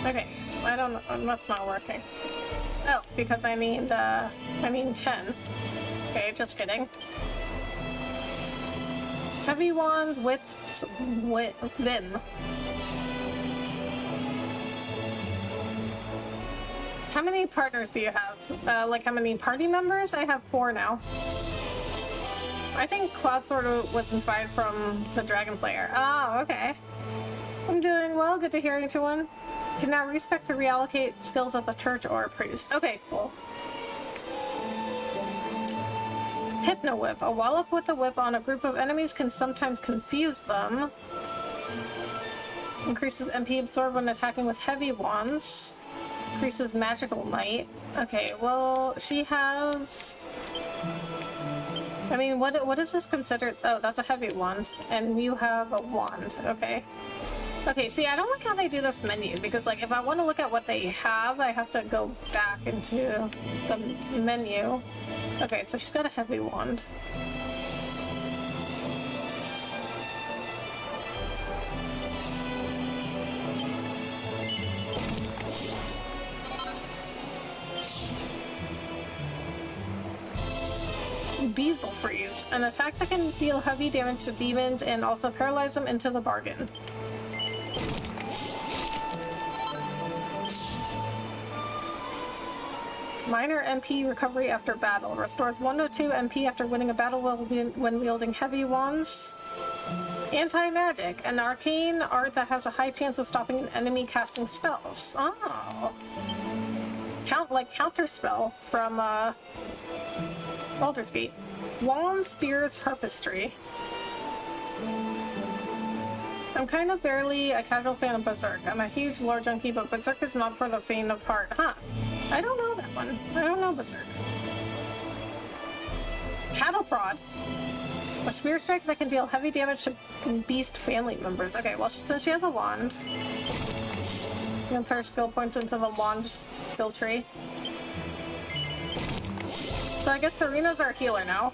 Okay, I don't know. That's not working. Oh, because I need 10. Okay, just kidding. Heavy wands, vim. How many partners do you have? Like how many party members? I have 4 now. I think Cloud Sword was inspired from the Dragon Slayer. Oh, okay. I'm doing well. Good to hear you, one. Can now respect to reallocate skills at the church or priest. Okay, cool. Hypno Whip. A wallop with a whip on a group of enemies can sometimes confuse them. Increases MP absorb when attacking with heavy wands. Increases magical might. Okay, well, she has... I mean, what is this considered? Oh, that's a heavy wand. And you have a wand. Okay. Okay, see, I don't like how they do this menu, because, like, if I want to look at what they have, I have to go back into the menu. Okay, so she's got a heavy wand. Beazle Freeze, an attack that can deal heavy damage to demons and also paralyze them into the bargain. Minor MP recovery after battle. Restores 1 to 2 MP after winning a battle when wielding heavy wands. Anti-magic, an arcane art that has a high chance of stopping an enemy casting spells. Oh. Counter spell from Baldur's Gate. Wand Spears Harpistry. I'm kind of barely a casual fan of Berserk. I'm a huge lore junkie, but Berserk is not for the faint of heart. Huh. I don't know that one. I don't know Berserk. Cattle Prod. A spear strike that can deal heavy damage to beast family members. Okay, well, since she has a wand, you can put her skill points into the wand skill tree. So I guess Serena's our healer now.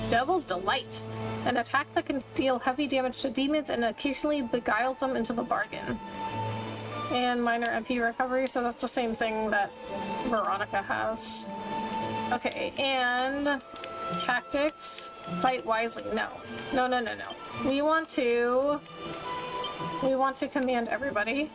Devil's Delight. An attack that can deal heavy damage to demons and occasionally beguiles them into the bargain. And minor MP recovery, so that's the same thing that Veronica has. Okay, and tactics. Fight wisely. No. No, no, no, no. We want to command everybody.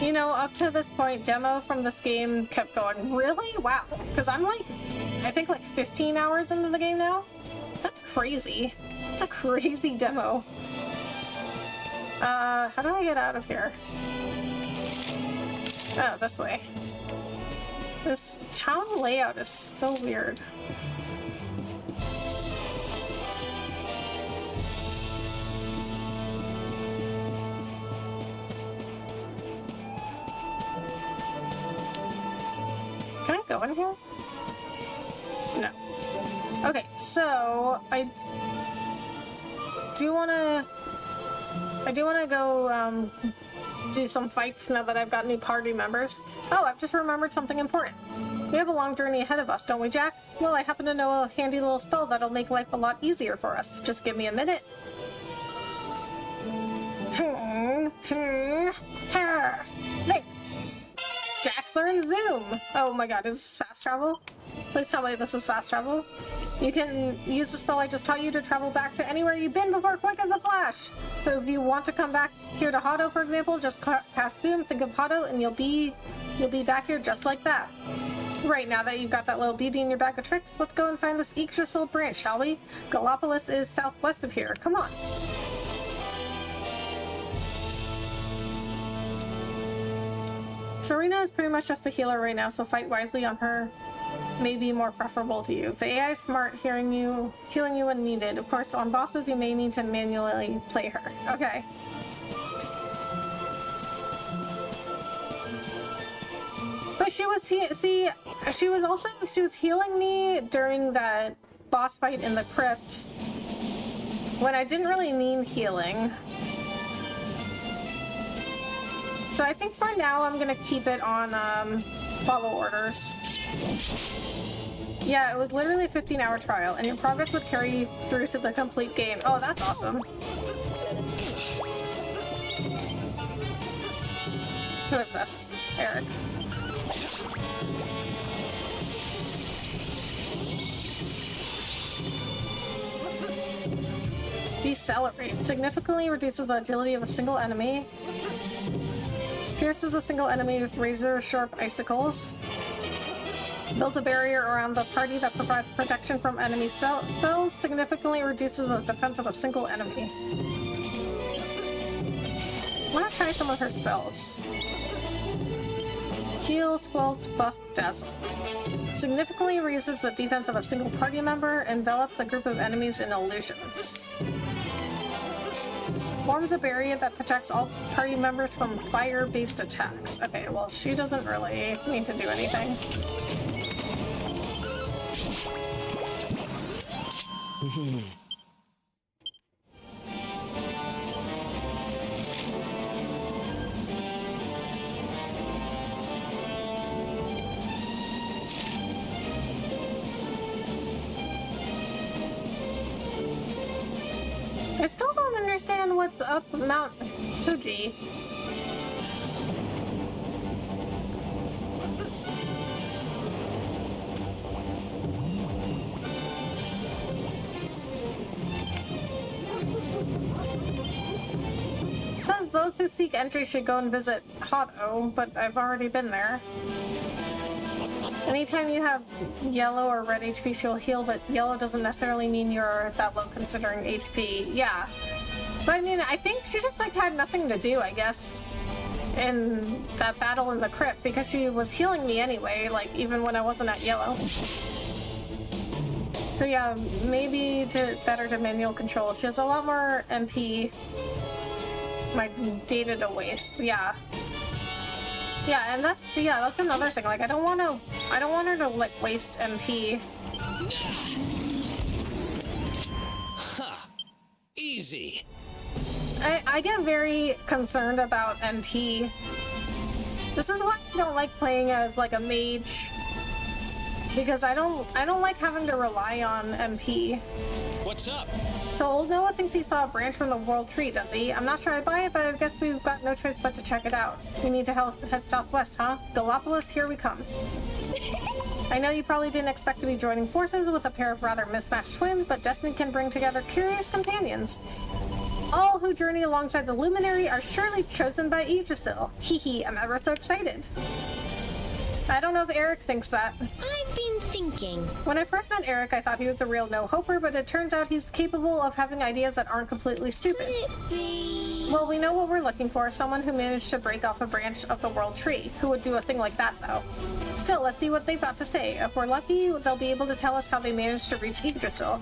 You know, up to this point, demo from this game kept going. Really? Wow. Because I'm like, I think like 15 hours into the game now? That's crazy. It's a crazy demo. How do I get out of here? Oh, this way. This town layout is so weird. Can I go in here? No. Okay, so I do wanna go do some fights now that I've got new party members. Oh, I've just remembered something important. We have a long journey ahead of us, don't we, Jax? Well, I happen to know a handy little spell that'll make life a lot easier for us. Just give me a minute. Hey! Jax learns Zoom! Oh my god, is this fast travel? Please tell me this is fast travel. You can use the spell I just taught you to travel back to anywhere you've been before, quick as a flash! So if you want to come back here to Hado, for example, just cast Zoom, think of Hado, and you'll be back here just like that. Right, now that you've got that little beauty in your bag of tricks, let's go and find this Yggdrasil branch, shall we? Gallopolis is southwest of here. Come on. Serena is pretty much just a healer right now, so fight wisely on her may be more preferable to you. The AI is smart, healing you when needed. Of course, on bosses, you may need to manually play her. Okay. But she was she was healing me during that boss fight in the crypt when I didn't really need healing. So I think for now I'm gonna keep it on follow orders. Yeah, it was literally a 15-hour trial, and your progress would carry you through to the complete game. Oh, that's awesome. Who is this? Eric. Decelerate. Significantly reduces the agility of a single enemy. Pierces a single enemy with razor-sharp icicles. Builds a barrier around the party that provides protection from enemy spells. Significantly reduces the defense of a single enemy. I want to try some of her spells. Heal, Squelch, Buff, Dazzle. Significantly raises the defense of a single party member. Envelops a group of enemies in illusions. Forms a barrier that protects all party members from fire-based attacks. Okay, well, she doesn't really need to do anything. I still don't understand what's up Mount Fuji. Says those who seek entry should go and visit Hotto, but I've already been there. Anytime you have yellow or red HP, she'll heal, but yellow doesn't necessarily mean you're that low considering HP. Yeah. But I mean, I think she just like had nothing to do, I guess, in that battle in the crypt, because she was healing me anyway, like even when I wasn't at yellow. So yeah, maybe better to manual control. She has a lot more MP. My data to waste, yeah. Yeah, and that's another thing. Like, I don't want her to like waste MP. Ha! Easy. I get very concerned about MP. This is why I don't like playing as like a mage, because I don't like having to rely on MP. What's up? So old Noah thinks he saw a branch from the world tree, does he? I'm not sure I'd buy it, but I guess we've got no choice but to check it out. We need to head southwest, huh? Gallopolis, here we come. I know you probably didn't expect to be joining forces with a pair of rather mismatched twins, but destiny can bring together curious companions. All who journey alongside the luminary are surely chosen by Yggdrasil. Hee hee, I'm ever so excited. I don't know if Eric thinks that. I've been thinking. When I first met Eric, I thought he was a real no-hoper, but it turns out he's capable of having ideas that aren't completely stupid. Could it be... Well, we know what we're looking for, someone who managed to break off a branch of the world tree. Who would do a thing like that, though? Still, let's see what they've got to say. If we're lucky, they'll be able to tell us how they managed to reach Yggdrasil.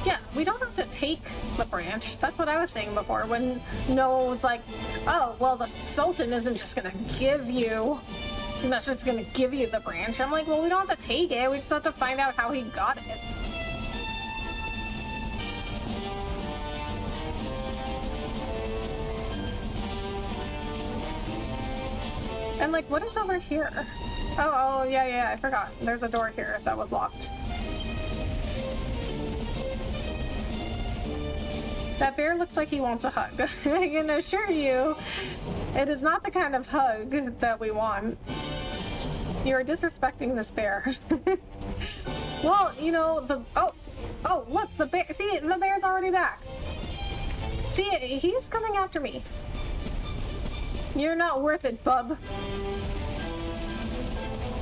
Yeah, we don't have to take the branch. That's what I was saying before, when Noah was like, oh, well, the Sultan isn't just gonna give you... He's not just gonna give you the branch. I'm like, well, we don't have to take it. We just have to find out how he got it. And like, what is over here? Oh, yeah, I forgot. There's a door here that was locked. That bear looks like he wants a hug. I can assure you, it is not the kind of hug that we want. You are disrespecting this bear. Well, you know, oh, look, the bear, see, the bear's already back. See, he's coming after me. You're not worth it, bub.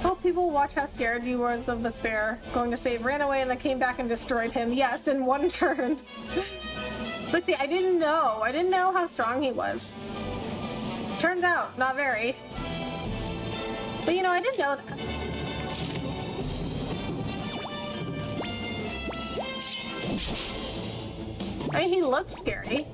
Hope people watch how scared you was of this bear. Going to save ran away and then came back and destroyed him. Yes, in one turn. But see, I didn't know how strong he was. Turns out, not very. But you know, I didn't know that. I mean, he looks scary.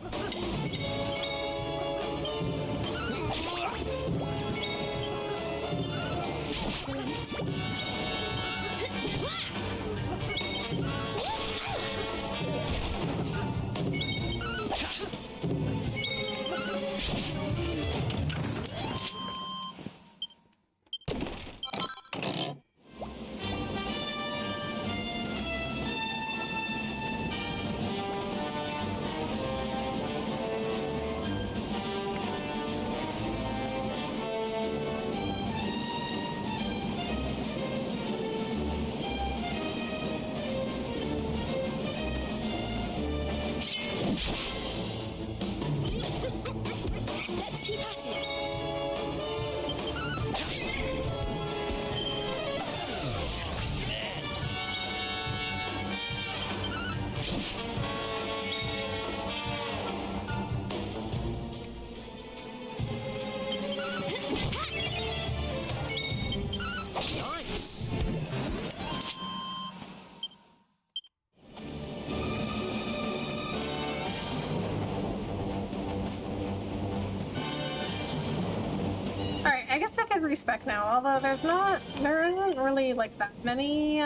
respec now, although there isn't really like that many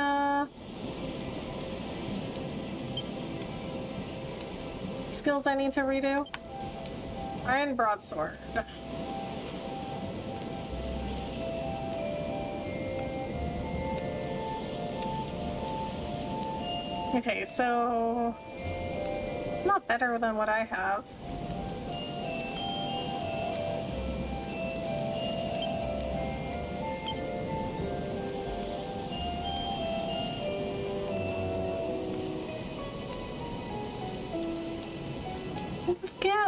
skills I need to redo. Iron broadsword. Okay, so it's not better than what I have.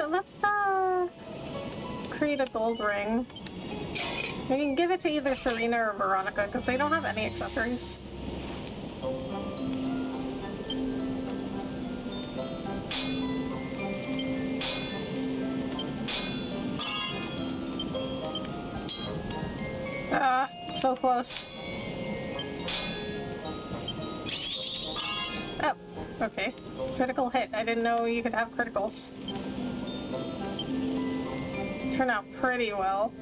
Let's create a gold ring. We can give it to either Serena or Veronica because they don't have any accessories. So close. Oh, okay. Critical hit. I didn't know you could have criticals. Turned out pretty well.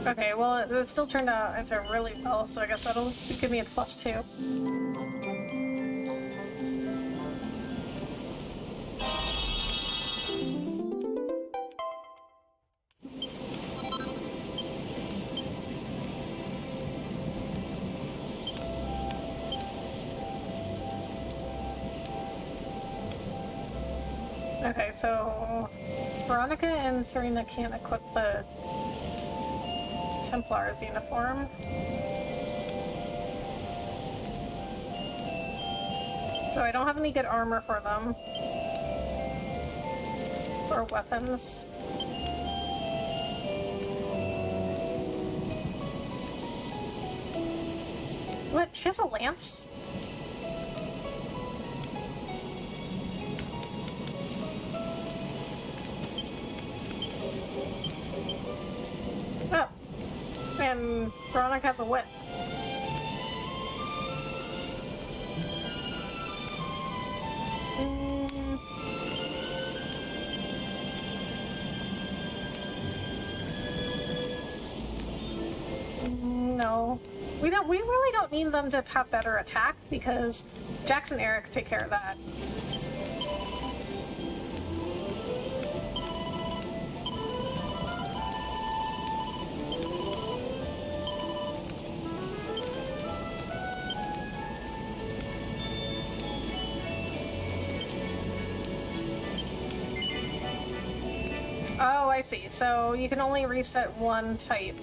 Okay, well, it still turned out into really well, so I guess that'll give me a +2. Okay, so Veronica and Serena can't equip the Templar's uniform. So I don't have any good armor for them. Or weapons. What? She has a lance? Oh. And Veronica has a whip. No. We really don't need them to have better attack because Jax and Eric take care of that. Oh, I see. So you can only reset one type.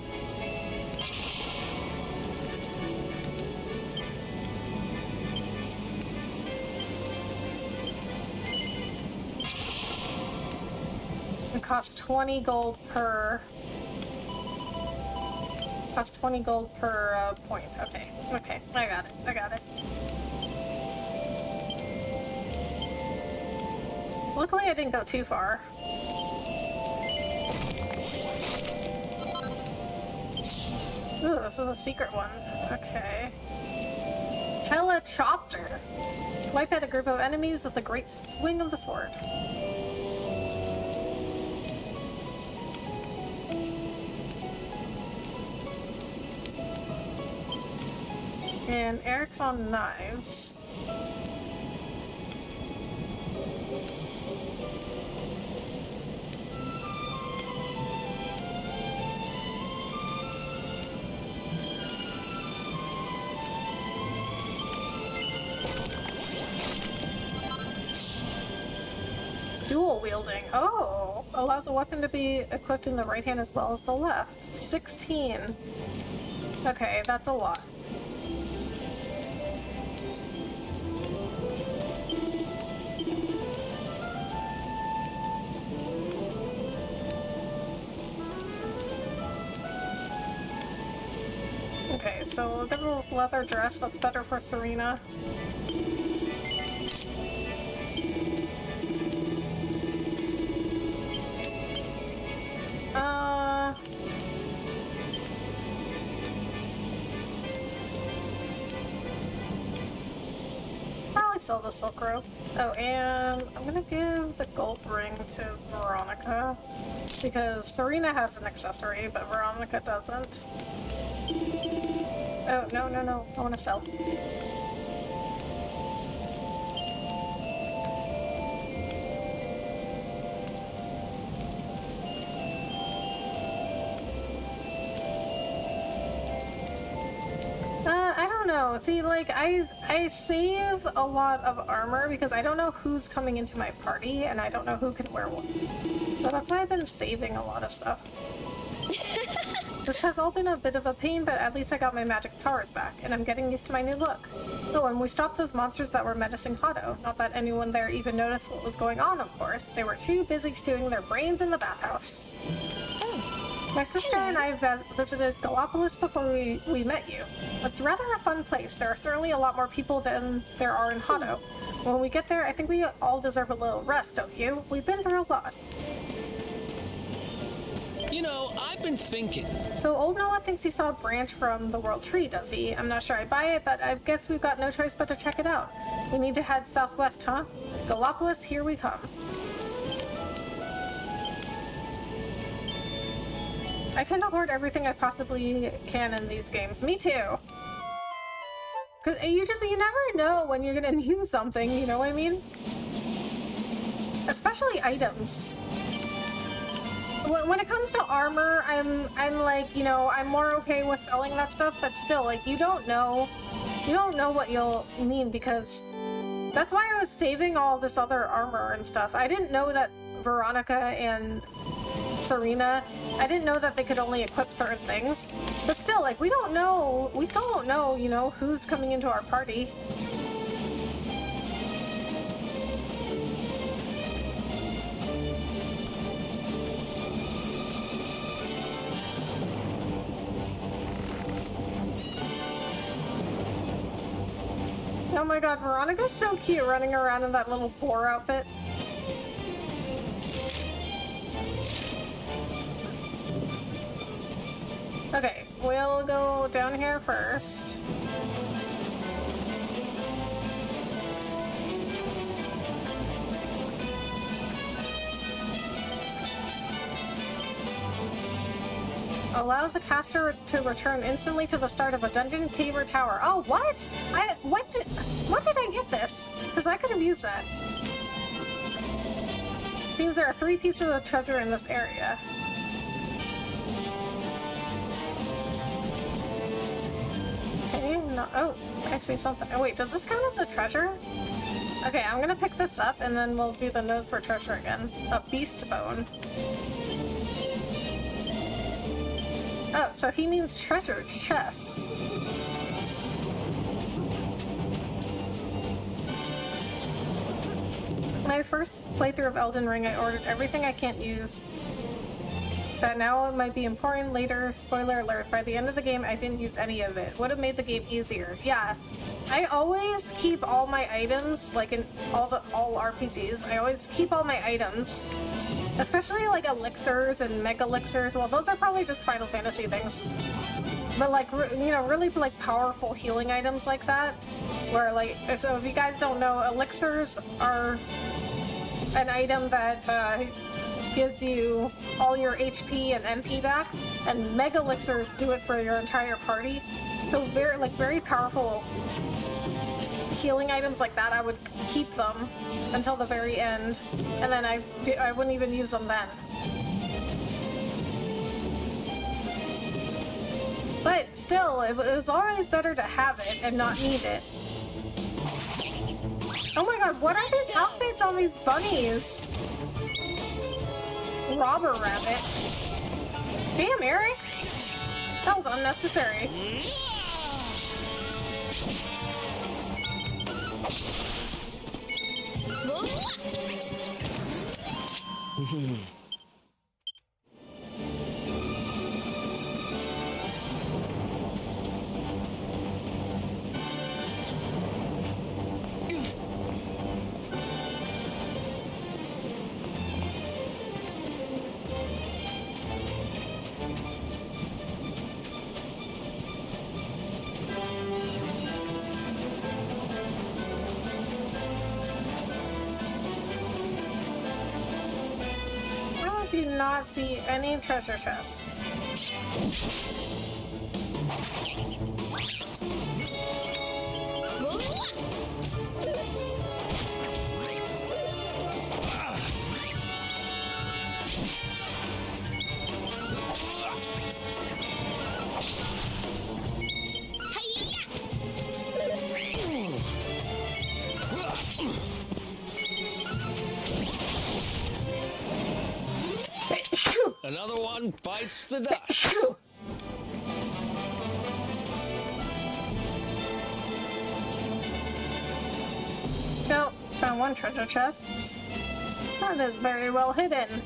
It costs 20 gold per... Costs 20 gold per point. Okay. Okay. I got it. I got it. Luckily I didn't go too far. Ooh, this is a secret one. Okay. Helicopter. Swipe at a group of enemies with a great swing of the sword. And Eric's on knives. Dual wielding. Oh, allows a weapon to be equipped in the right hand as well as the left. 16. Okay, that's a lot. Okay, so we'll get a leather dress. That's better for Serena. sell the silk rope. Oh, and I'm gonna give the gold ring to Veronica because Serena has an accessory, but Veronica doesn't. Oh, no, no, no. I want to sell. I don't know. See, like, I save a lot of armor because I don't know who's coming into my party, and I don't know who can wear one. So that's why I've been saving a lot of stuff. This has all been a bit of a pain, but at least I got my magic powers back, and I'm getting used to my new look. Oh, and we stopped those monsters that were menacing Hado. Not that anyone there even noticed what was going on, of course. They were too busy stewing their brains in the bathhouse. My sister and I visited Gallipolis before we met you. It's rather a fun place. There are certainly a lot more people than there are in Hado. When we get there, I think we all deserve a little rest, don't you? We've been through a lot. You know, I've been thinking. So old Noah thinks he saw a branch from the World Tree, does he? I'm not sure I buy it, but I guess we've got no choice but to check it out. We need to head southwest, huh? Gallipolis, here we come. I tend to hoard everything I possibly can in these games. Me too. Cause you never know when you're gonna need something, you know what I mean? Especially items. When it comes to armor, I'm like, you know, I'm more okay with selling that stuff, but still, like, you don't know what you'll need, because that's why I was saving all this other armor and stuff. I didn't know that Veronica and Serena, I didn't know that they could only equip certain things. But still, like, we still don't know, you know, who's coming into our party. Oh my god, Veronica's so cute running around in that little boar outfit. Okay, we'll go down here first. Allows the caster to return instantly to the start of a dungeon, cave, or tower. Oh, what? What did I get this? Because I could have used that. Seems there are 3 pieces of treasure in this area. Okay, no, oh, I see something. Oh wait, does this count as a treasure? Okay, I'm gonna pick this up and then we'll do the nose for treasure again. A beast bone. Oh, so he means treasure chests. My first playthrough of Elden Ring, I ordered everything I can't use. That now it might be important later. Spoiler alert, by the end of the game, I didn't use any of it. Would have made the game easier. Yeah, I always keep all my items, like in all RPGs, I always keep all my items. Especially like elixirs and mega elixirs. Well, those are probably just Final Fantasy things. But like, you know, really like powerful healing items like that. Where like, so if you guys don't know, elixirs are an item that gives you all your HP and MP back. And mega elixirs do it for your entire party. So very powerful healing items like that, I would keep them until the very end, and then I wouldn't even use them then. But still, it's always better to have it and not need it. Oh my god, what are these outfits on these bunnies? Robber rabbit. Damn, Eric! That was unnecessary. do not see any treasure chests. Another one bites the dust. Oh, found one treasure chest. That is very well hidden.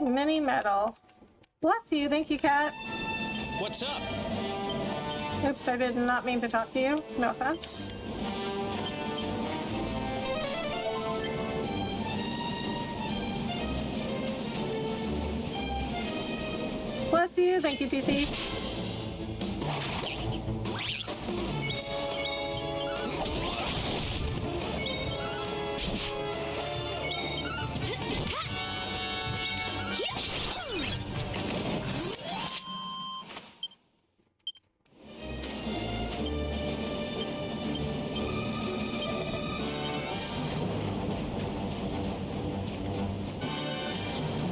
Mini metal. Bless you, thank you, cat. What's up? Oops, I did not mean to talk to you. No offense. Bless you, thank you, DC.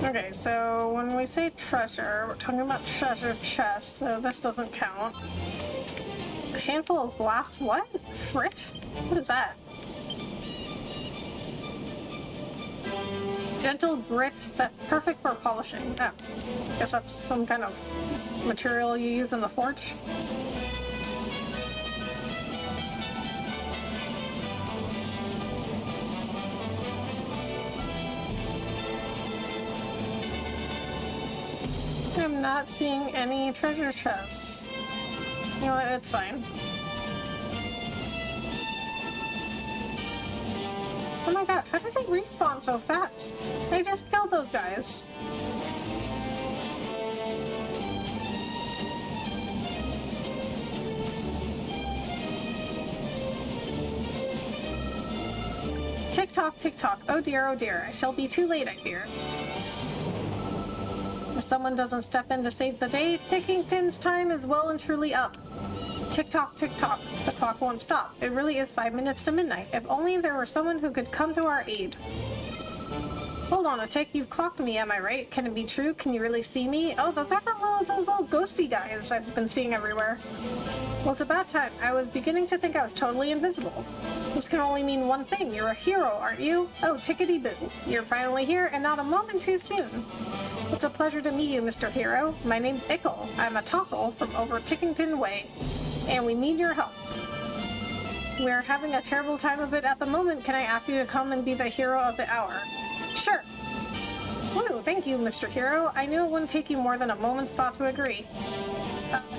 Okay, so when we say treasure, we're talking about treasure chests, so this doesn't count. A handful of glass, what? Frit? What is that? Gentle grit that's perfect for polishing. Oh, guess that's some kind of material you use in the forge. I'm not seeing any treasure chests. You know what, it's fine. Oh my god, how did they respawn so fast? I just killed those guys. Tick tock, tick tock. Oh dear, I shall be too late, I fear. If someone doesn't step in to save the day, Tickington's time is well and truly up. Tick tock, tick tock. The clock won't stop. It really is 5 minutes to midnight. If only there were someone who could come to our aid. Hold on a tick, you've clocked me, am I right? Can it be true? Can you really see me? Oh, those are those little ghosty guys I've been seeing everywhere. Well, it's about time. I was beginning to think I was totally invisible. This can only mean one thing. You're a hero, aren't you? Oh, tickety-boo. You're finally here, and not a moment too soon. It's a pleasure to meet you, Mr. Hero. My name's Ickle. I'm a Tockle from over Tickington Way, and we need your help. We're having a terrible time of it at the moment. Can I ask you to come and be the hero of the hour? Sure. Woo, thank you, Mr. Hero. I knew it wouldn't take you more than a moment's thought to agree.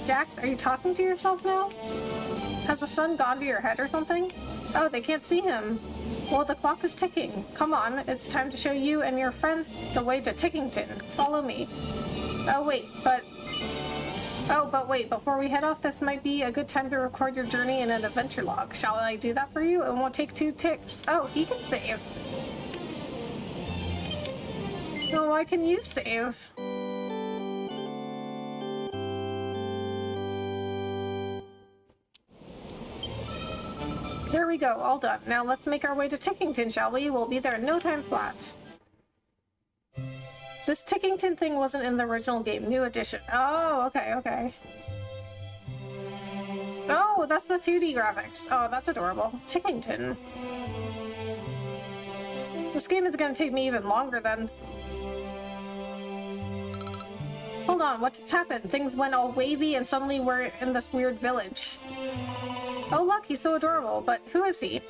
Jax, are you talking to yourself now? Has the sun gone to your head or something? Oh, they can't see him. Well, the clock is ticking. Come on, it's time to show you and your friends the way to Tickington. Follow me. Oh, but wait, before we head off, this might be a good time to record your journey in an adventure log. Shall I do that for you? It won't take 2 ticks. Oh, he can save. Well, why can you save? There we go, all done. Now let's make our way to Tickington, shall we? We'll be there in no time flat. This Tickington thing wasn't in the original game, new edition. Oh, okay. Oh, that's the 2D graphics. Oh, that's adorable. Tickington. This game is gonna take me even longer then. Hold on, what just happened? Things went all wavy and suddenly we're in this weird village. Oh look, he's so adorable, but who is he?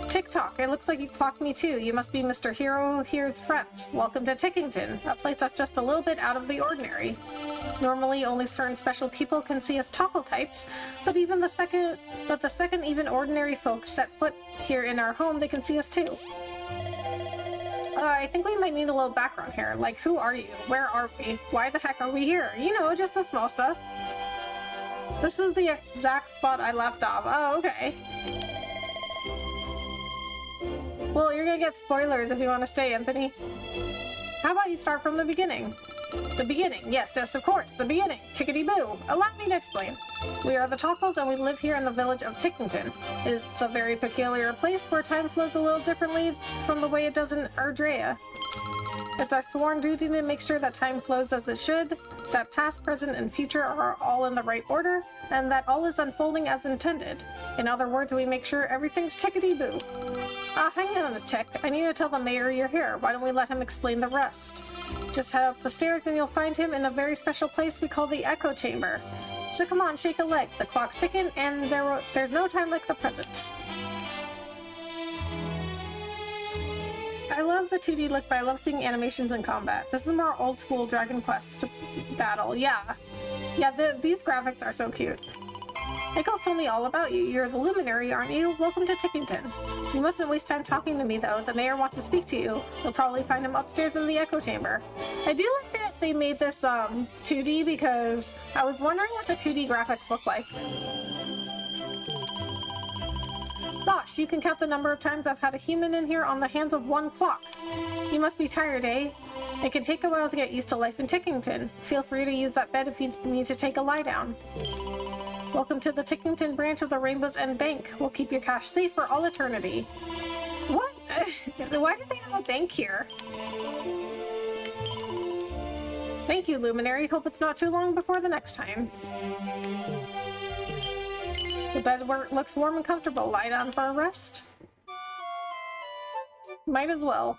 Tick-tock, it looks like you clocked me too. You must be Mr. Hero Here's friends. Welcome to Tickington, a place that's just a little bit out of the ordinary. Normally, only certain special people can see us Tockle types, but the second even ordinary folks set foot here in our home, they can see us too. I think we might need a little background here. Like, who are you? Where are we? Why the heck are we here? You know, just the small stuff. This is the exact spot I left off. Oh, okay. Well, you're gonna get spoilers if you want to stay, Anthony. How about you start from the beginning? The beginning, yes, of course, the beginning. Tickety-boo. Allow me to explain. We are the Tockles, and we live here in the village of Tickington. It's a very peculiar place where time flows a little differently from the way it does in Erdrea. It's our sworn duty to make sure that time flows as it should, that past, present, and future are all in the right order, and that all is unfolding as intended. In other words, we make sure everything's tickety-boo. Hang on a tick. I need to tell the mayor you're here. Why don't we let him explain the rest? Just head up the stairs and you'll find him in a very special place we call the Echo Chamber. So come on, shake a leg. The clock's ticking, and there's no time like the present. I love the 2D look, but I love seeing animations in combat. This is more old-school Dragon Quest battle. Yeah, these graphics are so cute. Nichols told me all about you. You're the luminary, aren't you? Welcome to Tickington. You mustn't waste time talking to me, though. The mayor wants to speak to you. You'll probably find him upstairs in the Echo Chamber. I do like that they made this 2D because I was wondering what the 2D graphics look like. Gosh, you can count the number of times I've had a human in here on the hands of one clock. You must be tired, eh? It can take a while to get used to life in Tickington. Feel free to use that bed if you need to take a lie down. Welcome to the Tickington branch of the Rainbow's End Bank. We'll keep your cash safe for all eternity. What? Why did they have a bank here? Thank you, Luminary. Hope it's not too long before the next time. The bed looks warm and comfortable. Lie down for a rest? Might as well.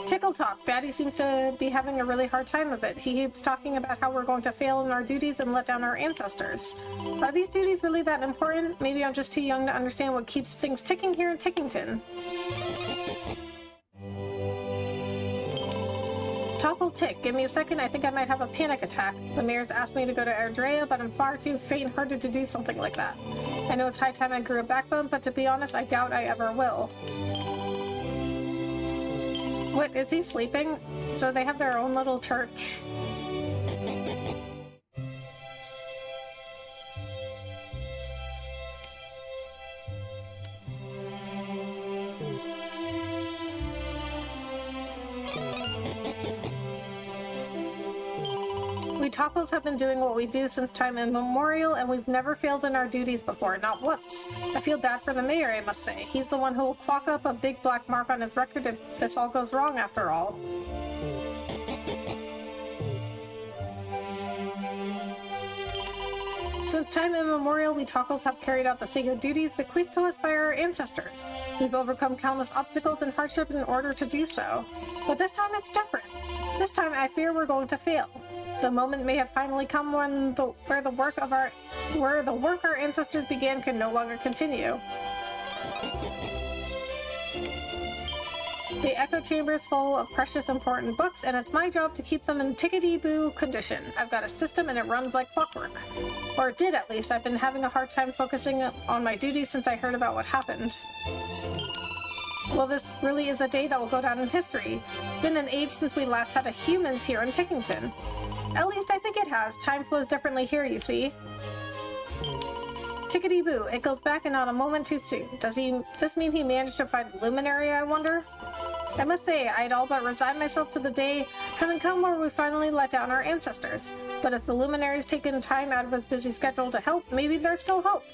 Tickle talk. Daddy seems to be having a really hard time of it. He keeps talking about how we're going to fail in our duties and let down our ancestors. Are these duties really that important? Maybe I'm just too young to understand what keeps things ticking here in Tickington. Toggle tick. Give me a second. I think I might have a panic attack. The mayor's asked me to go to Erdrea, but I'm far too faint-hearted to do something like that. I know it's high time I grew a backbone, but to be honest, I doubt I ever will. What, is he sleeping? So they have their own little church. We Tockles have been doing what we do since time immemorial, and we've never failed in our duties before, not once. I feel bad for the mayor, I must say. He's the one who will clock up a big black mark on his record if this all goes wrong after all. Since time immemorial, we Tockles have carried out the sacred duties bequeathed to us by our ancestors. We've overcome countless obstacles and hardship in order to do so. But this time it's different. This time I fear we're going to fail. The moment may have finally come when where the work our ancestors began can no longer continue. The Echo Chamber is full of precious important books, and it's my job to keep them in tickety-boo condition. I've got a system and it runs like clockwork. Or it did, at least. I've been having a hard time focusing on my duties since I heard about what happened. Well, this really is a day that will go down in history. It's been an age since we last had a humans here in Tickington. At least I think it has. Time flows differently here, you see. Tickety-boo. It goes back and not a moment too soon. Does this mean he managed to find the Luminary, I wonder? I must say, I'd all but resigned myself to the day having come where we finally let down our ancestors. But if the Luminary's taken time out of his busy schedule to help, maybe there's still hope.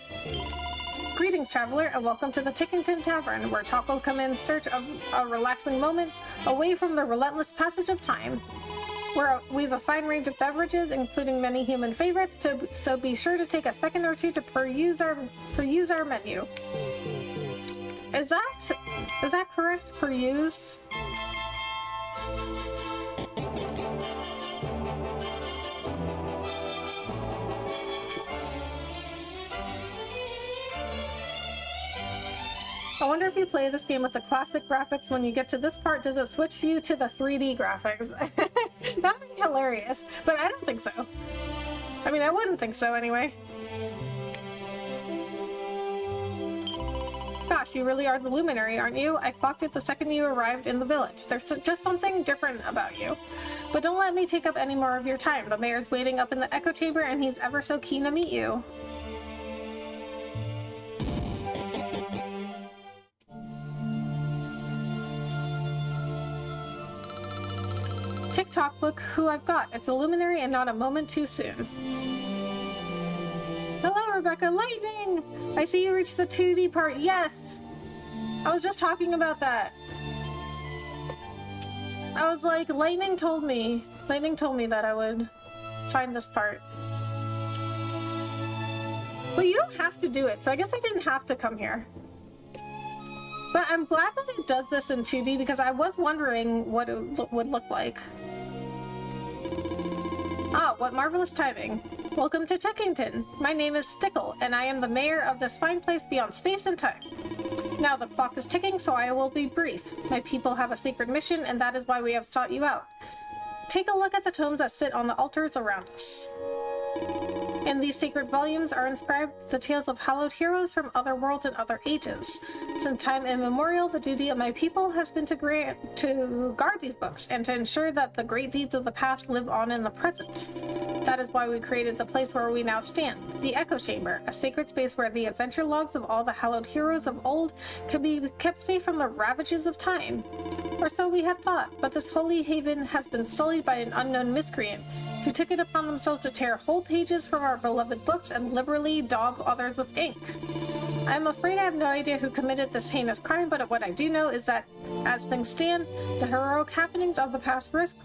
Greetings, traveler, and welcome to the Tickington Tavern, where Tockles come in search of a relaxing moment away from the relentless passage of time. We've a fine range of beverages, including many human favorites, so be sure to take a second or two to peruse our menu. Is that correct? Peruse? I wonder if you play this game with the classic graphics, when you get to this part, does it switch you to the 3D graphics? That would be hilarious, but I don't think so. I mean, I wouldn't think so anyway. Gosh, you really are the luminary, aren't you? I clocked it the second you arrived in the village. There's just something different about you. But don't let me take up any more of your time. The mayor's waiting up in the echo chamber, and he's ever so keen to meet you. Tick-tock, look who I've got. It's a luminary and not a moment too soon. Hello, Rebecca. Lightning! I see you reached the 2D part. Yes! I was just talking about that. I was like, Lightning told me that I would find this part. But you don't have to do it, so I guess I didn't have to come here. But I'm glad that it does this in 2D because I was wondering what it would look like. Ah, what marvelous timing. Welcome to Tickington. My name is Stickle, and I am the mayor of this fine place beyond space and time. Now the clock is ticking, so I will be brief. My people have a sacred mission, and that is why we have sought you out. Take a look at the tomes that sit on the altars around us. In these sacred volumes are inscribed the tales of hallowed heroes from other worlds and other ages. Since time immemorial, the duty of my people has been to guard these books and to ensure that the great deeds of the past live on in the present. That is why we created the place where we now stand, the Echo Chamber, a sacred space where the adventure logs of all the hallowed heroes of old can be kept safe from the ravages of time. Or so we had thought, but this holy haven has been sullied by an unknown miscreant who took it upon themselves to tear whole pages from our beloved books and liberally daub others with ink. I am afraid I have no idea who committed this heinous crime, but what I do know is that, as things stand, the heroic happenings of the past risk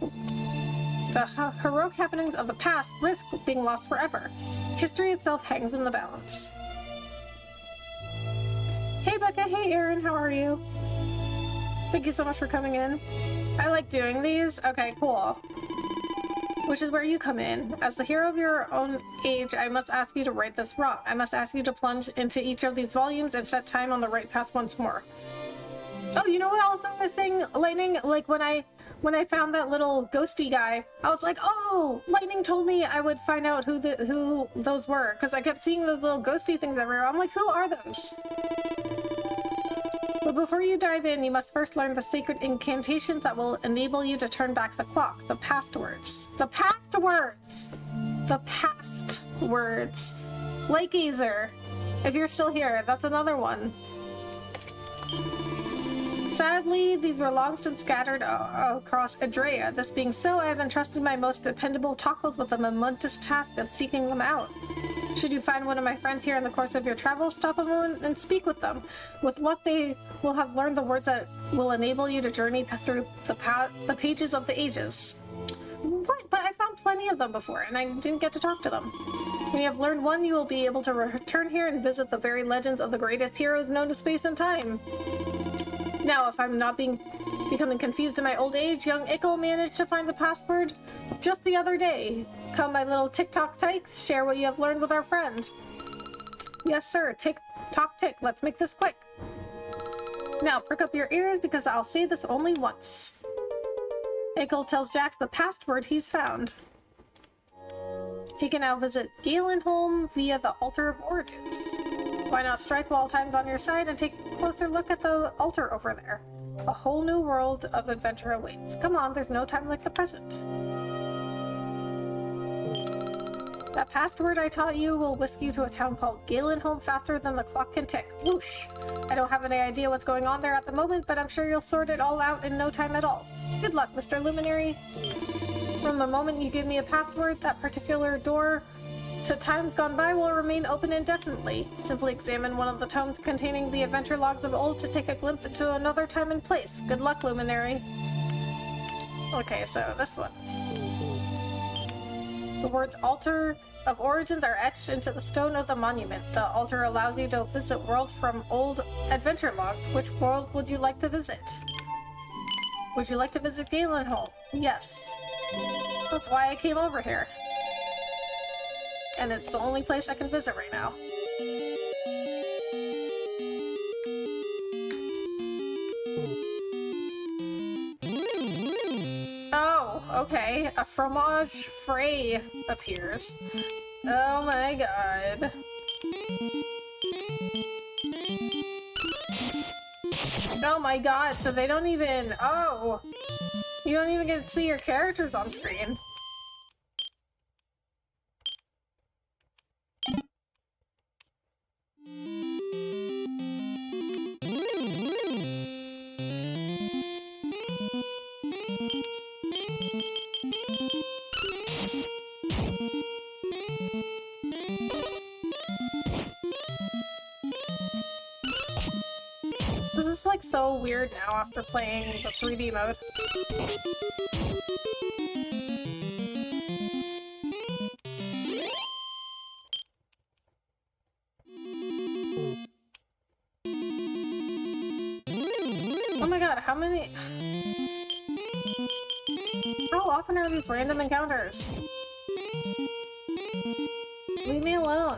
being lost forever. History itself hangs in the balance. Hey Becca, hey Aaron, how are you? Thank you so much for coming in. I like doing these. Okay, cool. Which is where you come in. As the hero of your own age, I must ask you to right this wrong. I must ask you to plunge into each of these volumes and set time on the right path once more. Oh, you know what else I was saying, Lightning? Like when I found that little ghosty guy, I was like, oh, Lightning told me I would find out who those were, because I kept seeing those little ghosty things everywhere. I'm like, who are those? But before you dive in, you must first learn the sacred incantations that will enable you to turn back the clock, the past words. The past words! The past words. Lake Gazer, if you're still here, that's another one. Sadly, these were long since scattered across Adrea. This being so, I have entrusted my most dependable Tockles with the momentous task of seeking them out. Should you find one of my friends here in the course of your travels, stop a moment and speak with them. With luck, they will have learned the words that will enable you to journey through the pages of the ages. What? But I found plenty of them before, and I didn't get to talk to them. When you have learned one, you will be able to return here and visit the very legends of the greatest heroes known to space and time. Now, if I'm not becoming confused in my old age, young Ickle managed to find the password just the other day. Come, my little tick-tock tykes, share what you have learned with our friend. Yes, sir. Tick-tock-tick. Let's make this quick. Now, prick up your ears, because I'll say this only once. Ickle tells Jax the password he's found. He can now visit Galenholm via the Altar of Origins. Why not strike while time's on your side and take a closer look at the altar over there? A whole new world of adventure awaits. Come on, there's no time like the present. That password I taught you will whisk you to a town called Galenholm faster than the clock can tick. Whoosh! I don't have any idea what's going on there at the moment, but I'm sure you'll sort it all out in no time at all. Good luck, Mr. Luminary. From the moment you give me a password, that particular door to times gone by will remain open indefinitely. Simply examine one of the tomes containing the adventure logs of old to take a glimpse into another time and place. Good luck, Luminary. Okay, so this one. The words Altar of Origins are etched into the stone of the monument. The altar allows you to visit worlds from old adventure logs. Which world would you like to visit? Would you like to visit Galenholm? Yes. That's why I came over here. And it's the only place I can visit right now. Oh, okay. A fromage frais appears. Oh my god. Oh my god, so they don't even... Oh! You don't even get to see your characters on screen. This is like so weird now after playing the 3D mode. Oh my god, how many... How often are these random encounters? Leave me alone.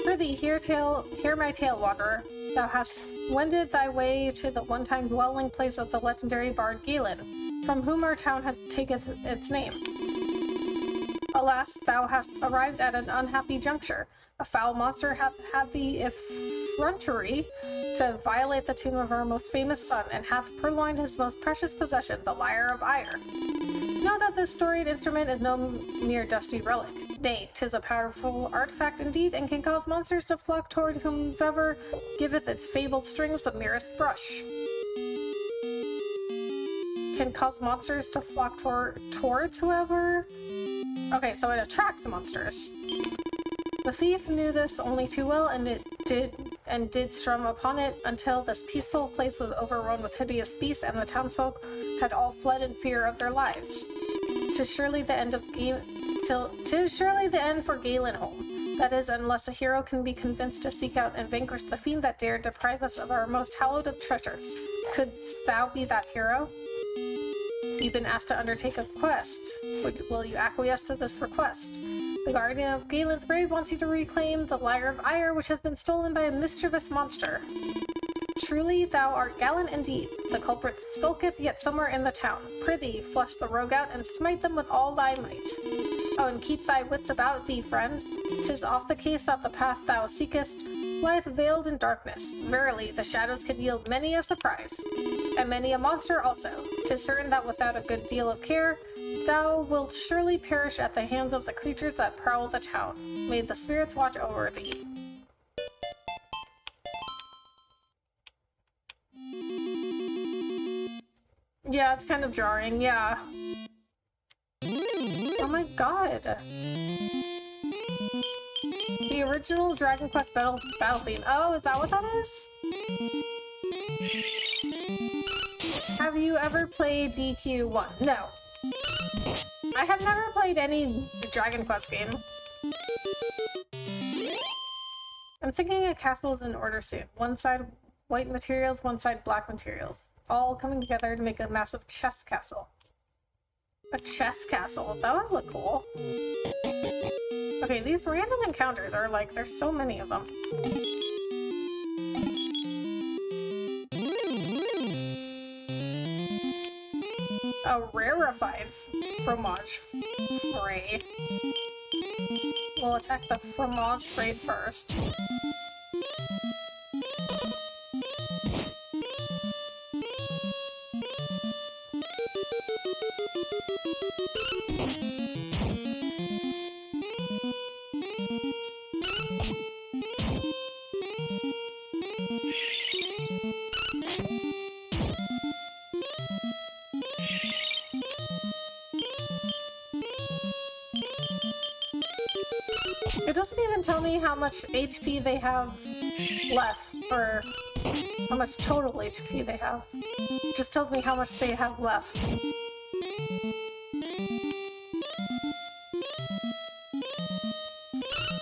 Prithee, hear my tale, wanderer. Thou hast wended thy way to the one-time dwelling place of the legendary bard Galen, from whom our town has taken its name. Alas, thou hast arrived at an unhappy juncture. A foul monster hath had the effrontery to violate the tomb of our most famous son, and hath purloined his most precious possession, the Lyre of Ire. Know that this storied instrument is no mere dusty relic. Nay, 'tis a powerful artifact indeed, and can cause monsters to flock toward whomsoever giveth its fabled strings the merest brush. Can cause monsters to flock towards whoever... Okay, so it attracts monsters. The thief knew this only too well, and did strum upon it until this peaceful place was overrun with hideous beasts, and the townsfolk had all fled in fear of their lives. 'Tis surely the end for Galenholm. That is, unless a hero can be convinced to seek out and vanquish the fiend that dared deprive us of our most hallowed of treasures. Couldst thou be that hero? You've been asked to undertake a quest. Will you acquiesce to this request? The guardian of Galen's grave wants you to reclaim the Lyre of Ire, which has been stolen by a mischievous monster. Truly, thou art gallant indeed. The culprit skulketh yet somewhere in the town. Prithee, flush the rogue out and smite them with all thy might. Oh, and keep thy wits about thee, friend. 'Tis oft the case that the path thou seekest lieth veiled in darkness. Verily, the shadows can yield many a surprise, and many a monster also. 'Tis certain that without a good deal of care, thou wilt surely perish at the hands of the creatures that prowl the town. May the spirits watch over thee. Yeah, it's kind of jarring, yeah. Oh my god. The original Dragon Quest battle theme. Oh, is that what that is? Have you ever played DQ1? No. I have never played any Dragon Quest game. I'm thinking a castle is in order soon. One side white materials, one side black materials. All coming together to make a massive chess castle. A chess castle. That would look cool. Okay, these random encounters are like, there's so many of them. A rarefied fromage fray. We'll attack the fromage fray first. It doesn't even tell me how much HP they have left, or how much total HP they have. It just tells me how much they have left.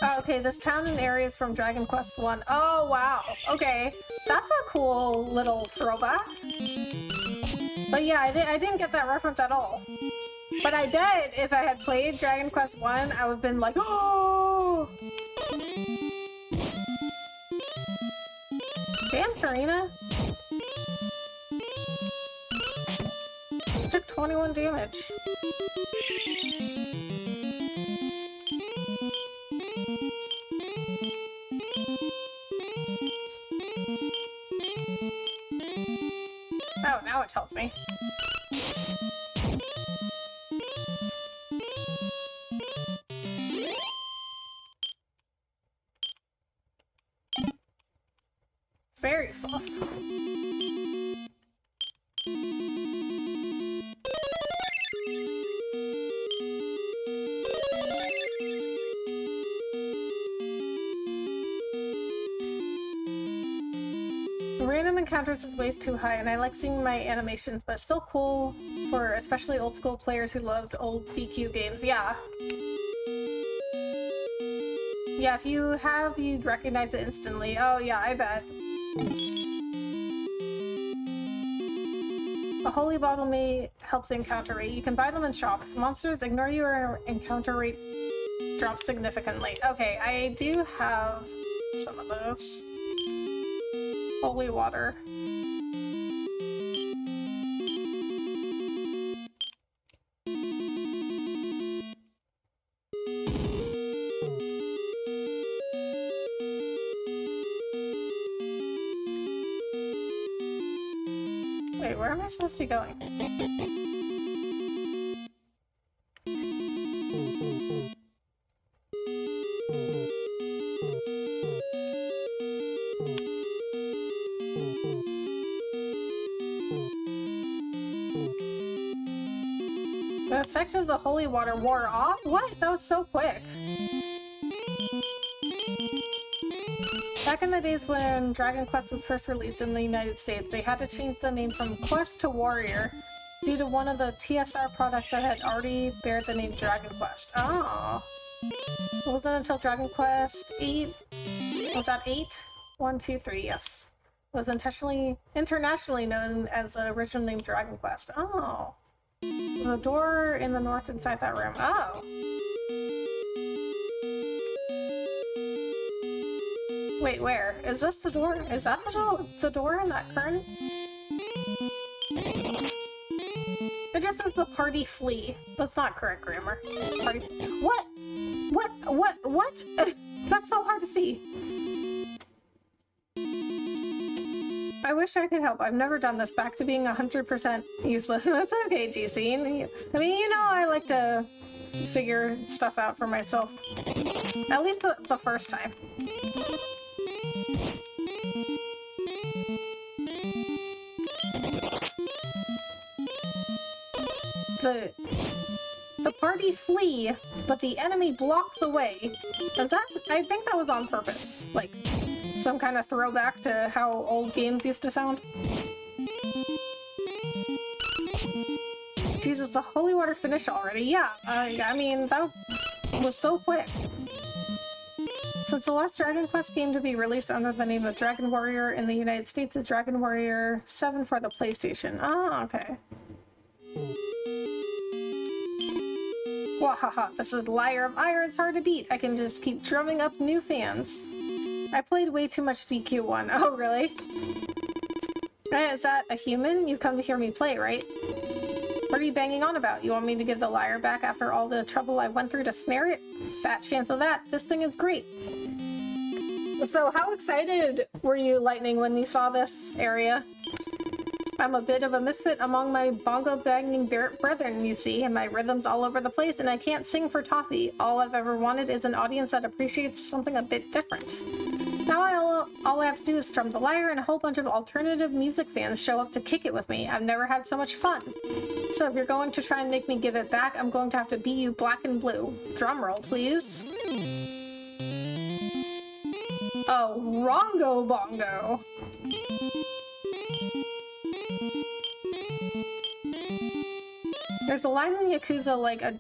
Oh, okay, this town and area is from Dragon Quest 1. Oh, wow. Okay, that's a cool little throwback. But yeah, I didn't get that reference at all. But I bet if I had played Dragon Quest 1, I would have been like, oh! Damn, Serena! Took 21 damage. Oh, now it tells me. Very fluff. Random encounters is way too high, and I like seeing my animations, but still cool for especially old school players who loved old DQ games. Yeah. Yeah, if you have, you'd recognize it instantly. Oh yeah, I bet. A holy bottle may help the encounter rate. You can buy them in shops. Monsters ignore you or encounter rate drops significantly. Okay, I do have some of those. Holy water. Wait, where am I supposed to be going? The effect of the holy water wore off? What? That was so quick. Back in the days when Dragon Quest was first released in the United States, they had to change the name from Quest to Warrior due to one of the TSR products that had already bared the name Dragon Quest. Oh. It wasn't until Dragon Quest 8. Was that 8? 1, 2, 3, yes. It was internationally known as the original name Dragon Quest. Oh. The door in the north inside that room. Oh. Wait, where? Is this the door? Is that the door in that current? It just says the party flee. That's not correct grammar. Party. What? What? That's so hard to see. I wish I could help. I've never done this. Back to being 100% useless. That's okay, GC. I mean, you know, I like to figure stuff out for myself. At least the first time. The party flee, but the enemy block the way. Is that? I think that was on purpose. Like, some kind of throwback to how old games used to sound. Jesus, the holy water finished already? Yeah, I mean, that was so quick. Since the last Dragon Quest game to be released under the name of Dragon Warrior in the United States is Dragon Warrior 7 for the PlayStation. Oh, okay. Wahaha, this is Liar of Ire, it's hard to beat. I can just keep drumming up new fans. I played way too much DQ1. Oh, really? Is that a human? You've come to hear me play, right? What are you banging on about? You want me to give the lyre back after all the trouble I went through to snare it? Fat chance of that. This thing is great. So how excited were you, Lightning, when you saw this area? I'm a bit of a misfit among my bongo-banging brethren, you see, and my rhythm's all over the place, and I can't sing for toffee. All I've ever wanted is an audience that appreciates something a bit different. Now all I have to do is strum the lyre, and a whole bunch of alternative music fans show up to kick it with me. I've never had so much fun. So if you're going to try and make me give it back, I'm going to have to beat you black and blue. Drum roll, please. Oh, Rongo Bongo! There's a line in Yakuza like a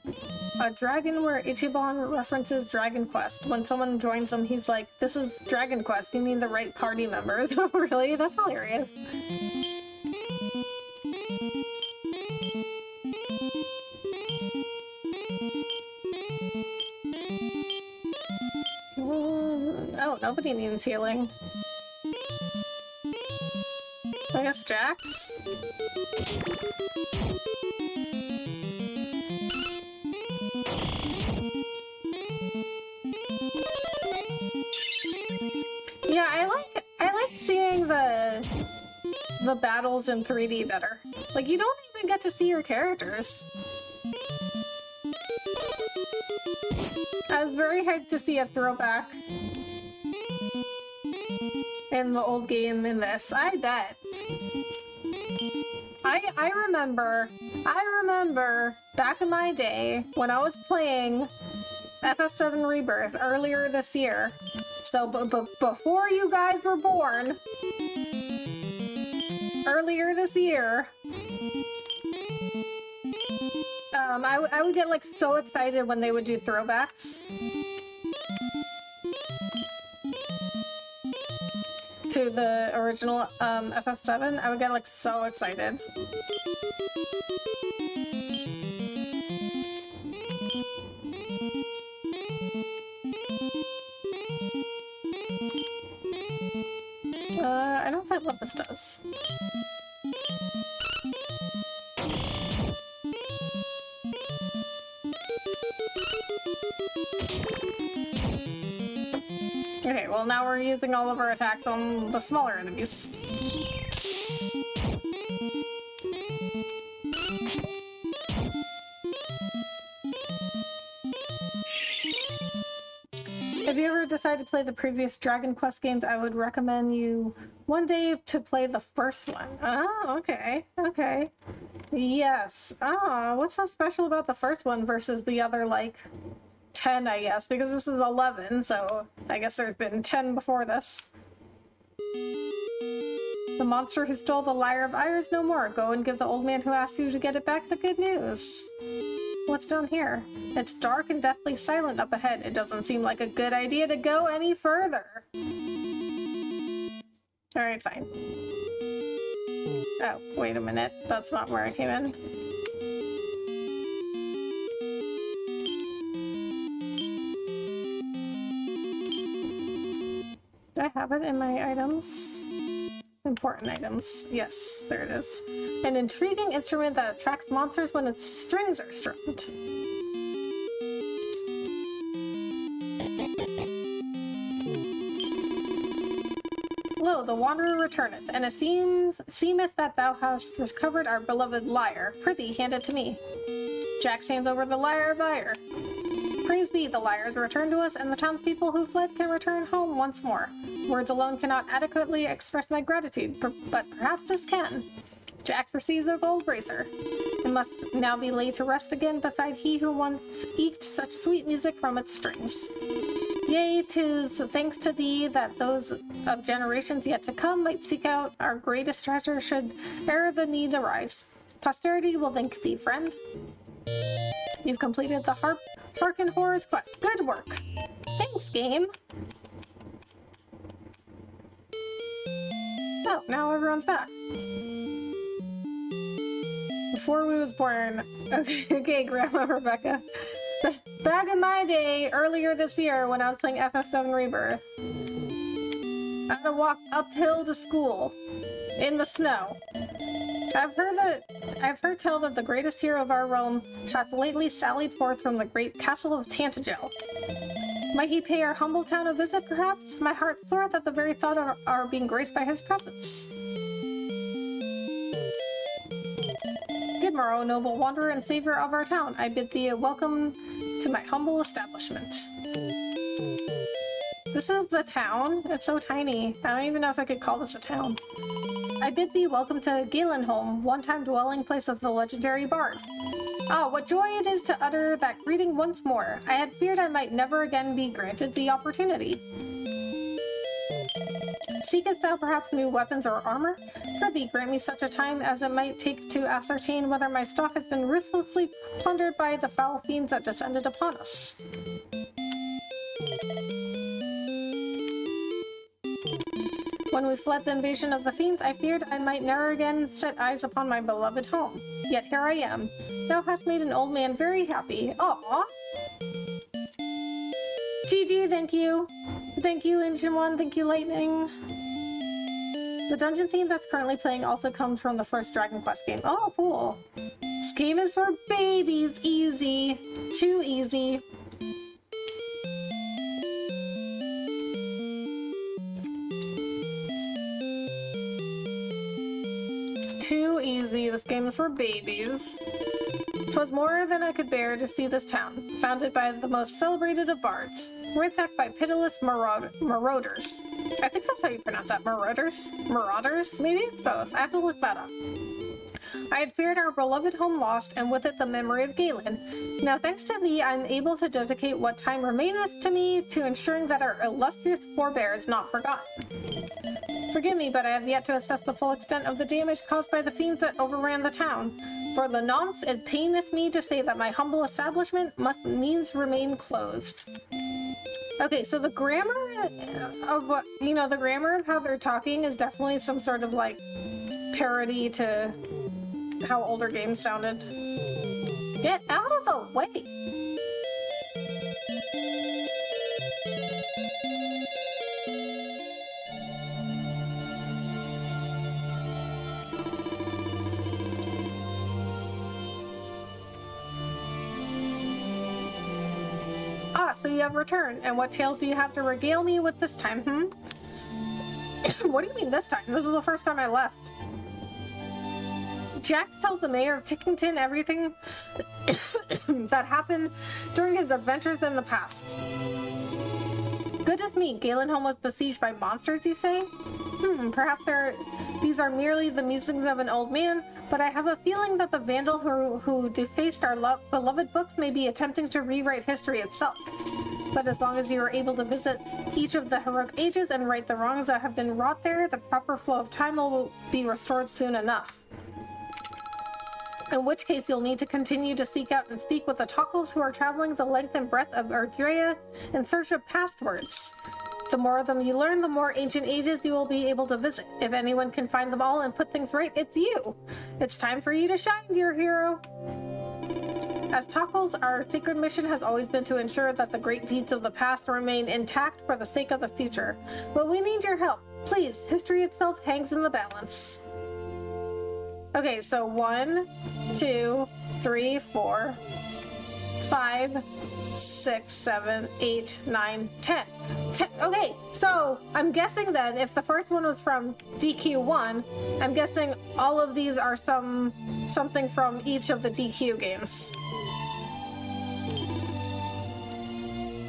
dragon where Ichiban references Dragon Quest. When someone joins him, he's like, "This is Dragon Quest, you mean the right party members." Really? That's hilarious. Oh, nobody needs healing. I guess Jax? Yeah, I like seeing the battles in 3D better. Like, you don't even get to see your characters. I was very hyped to see a throwback in the old game in this. I bet. I remember back in my day when I was playing FF7 Rebirth earlier this year. So before you guys were born, earlier this year, I would get like so excited when they would do throwbacks to the original FF7. I would get like so excited. I don't quite what this does. Okay, well now we're using all of our attacks on the smaller enemies. If you ever decide to play the previous Dragon Quest games, I would recommend you one day to play the first one. Oh, okay, okay. Yes. Oh, what's so special about the first one versus the other, like, 10, I guess? Because this is 11, so I guess there's been 10 before this. The monster who stole the Lyre of Ire is no more. Go and give the old man who asked you to get it back the good news. What's down here? It's dark and deathly silent up ahead. It doesn't seem like a good idea to go any further. Alright, fine. Oh, wait a minute. That's not where I came in. Do I have it in my items? Important items. Yes, there it is. An intriguing instrument that attracts monsters when its strings are strummed. Lo, the Wanderer returneth, and it seemeth that thou hast recovered our beloved lyre. Prithee, hand it to me. Jax hands over the Lyre of Ire. Praise be, the lyre has returned to us, and the townspeople who fled can return home once more. Words alone cannot adequately express my gratitude, but perhaps this can. Jax receives a gold bracer. It must now be laid to rest again beside he who once eked such sweet music from its strings. Yea, 'tis thanks to thee that those of generations yet to come might seek out our greatest treasure should e'er the need arise. Posterity will thank thee, friend. You've completed the Harken Horror's quest. Good work. Thanks, game. Oh, now everyone's back. Before we was born. Okay, Grandma Rebecca. Back in my day, earlier this year, when I was playing FF7 Rebirth, I had to walk uphill to school in the snow. I've heard tell that the greatest hero of our realm hath lately sallied forth from the great castle of Tantagel. Might he pay our humble town a visit, perhaps? My heart soareth at the very thought of our being graced by his presence. Good morrow, noble wanderer and savior of our town. I bid thee a welcome to my humble establishment. This is the town? It's so tiny. I don't even know if I could call this a town. I bid thee welcome to Galenholm, one-time dwelling place of the legendary bard. Ah, what joy it is to utter that greeting once more. I had feared I might never again be granted the opportunity. Seekest thou perhaps new weapons or armor? Prithee, grant me such a time as it might take to ascertain whether my stock has been ruthlessly plundered by the foul fiends that descended upon us. When we fled the invasion of the fiends, I feared I might never again set eyes upon my beloved home. Yet here I am. Thou hast made an old man very happy. Aww! GG, thank you. Thank you, Ancient One. Thank you, Lightning. The dungeon theme that's currently playing also comes from the first Dragon Quest game. Oh, cool. This game is for babies. Easy. Too easy. too easy. This game is for babies. 'Twas more than I could bear to see this town, founded by the most celebrated of bards, ransacked by pitiless marauders. I think that's how you pronounce that, marauders? Marauders? Maybe it's both. I have to look that up. I had feared our beloved home lost, and with it the memory of Galen. Now, thanks to thee, I am able to dedicate what time remaineth to me to ensuring that our illustrious forebear is not forgotten. Forgive me, but I have yet to assess the full extent of the damage caused by the fiends that overran the town. For the nonce, it paineth me to say that my humble establishment must needs remain closed. Okay, so the grammar of what, the grammar of how they're talking is definitely some sort of, like, parody to how older games sounded. Get out of the way! Ah, so you have returned, and what tales do you have to regale me with this time, What do you mean this time? This is the first time I left. Jax told the mayor of Tickington everything that happened during his adventures in the past. Goodness me, Galenholm was besieged by monsters, you say? Perhaps these are merely the musings of an old man, but I have a feeling that the vandal who defaced our beloved books may be attempting to rewrite history itself. But as long as you are able to visit each of the heroic ages and right the wrongs that have been wrought there, the proper flow of time will be restored soon enough. In which case you'll need to continue to seek out and speak with the Tockles who are traveling the length and breadth of Erdrea in search of past words. The more of them you learn, the more ancient ages you will be able to visit. If anyone can find them all and put things right, it's you! It's time for you to shine, dear hero! As Tockles, our sacred mission has always been to ensure that the great deeds of the past remain intact for the sake of the future. But we need your help. Please, history itself hangs in the balance. Okay, so 1, 2, 3, 4, 5, 6, 7, 8, 9, 10. Okay, so I'm guessing that if the first one was from DQ1, I'm guessing all of these are something from each of the DQ games.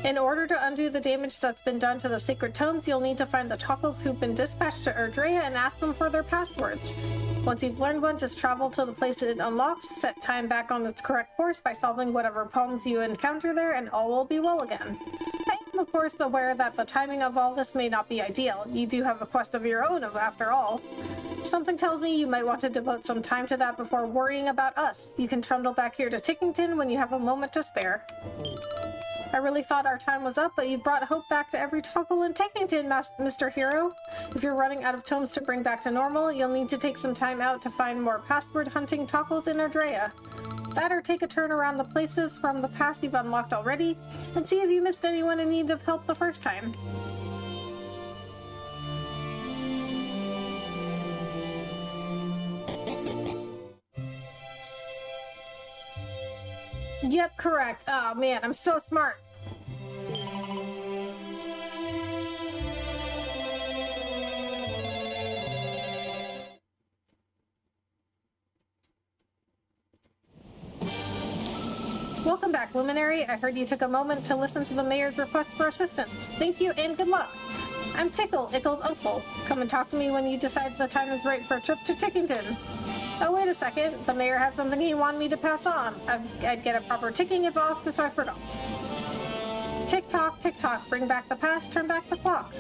In order to undo the damage that's been done to the sacred tomes, you'll need to find the Tockles who've been dispatched to Erdrea and ask them for their passwords. Once you've learned one, just travel to the place it unlocks, set time back on its correct course by solving whatever problems you encounter there, and all will be well again. I am, of course, aware that the timing of all this may not be ideal. You do have a quest of your own, after all. Something tells me you might want to devote some time to that before worrying about us. You can trundle back here to Tickington when you have a moment to spare. I really thought our time was up, but you've brought hope back to every Tockle in Tickington, Mr. Hero. If you're running out of tomes to bring back to normal, you'll need to take some time out to find more password-hunting Tockles in Erdrea. That or take a turn around the places from the past you've unlocked already, and see if you missed anyone in need of help the first time. Yep, correct. Oh man, I'm so smart. Welcome back, Luminary. I heard you took a moment to listen to the mayor's request for assistance. Thank you and good luck. I'm Tickle, Ickle's uncle. Come and talk to me when you decide the time is right for a trip to Tickington. Oh, wait a second. The mayor had something he wanted me to pass on. I'd get a proper ticking off if I forgot. Tick-tock, tick-tock. Bring back the past, turn back the clock.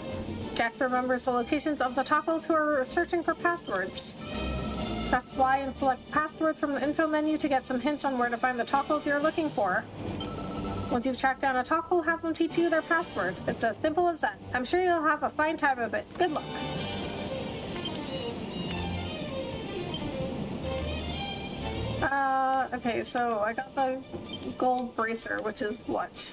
Jax remembers the locations of the Tockles who are searching for passwords. Press Y and select passwords from the info menu to get some hints on where to find the Tockles you're looking for. Once you've tracked down a Tockle, have them teach you their password. It's as simple as that. I'm sure you'll have a fine time of it. Good luck. Okay, so I got the gold bracer, which is what?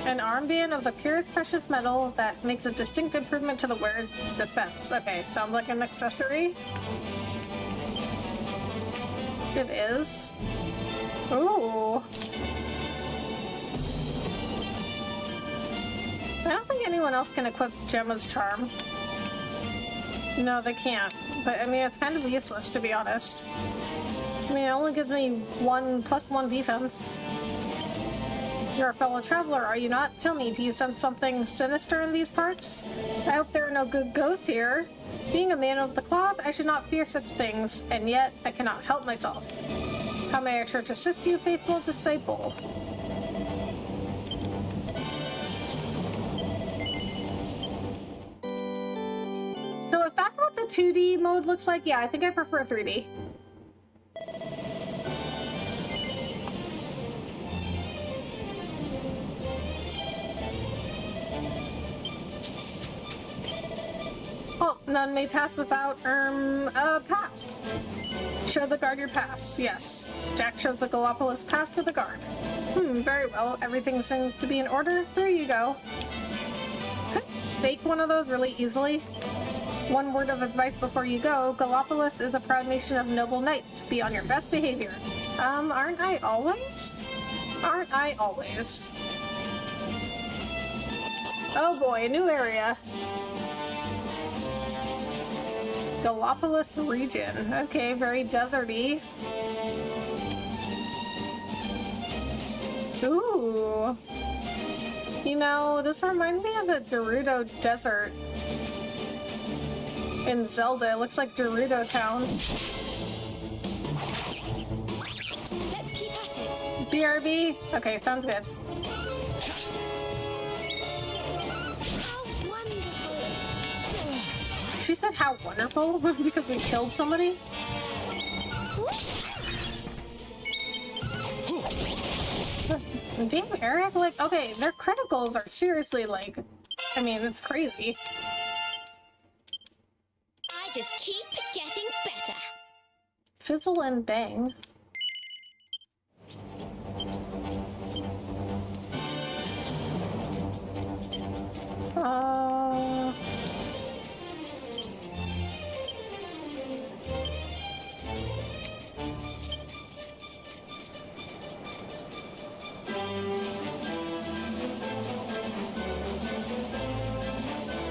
An armband of the purest precious metal that makes a distinct improvement to the wearer's defense. Okay, sounds like an accessory. It is. Ooh. don't think anyone else can equip Gemma's charm. No, they can't. But I mean, it's kind of useless, to be honest. I mean, it only gives me +1 defense. You're a fellow traveler, are you not? Tell me, do you sense something sinister in these parts? I hope there are no good ghosts here. Being a man of the cloth, I should not fear such things, and yet I cannot help myself. How may our church assist you, faithful disciple? So if that's what the 2D mode looks like, yeah, I think I prefer 3D. Oh, none may pass without, a pass. Show the guard your pass, yes. Jack shows the Gallipolis pass to the guard. Very well. Everything seems to be in order. There you go. Could fake one of those really easily. One word of advice before you go. Gallipolis is a proud nation of noble knights. Be on your best behavior. Aren't I always? Aren't I always? Oh boy, a new area. Gallipolis region. Okay, very deserty. Ooh. You know, this reminds me of the Gerudo Desert in Zelda. It looks like Gerudo Town. Let's keep at it. BRB? Okay, sounds good. She said how wonderful because we killed somebody. Damn, Eric, like, okay, their criticals are seriously like, I mean, it's crazy. I just keep getting better. Fizzle and bang.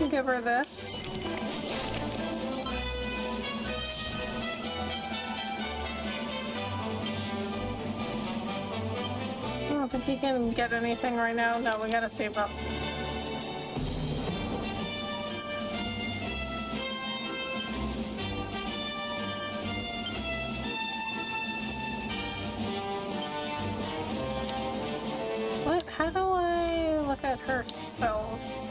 Give her this. I don't think he can get anything right now. No, we gotta save up. What? How do I look at her spells?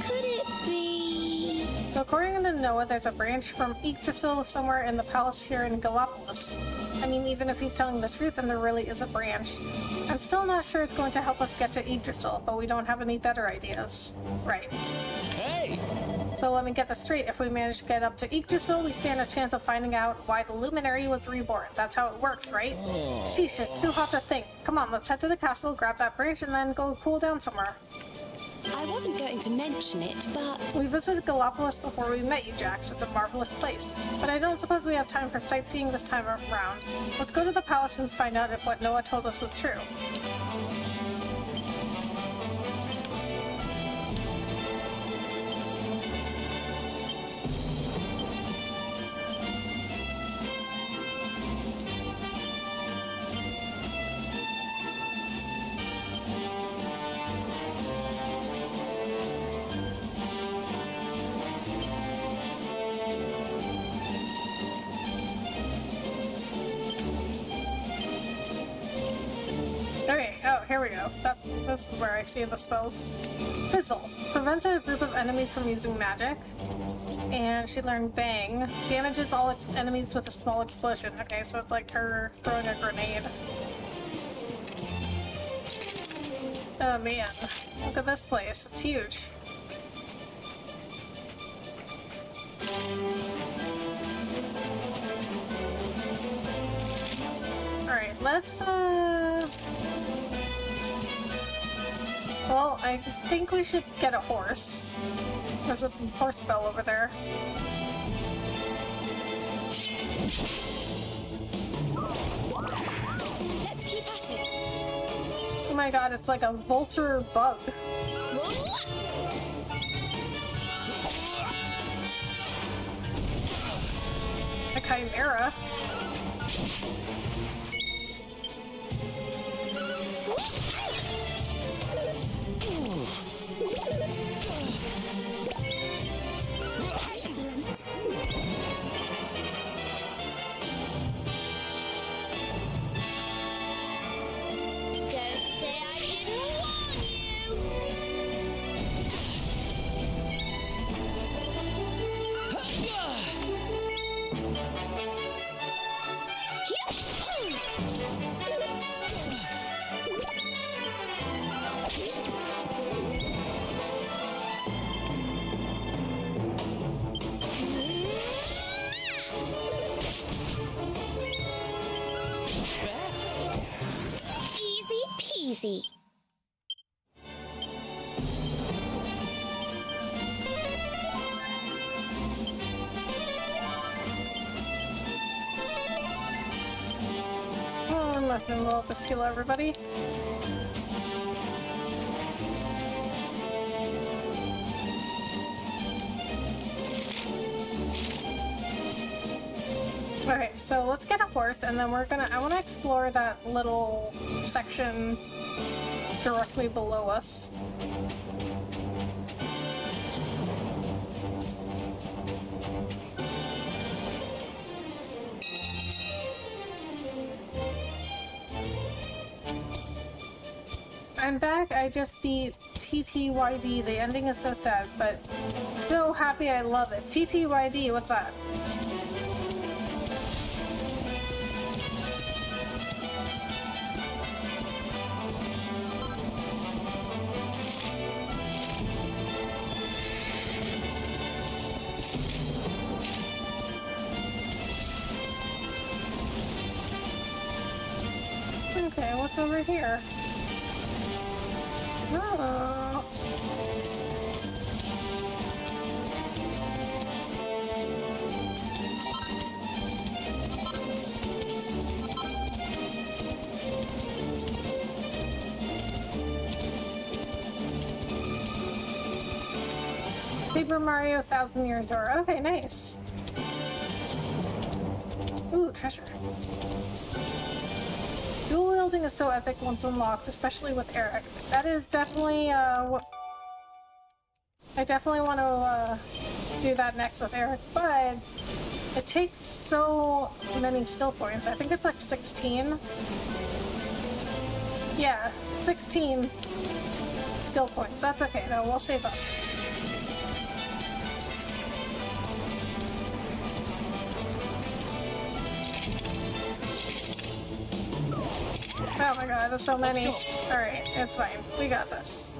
Could it be... So according to Noah, there's a branch from Yggdrasil somewhere in the palace here in Gallipolis. I mean, even if he's telling the truth, then there really is a branch. I'm still not sure it's going to help us get to Yggdrasil, but we don't have any better ideas. Right. Hey! So let me get this straight. If we manage to get up to Yggdrasil, we stand a chance of finding out why the Luminary was reborn. That's how it works, right? Sheesh, it's too hot to think. Come on, let's head to the castle, grab that branch, and then go cool down somewhere. I wasn't going to mention it, but... We visited Gallipolis before we met you, Jax. It's a marvelous place. But I don't suppose we have time for sightseeing this time around. Let's go to the palace and find out if what Noah told us was true. Okay, oh, here we go. That's where I see the spells. Fizzle. Prevents a group of enemies from using magic. And she learned Bang. Damages all enemies with a small explosion. Okay, so it's like her throwing a grenade. Oh man. Look at this place. It's huge. Alright, let's, well, I think we should get a horse. There's a horse spell over there. Let's keep at it. We my god, it's like a vulture bug. A chimera. Excellent. Don't say I didn't warn Easy peasy. Oh, nothing. We'll just heal everybody. Okay, so let's get a horse, and then I want to explore that little section directly below us. I'm back. I just beat TTYD. The ending is so sad, but so happy. I love it. TTYD, what's that? Okay, what's over here? Oh. Paper Mario 1000-Year Door. Okay, nice. Ooh, treasure. Dual wielding is so epic once unlocked, especially with Eric. That is definitely what I definitely want to do that next with Eric, but it takes so many skill points. I think it's like 16. Yeah, 16 skill points. That's okay though, we'll save up. Oh my god, there's so many. Alright, it's fine. We got this.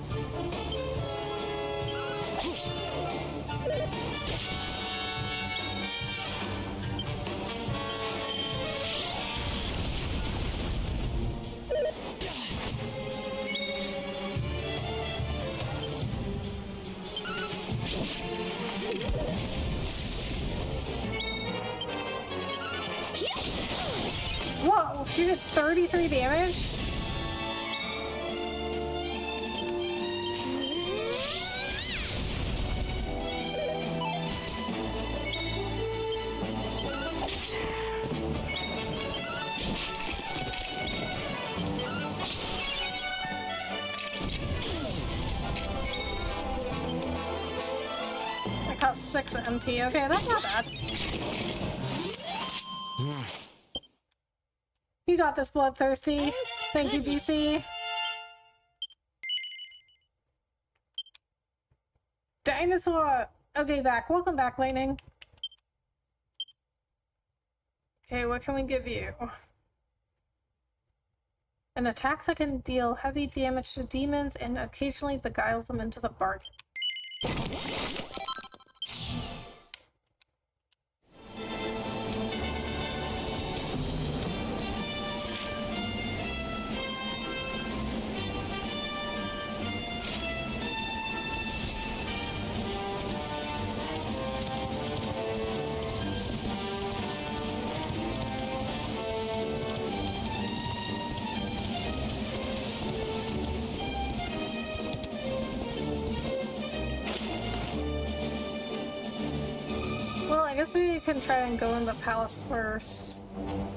Whoa, she did 33 damage? It costs 6 MP. Okay, that's not bad. You got this, Bloodthirsty. Thank you, GC. Dinosaur! Okay, back. Welcome back, Lightning. Okay, what can we give you? An attack that can deal heavy damage to demons and occasionally beguiles them into the bargain. guess we can try and go in the palace first.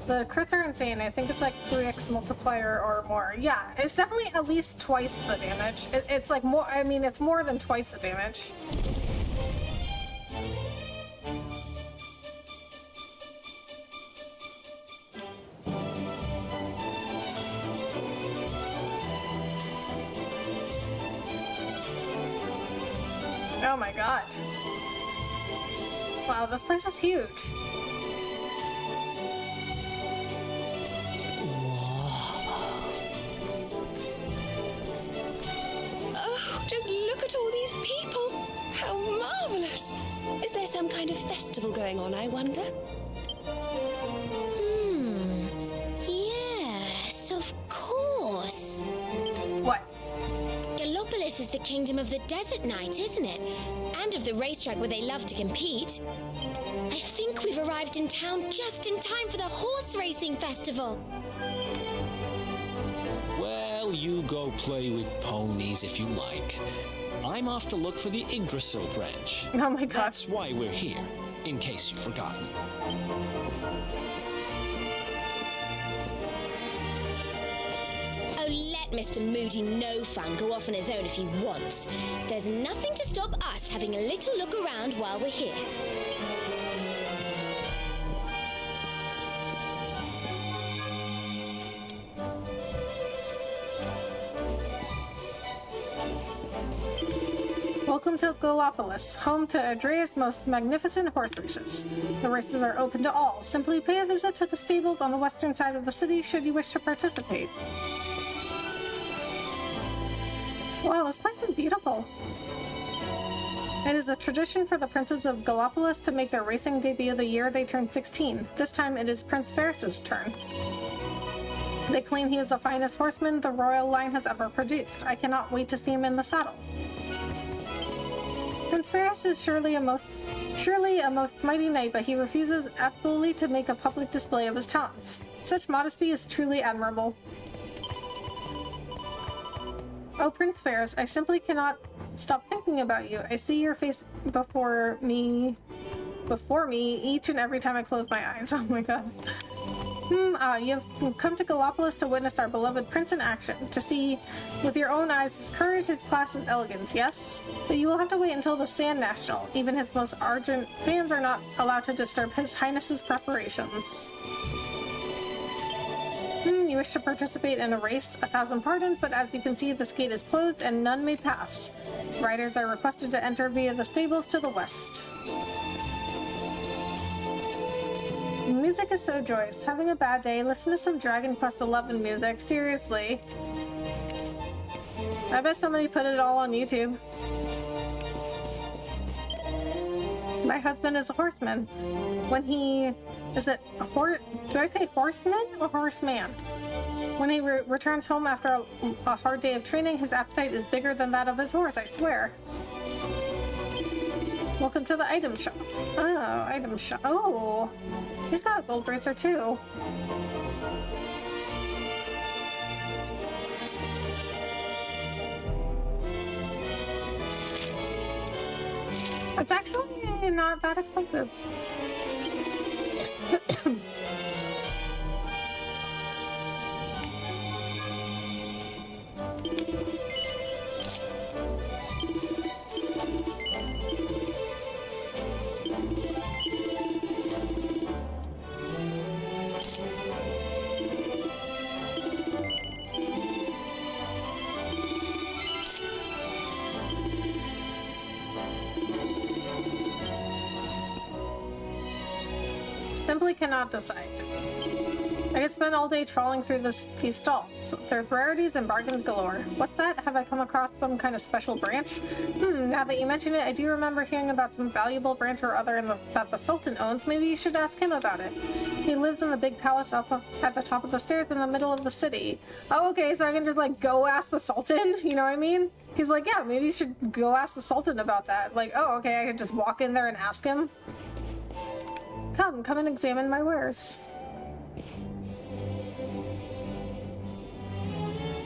The crits are insane. I think it's like 3x multiplier or more. Yeah, it's definitely at least twice the damage. It's like more, I mean, it's more than twice the damage. Oh my god. Wow, this place is huge. Oh, just look at all these people! How marvelous! Is there some kind of festival going on, I wonder? Yes, of course. What? Gallopolis is the kingdom of the desert knight, isn't it? And of the racetrack where they love to compete. I think we've arrived in town just in time for the horse racing festival. Well, you go play with ponies if you like. I'm off to look for the Yggdrasil branch. Oh my god. That's why we're here, in case you've forgotten. Oh, let Mr. Moody No Fun go off on his own if he wants. There's nothing to stop us having a little look around while we're here. Welcome to Gallopolis, home to Adrea's most magnificent horse races. The races are open to all. Simply pay a visit to the stables on the western side of the city should you wish to participate. Wow, this place is beautiful. It is a tradition for the princes of Gallopolis to make their racing debut the year they turn 16. This time it is Prince Ferris's turn. They claim he is the finest horseman the royal line has ever produced. I cannot wait to see him in the saddle. Prince Ferris is surely a most mighty knight, but he refuses absolutely to make a public display of his talents. Such modesty is truly admirable. Oh, Prince Ferris, I simply cannot stop thinking about you. I see your face before me each and every time I close my eyes. Oh my god. You have come to Gallopolis to witness our beloved prince in action, to see with your own eyes his courage, his class, his elegance, yes? But you will have to wait until the Sand National. Even his most ardent fans are not allowed to disturb His Highness's preparations. You wish to participate in a race? 1,000 pardons, but as you can see, this gate is closed and none may pass. Riders are requested to enter via the stables to the west. Music is so joyous. Having a bad day? Listen to some Dragon Quest XI music. Seriously. I bet somebody put it all on YouTube. My husband is a horseman. When he... Is it a horse? Do I say horseman or horseman? When he returns home after a hard day of training, his appetite is bigger than that of his horse, I swear. Welcome to the item shop. Oh, item shop. Oh, he's got a gold bracer too. It's actually not that expensive. Simply cannot decide. I could spend all day trawling through these stalls. There's rarities and bargains galore. What's that? Have I come across some kind of special branch? Now that you mention it, I do remember hearing about some valuable branch or other that the Sultan owns. Maybe you should ask him about it. He lives in the big palace up at the top of the stairs in the middle of the city. Oh, okay, so I can just, like, go ask the Sultan? You know what I mean? He's like, yeah, maybe you should go ask the Sultan about that. Like, oh, okay, I could just walk in there and ask him. Come and examine my wares.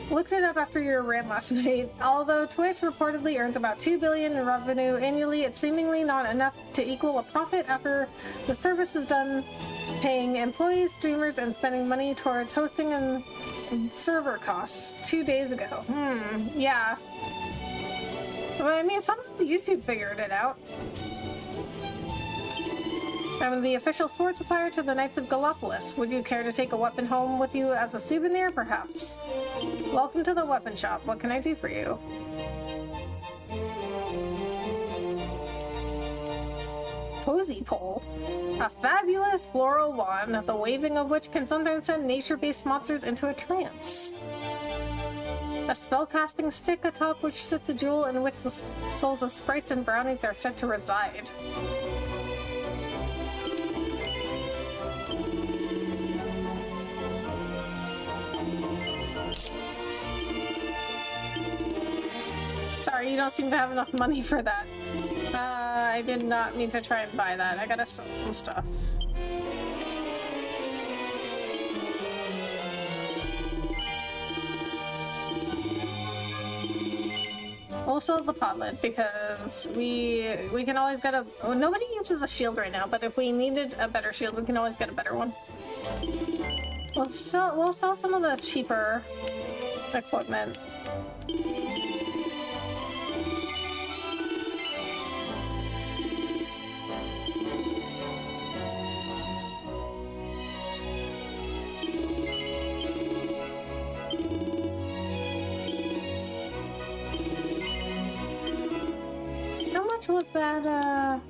Looked it up after your rant last night. Although Twitch reportedly earns about $2 billion in revenue annually, it's seemingly not enough to equal a profit after the service is done paying employees, streamers, and spending money towards hosting and server costs 2 days ago. Yeah. Well, I mean, some of YouTube figured it out. I'm the official sword supplier to the Knights of Gallopolis. Would you care to take a weapon home with you as a souvenir, perhaps? Welcome to the weapon shop. What can I do for you? Posy pole. A fabulous floral wand, the waving of which can sometimes send nature-based monsters into a trance. A spellcasting stick atop which sits a jewel in which the souls of sprites and brownies are said to reside. Sorry, you don't seem to have enough money for that. I did not mean to try and buy that. I gotta sell some stuff. We'll sell the potlet because we can always get a... Oh, nobody uses a shield right now, but if we needed a better shield, we can always get a better one. We'll sell some of the cheaper equipment. Was that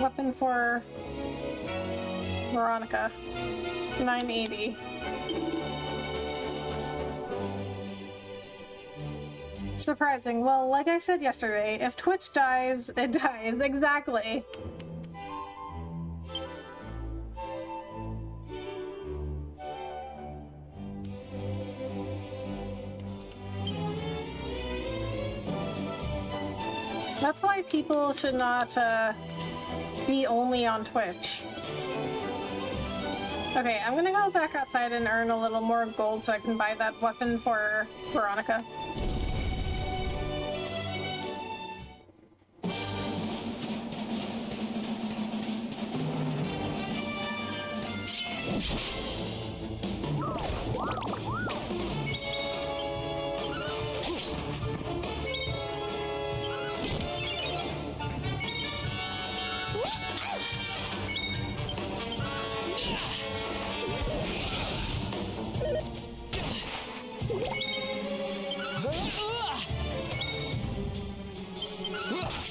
weapon for Veronica? 980. Surprising. Well, like I said yesterday, if Twitch dies, it dies. Exactly. That's why people should not be only on Twitch. Okay, I'm gonna go back outside and earn a little more gold so I can buy that weapon for Veronica.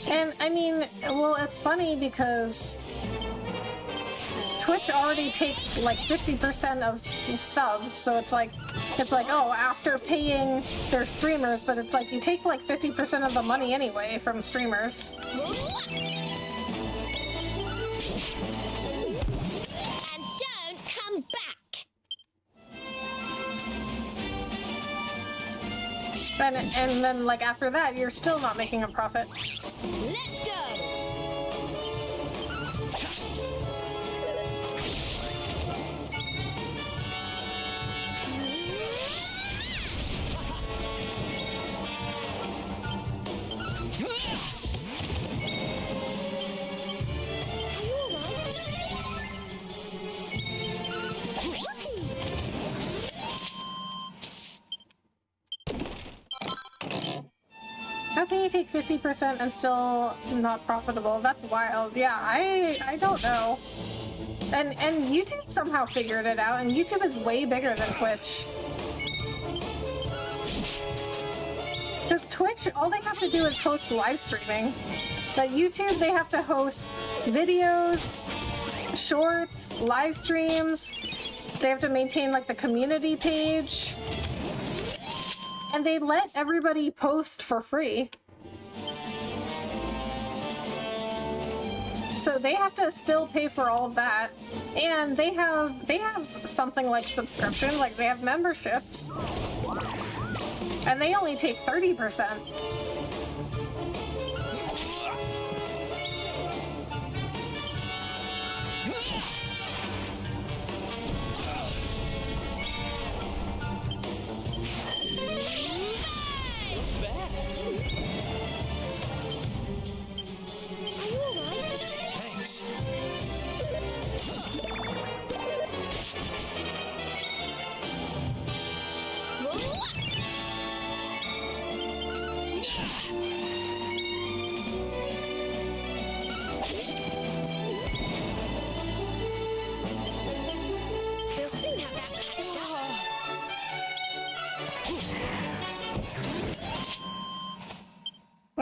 And I mean, well, it's funny because Twitch already takes like 50% of subs, so it's like, oh, after paying their streamers, but it's like you take like 50% of the money anyway from streamers. And don't come back. And then like after that, you're still not making a profit. Let's go. How can you take 50% and still not profitable? That's wild. Yeah, I don't know. And YouTube somehow figured it out, and YouTube is way bigger than Twitch. Because Twitch, all they have to do is host live streaming. But YouTube, they have to host videos, shorts, live streams. They have to maintain like the community page. And they let everybody post for free. So they have to still pay for all of that. And they have something like subscription, like they have memberships. And they only take 30%.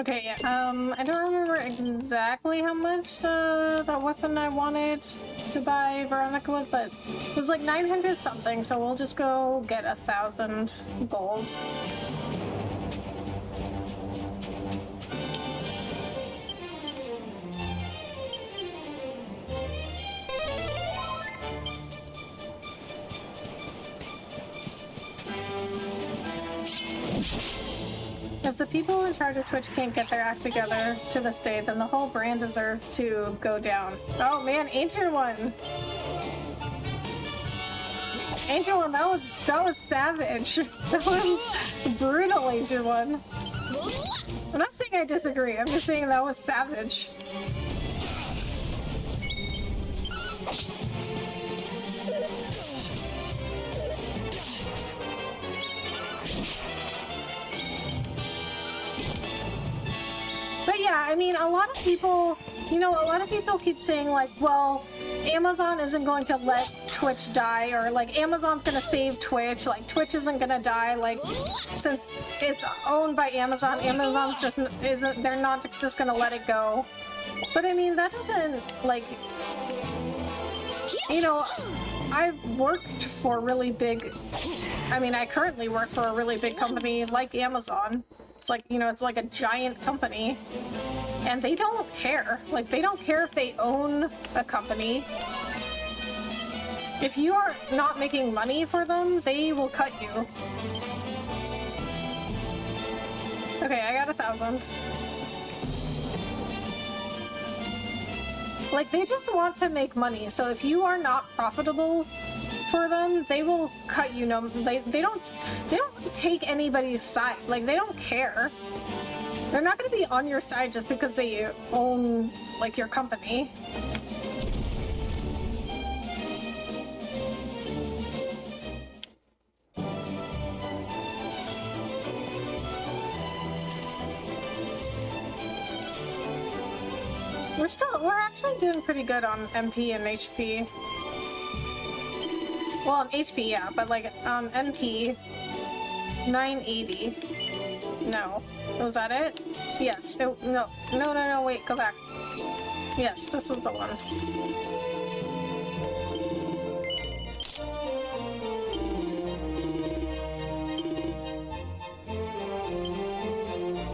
Okay, I don't remember exactly how much that weapon I wanted to buy Veronica with, but it was like 900 something, so we'll just go get 1,000 gold. If the people in charge of Twitch can't get their act together to this day, then the whole brand deserves to go down. Oh man, Ancient One! Ancient One, that was savage. That was brutal, Ancient One. I'm not saying I disagree, I'm just saying that was savage. But yeah, I mean, a lot of people, you know, a lot of people keep saying like, well, Amazon isn't going to let Twitch die, or like Amazon's gonna save Twitch, like Twitch isn't gonna die, like since it's owned by Amazon, Amazon's just isn't, they're not just gonna let it go. But I mean, that doesn't, like, you know, I've worked for really big, I mean, I currently work for a really big company like Amazon. It's like, you know, it's like a giant company, and they don't care. Like, they don't care if they own a company. If you are not making money for them, they will cut you. Okay, I got 1,000. Like, they just want to make money, so if you are not profitable for them, they will cut you. No, they don't take anybody's side. Like, they don't care. They're not going to be on your side just because they own, like, your company. We're actually doing pretty good on MP and HP. Well, on HP, yeah, but like on MP, 980. No. Was that it? Yes. No, wait, go back. Yes, this was the one.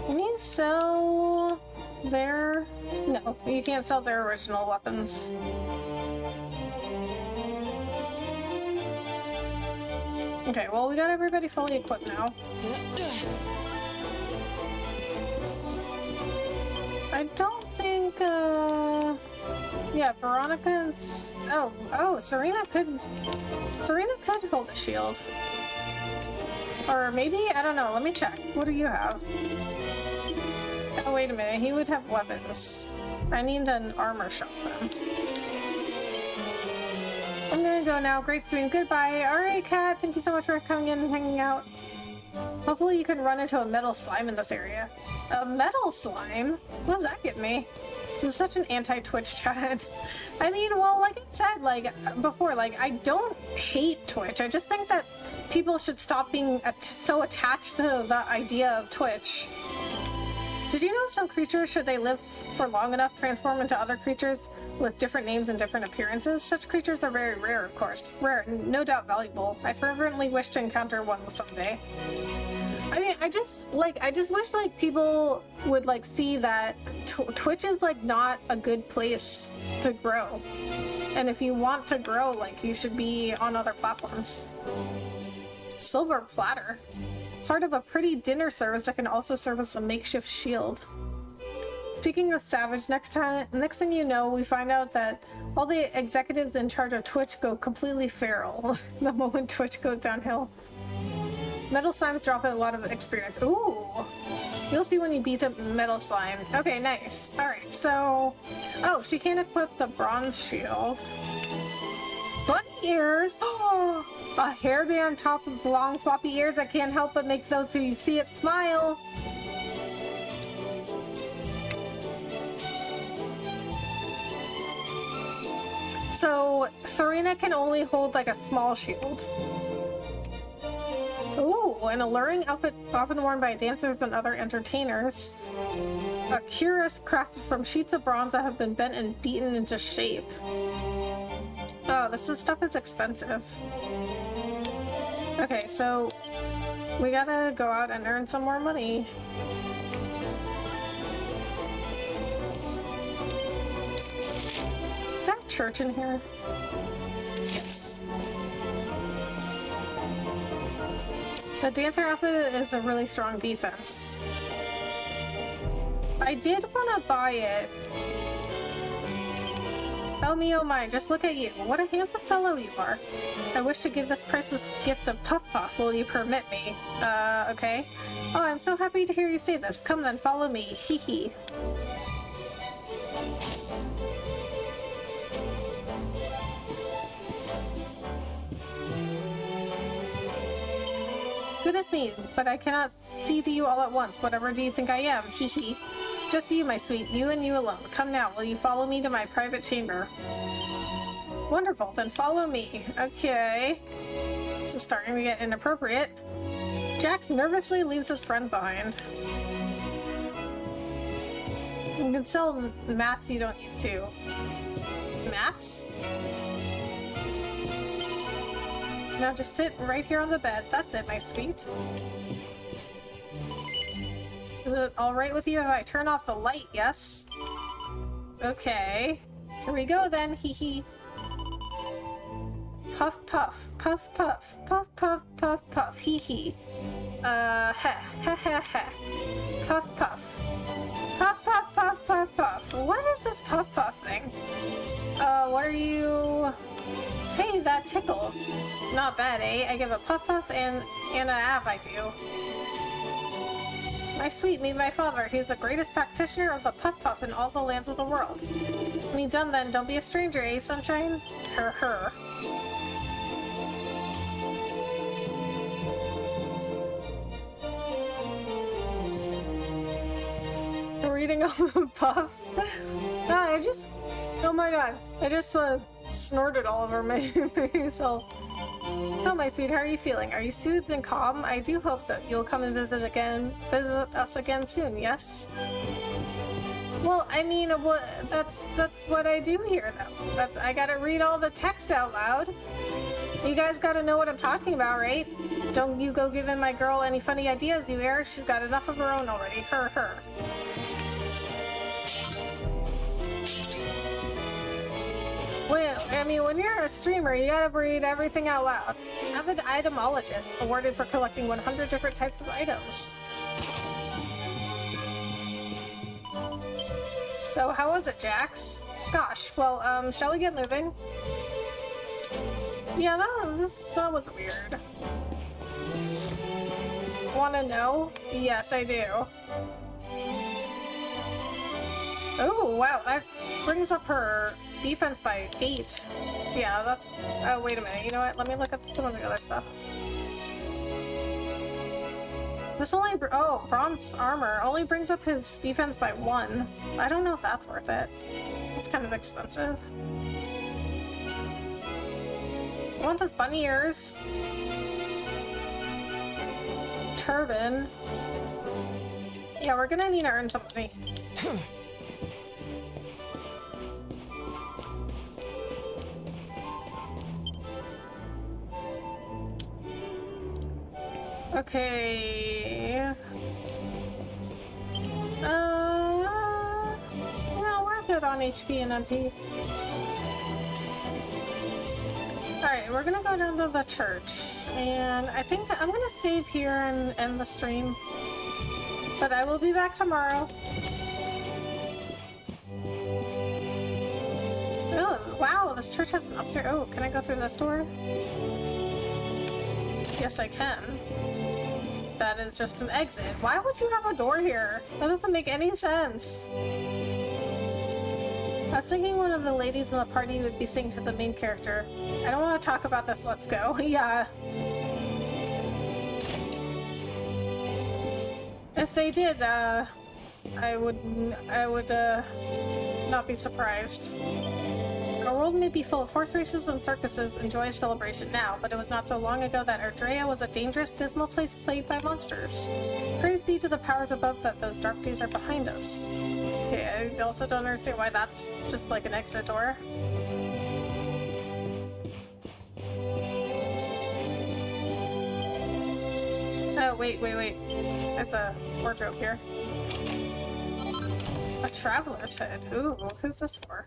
Can you sell their... No, you can't sell their original weapons. Okay, well, we got everybody fully equipped now. I don't think, yeah, Veronica's... Oh, Serena could hold a shield. Or maybe, I don't know, let me check. What do you have? Oh, wait a minute, he would have weapons. I need an armor shop then. I'm gonna go now. Great stream. Goodbye. Alright, Kat. Thank you so much for coming in and hanging out. Hopefully you can run into a metal slime in this area. A metal slime? What does that get me? This is such an anti-Twitch chat. I mean, well, like I said, like, before, like, I don't hate Twitch. I just think that people should stop being so attached to the idea of Twitch. Did you know some creatures, should they live for long enough, transform into other creatures with different names and different appearances? Such creatures are very rare, of course. Rare, no doubt valuable. I fervently wish to encounter one someday. I mean, I just wish, like, people would, like, see that Twitch is, like, not a good place to grow. And if you want to grow, like, you should be on other platforms. Silver platter. Part of a pretty dinner service that can also serve as a makeshift shield. Speaking of savage, next thing you know, we find out that all the executives in charge of Twitch go completely feral the moment Twitch goes downhill. Metal slimes drop a lot of experience. Ooh! You'll see when you beat up metal slime. Okay, nice. Alright, so... Oh, she can't equip the bronze shield. Bunny ears! Oh! A hairband top of long floppy ears that can't help but make those who see it smile. So, Serena can only hold like a small shield. Ooh, an alluring outfit often worn by dancers and other entertainers. A cuirass crafted from sheets of bronze that have been bent and beaten into shape. Oh, stuff is expensive. Okay, so we gotta go out and earn some more money. Is there a church in here? Yes. The dancer outfit is a really strong defense. I did want to buy it. Oh me, oh my, just look at you. What a handsome fellow you are. I wish to give this priceless gift of Puff Puff. Will you permit me? Okay. Oh, I'm so happy to hear you say this. Come then, follow me. Hee hee. Goodness me, but I cannot see to you all at once. Whatever do you think I am? Hee hee. Just you, my sweet, you and you alone. Come now, will you follow me to my private chamber? Wonderful, then follow me. Okay. This is starting to get inappropriate. Jax nervously leaves his friend behind. You can sell mats you don't use too. Mats? Now just sit right here on the bed. That's it, my sweet. Is it alright with you if I turn off the light? Yes? Okay. Here we go then, hee hee. Puff puff, puff puff, puff puff, puff puff, hee hee. Heh, heh heh heh. Puff puff. Puff puff puff puff puff. What is this puff puff thing? What are you... Hey, that tickles. Not bad, eh? I give a puff puff and a ab I do. My sweet, meet my father. He's the greatest practitioner of the puff puff in all the lands of the world. Me done then. Don't be a stranger, eh, sunshine? Her her. Reading all the puffs. Oh my god. I just snorted all over myself. So, my sweet, how are you feeling? Are you soothed and calm? I do hope so. You'll come and visit us again soon, yes? Well, I mean, that's what I do here, though. I gotta read all the text out loud. You guys gotta know what I'm talking about, right? Don't you go giving my girl any funny ideas, you hear? She's got enough of her own already. Her. Well, I mean, when you're a streamer, you gotta read everything out loud. Avid itemologist, awarded for collecting 100 different types of items. So, how was it, Jax? Gosh, well, shall we get moving? Yeah, that was weird. Wanna know? Yes, I do. Oh, wow, that brings up her defense by 8. Yeah, that's... Oh, wait a minute. You know what? Let me look at some of the other stuff. This only... Oh, bronze armor only brings up his defense by 1. I don't know if that's worth it. It's kind of expensive. I want those bunny ears. Turban. Yeah, we're gonna need to earn some money. Okay. No, we're good on HP and MP. Alright, we're gonna go down to the church. And I think I'm gonna save here and end the stream. But I will be back tomorrow. Oh, wow, this church has an upstairs. Oh, can I go through this door? Yes, I can. That is just an exit. Why would you have a door here? That doesn't make any sense. I was thinking one of the ladies in the party would be singing to the main character. I don't want to talk about this. Let's go. Yeah. If they did, I would not be surprised. Our world may be full of horse races and circuses and joyous celebration now, but it was not so long ago that Erdrea was a dangerous, dismal place plagued by monsters. Praise be to the powers above that those dark days are behind us. Okay, I also don't understand why that's just like an exit door. Oh, wait. There's a wardrobe here. A traveler's head. Ooh, who's this for?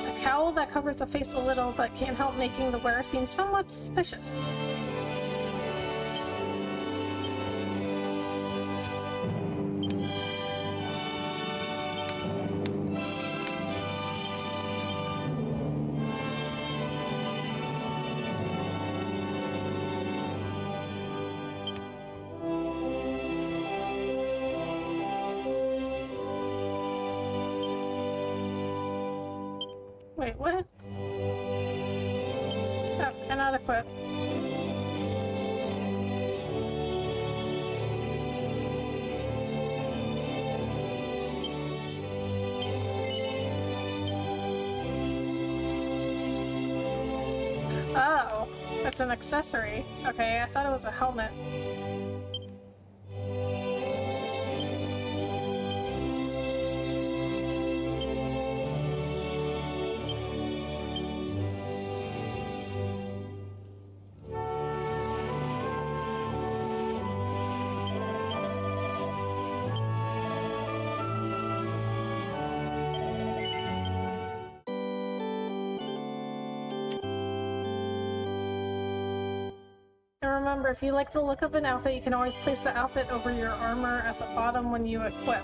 A cowl that covers the face a little, but can't help making the wearer seem somewhat suspicious. Wait, what? Oh, cannot equip. Oh, it's an accessory. Okay, I thought it was a helmet. And remember, if you like the look of an outfit, you can always place the outfit over your armor at the bottom when you equip.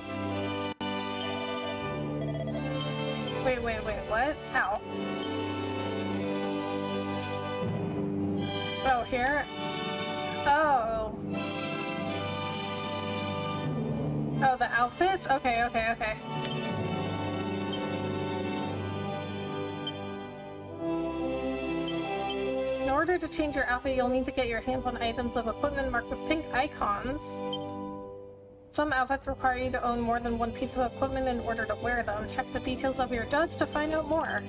Wait, what? How? Oh, here? Oh. Oh, the outfits? Okay. In order to change your outfit, you'll need to get your hands on items of equipment marked with pink icons. Some outfits require you to own more than one piece of equipment in order to wear them. Check the details of your duds to find out more.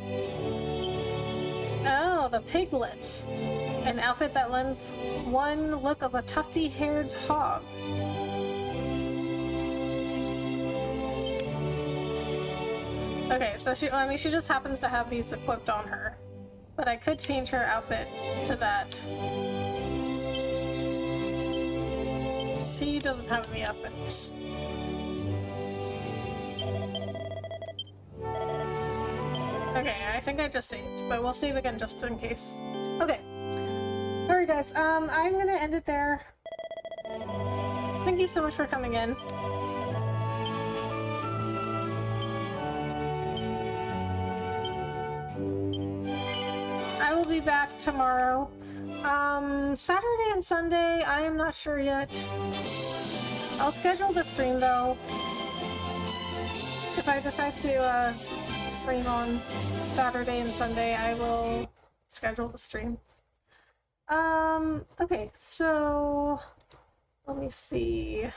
Oh, the piglet. An outfit that lends one look of a tufty-haired hog. Okay, so she just happens to have these equipped on her. But I could change her outfit to that. She doesn't have any outfits. Okay, I think I just saved, but we'll save again just in case. Okay. Alright guys, I'm gonna end it there. Thank you so much for coming in. I will be back tomorrow. Saturday and Sunday, I am not sure yet. I'll schedule the stream though. If I decide to stream on Saturday and Sunday, I will schedule the stream. Okay, so let me see.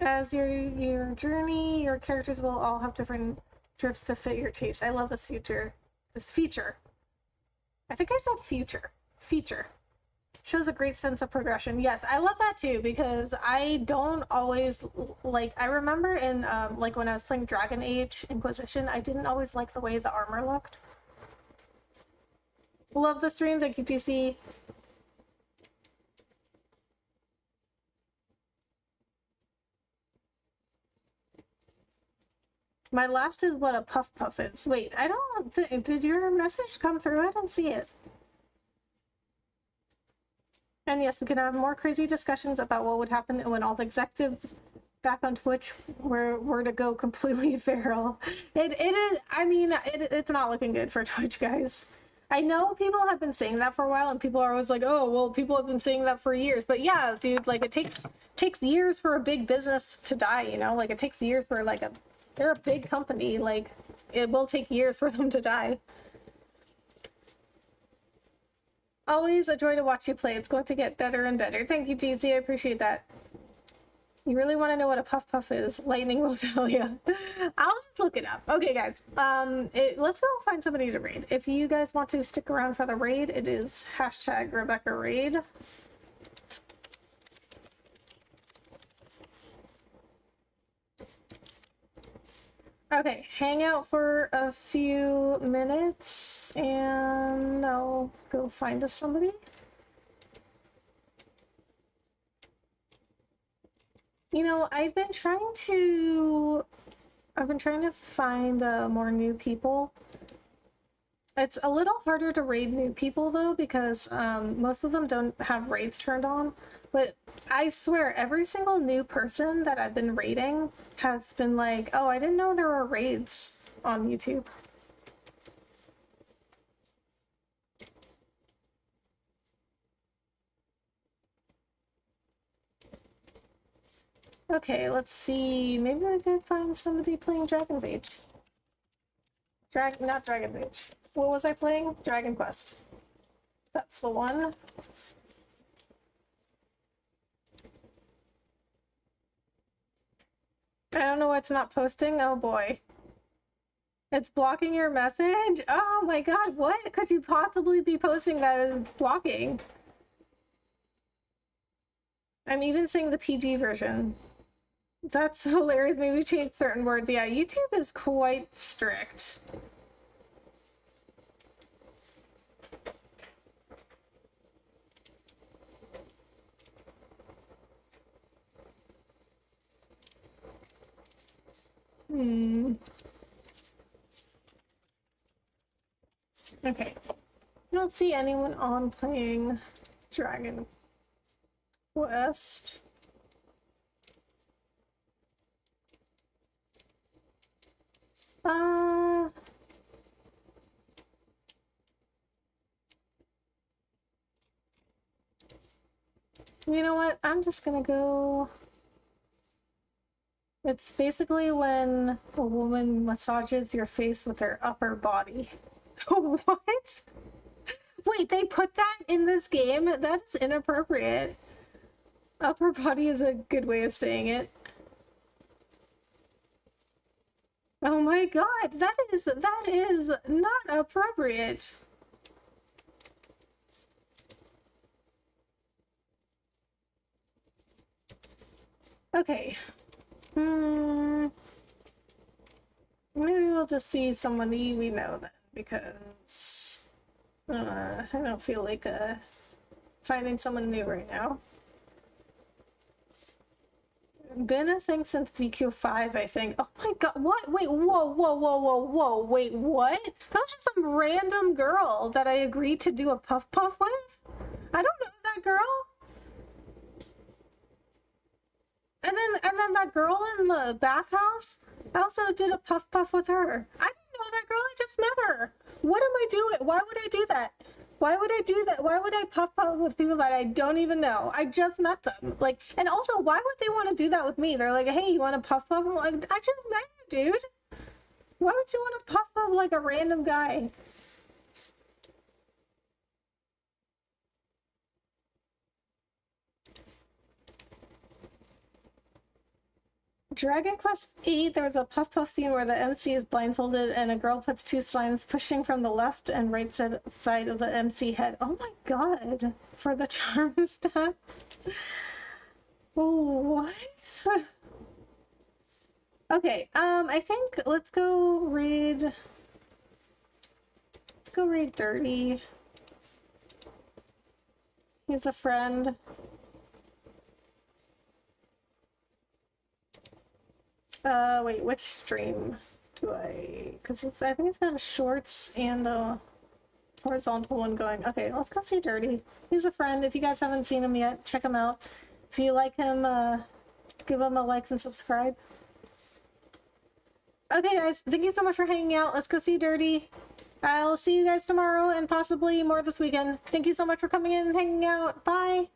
As your journey, your characters will all have different trips to fit your taste. I love this feature. This feature. I think I said future. Feature. Shows a great sense of progression. Yes, I love that too, because I don't always like. I remember in like when I was playing Dragon Age Inquisition, I didn't always like the way the armor looked. Love the stream. Thank you, TC. My last is what a puff puff is. Wait, I don't. Did your message come through? I don't see it. And yes, we can have more crazy discussions about what would happen when all the executives back on Twitch were to go completely feral. It is. I mean, it's not looking good for Twitch, guys. I know people have been saying that for a while, and people are always like, "Oh, well, people have been saying that for years." But yeah, dude, like it takes years for a big business to die. You know, like it takes years for like they're a big company. Like it will take years for them to die. Always a joy to watch you play. It's going to get better and better. Thank you, GZ. I appreciate that. You really want to know what a puff puff is? Lightning will tell you. I'll just look it up. Okay, guys. Let's go find somebody to raid. If you guys want to stick around for the raid, it is hashtag Rebecca Raid. Okay, hang out for a few minutes, and I'll go find us somebody. You know, I've been trying to find more new people. It's a little harder to raid new people though, because most of them don't have raids turned on. But I swear, every single new person that I've been raiding has been like, "Oh, I didn't know there were raids on YouTube." Okay, let's see. Maybe I could find somebody playing Dragon's Age. Not Dragon's Age. What was I playing? Dragon Quest. That's the one. I don't know why it's not posting. Oh boy. It's blocking your message? Oh my god, what could you possibly be posting that is blocking? I'm even seeing the PG version. That's hilarious. Maybe change certain words. Yeah, YouTube is quite strict. Okay. I don't see anyone on playing Dragon Quest. You know what? I'm just gonna go... It's basically when a woman massages your face with her upper body. What? Wait, they put that in this game? That's inappropriate. Upper body is a good way of saying it. Oh my god, that is not appropriate. Okay. Maybe we'll just see somebody we know then, because I don't feel like finding someone new right now. Been a thing since DQ5, I think. Oh my god, what? Wait, whoa, wait, what? That was just some random girl that I agreed to do a puff puff with? I don't know that girl. And then that girl in the bathhouse, I also did a puff puff with her. I didn't know that girl, I just met her. What am I doing? Why would I do that? Why would I do that? Why would I puff puff with people that I don't even know? I just met them. Like, and also, why would they want to do that with me? They're like, "Hey, you want to puff puff?" I'm like, I just met you, dude. Why would you want to puff puff like a random guy? Dragon Quest VIII, there was a puff puff scene where the MC is blindfolded and a girl puts two slimes pushing from the left and right side of the MC head. Oh my god, for the charm stat. What? Okay, I think let's go read Dirty. He's a friend. Wait, which stream do I... Because I think it's got shorts and a horizontal one going. Okay, let's go see Dirty. He's a friend. If you guys haven't seen him yet, check him out. If you like him, give him a like and subscribe. Okay, guys, thank you so much for hanging out. Let's go see Dirty. I'll see you guys tomorrow and possibly more this weekend. Thank you so much for coming in and hanging out. Bye!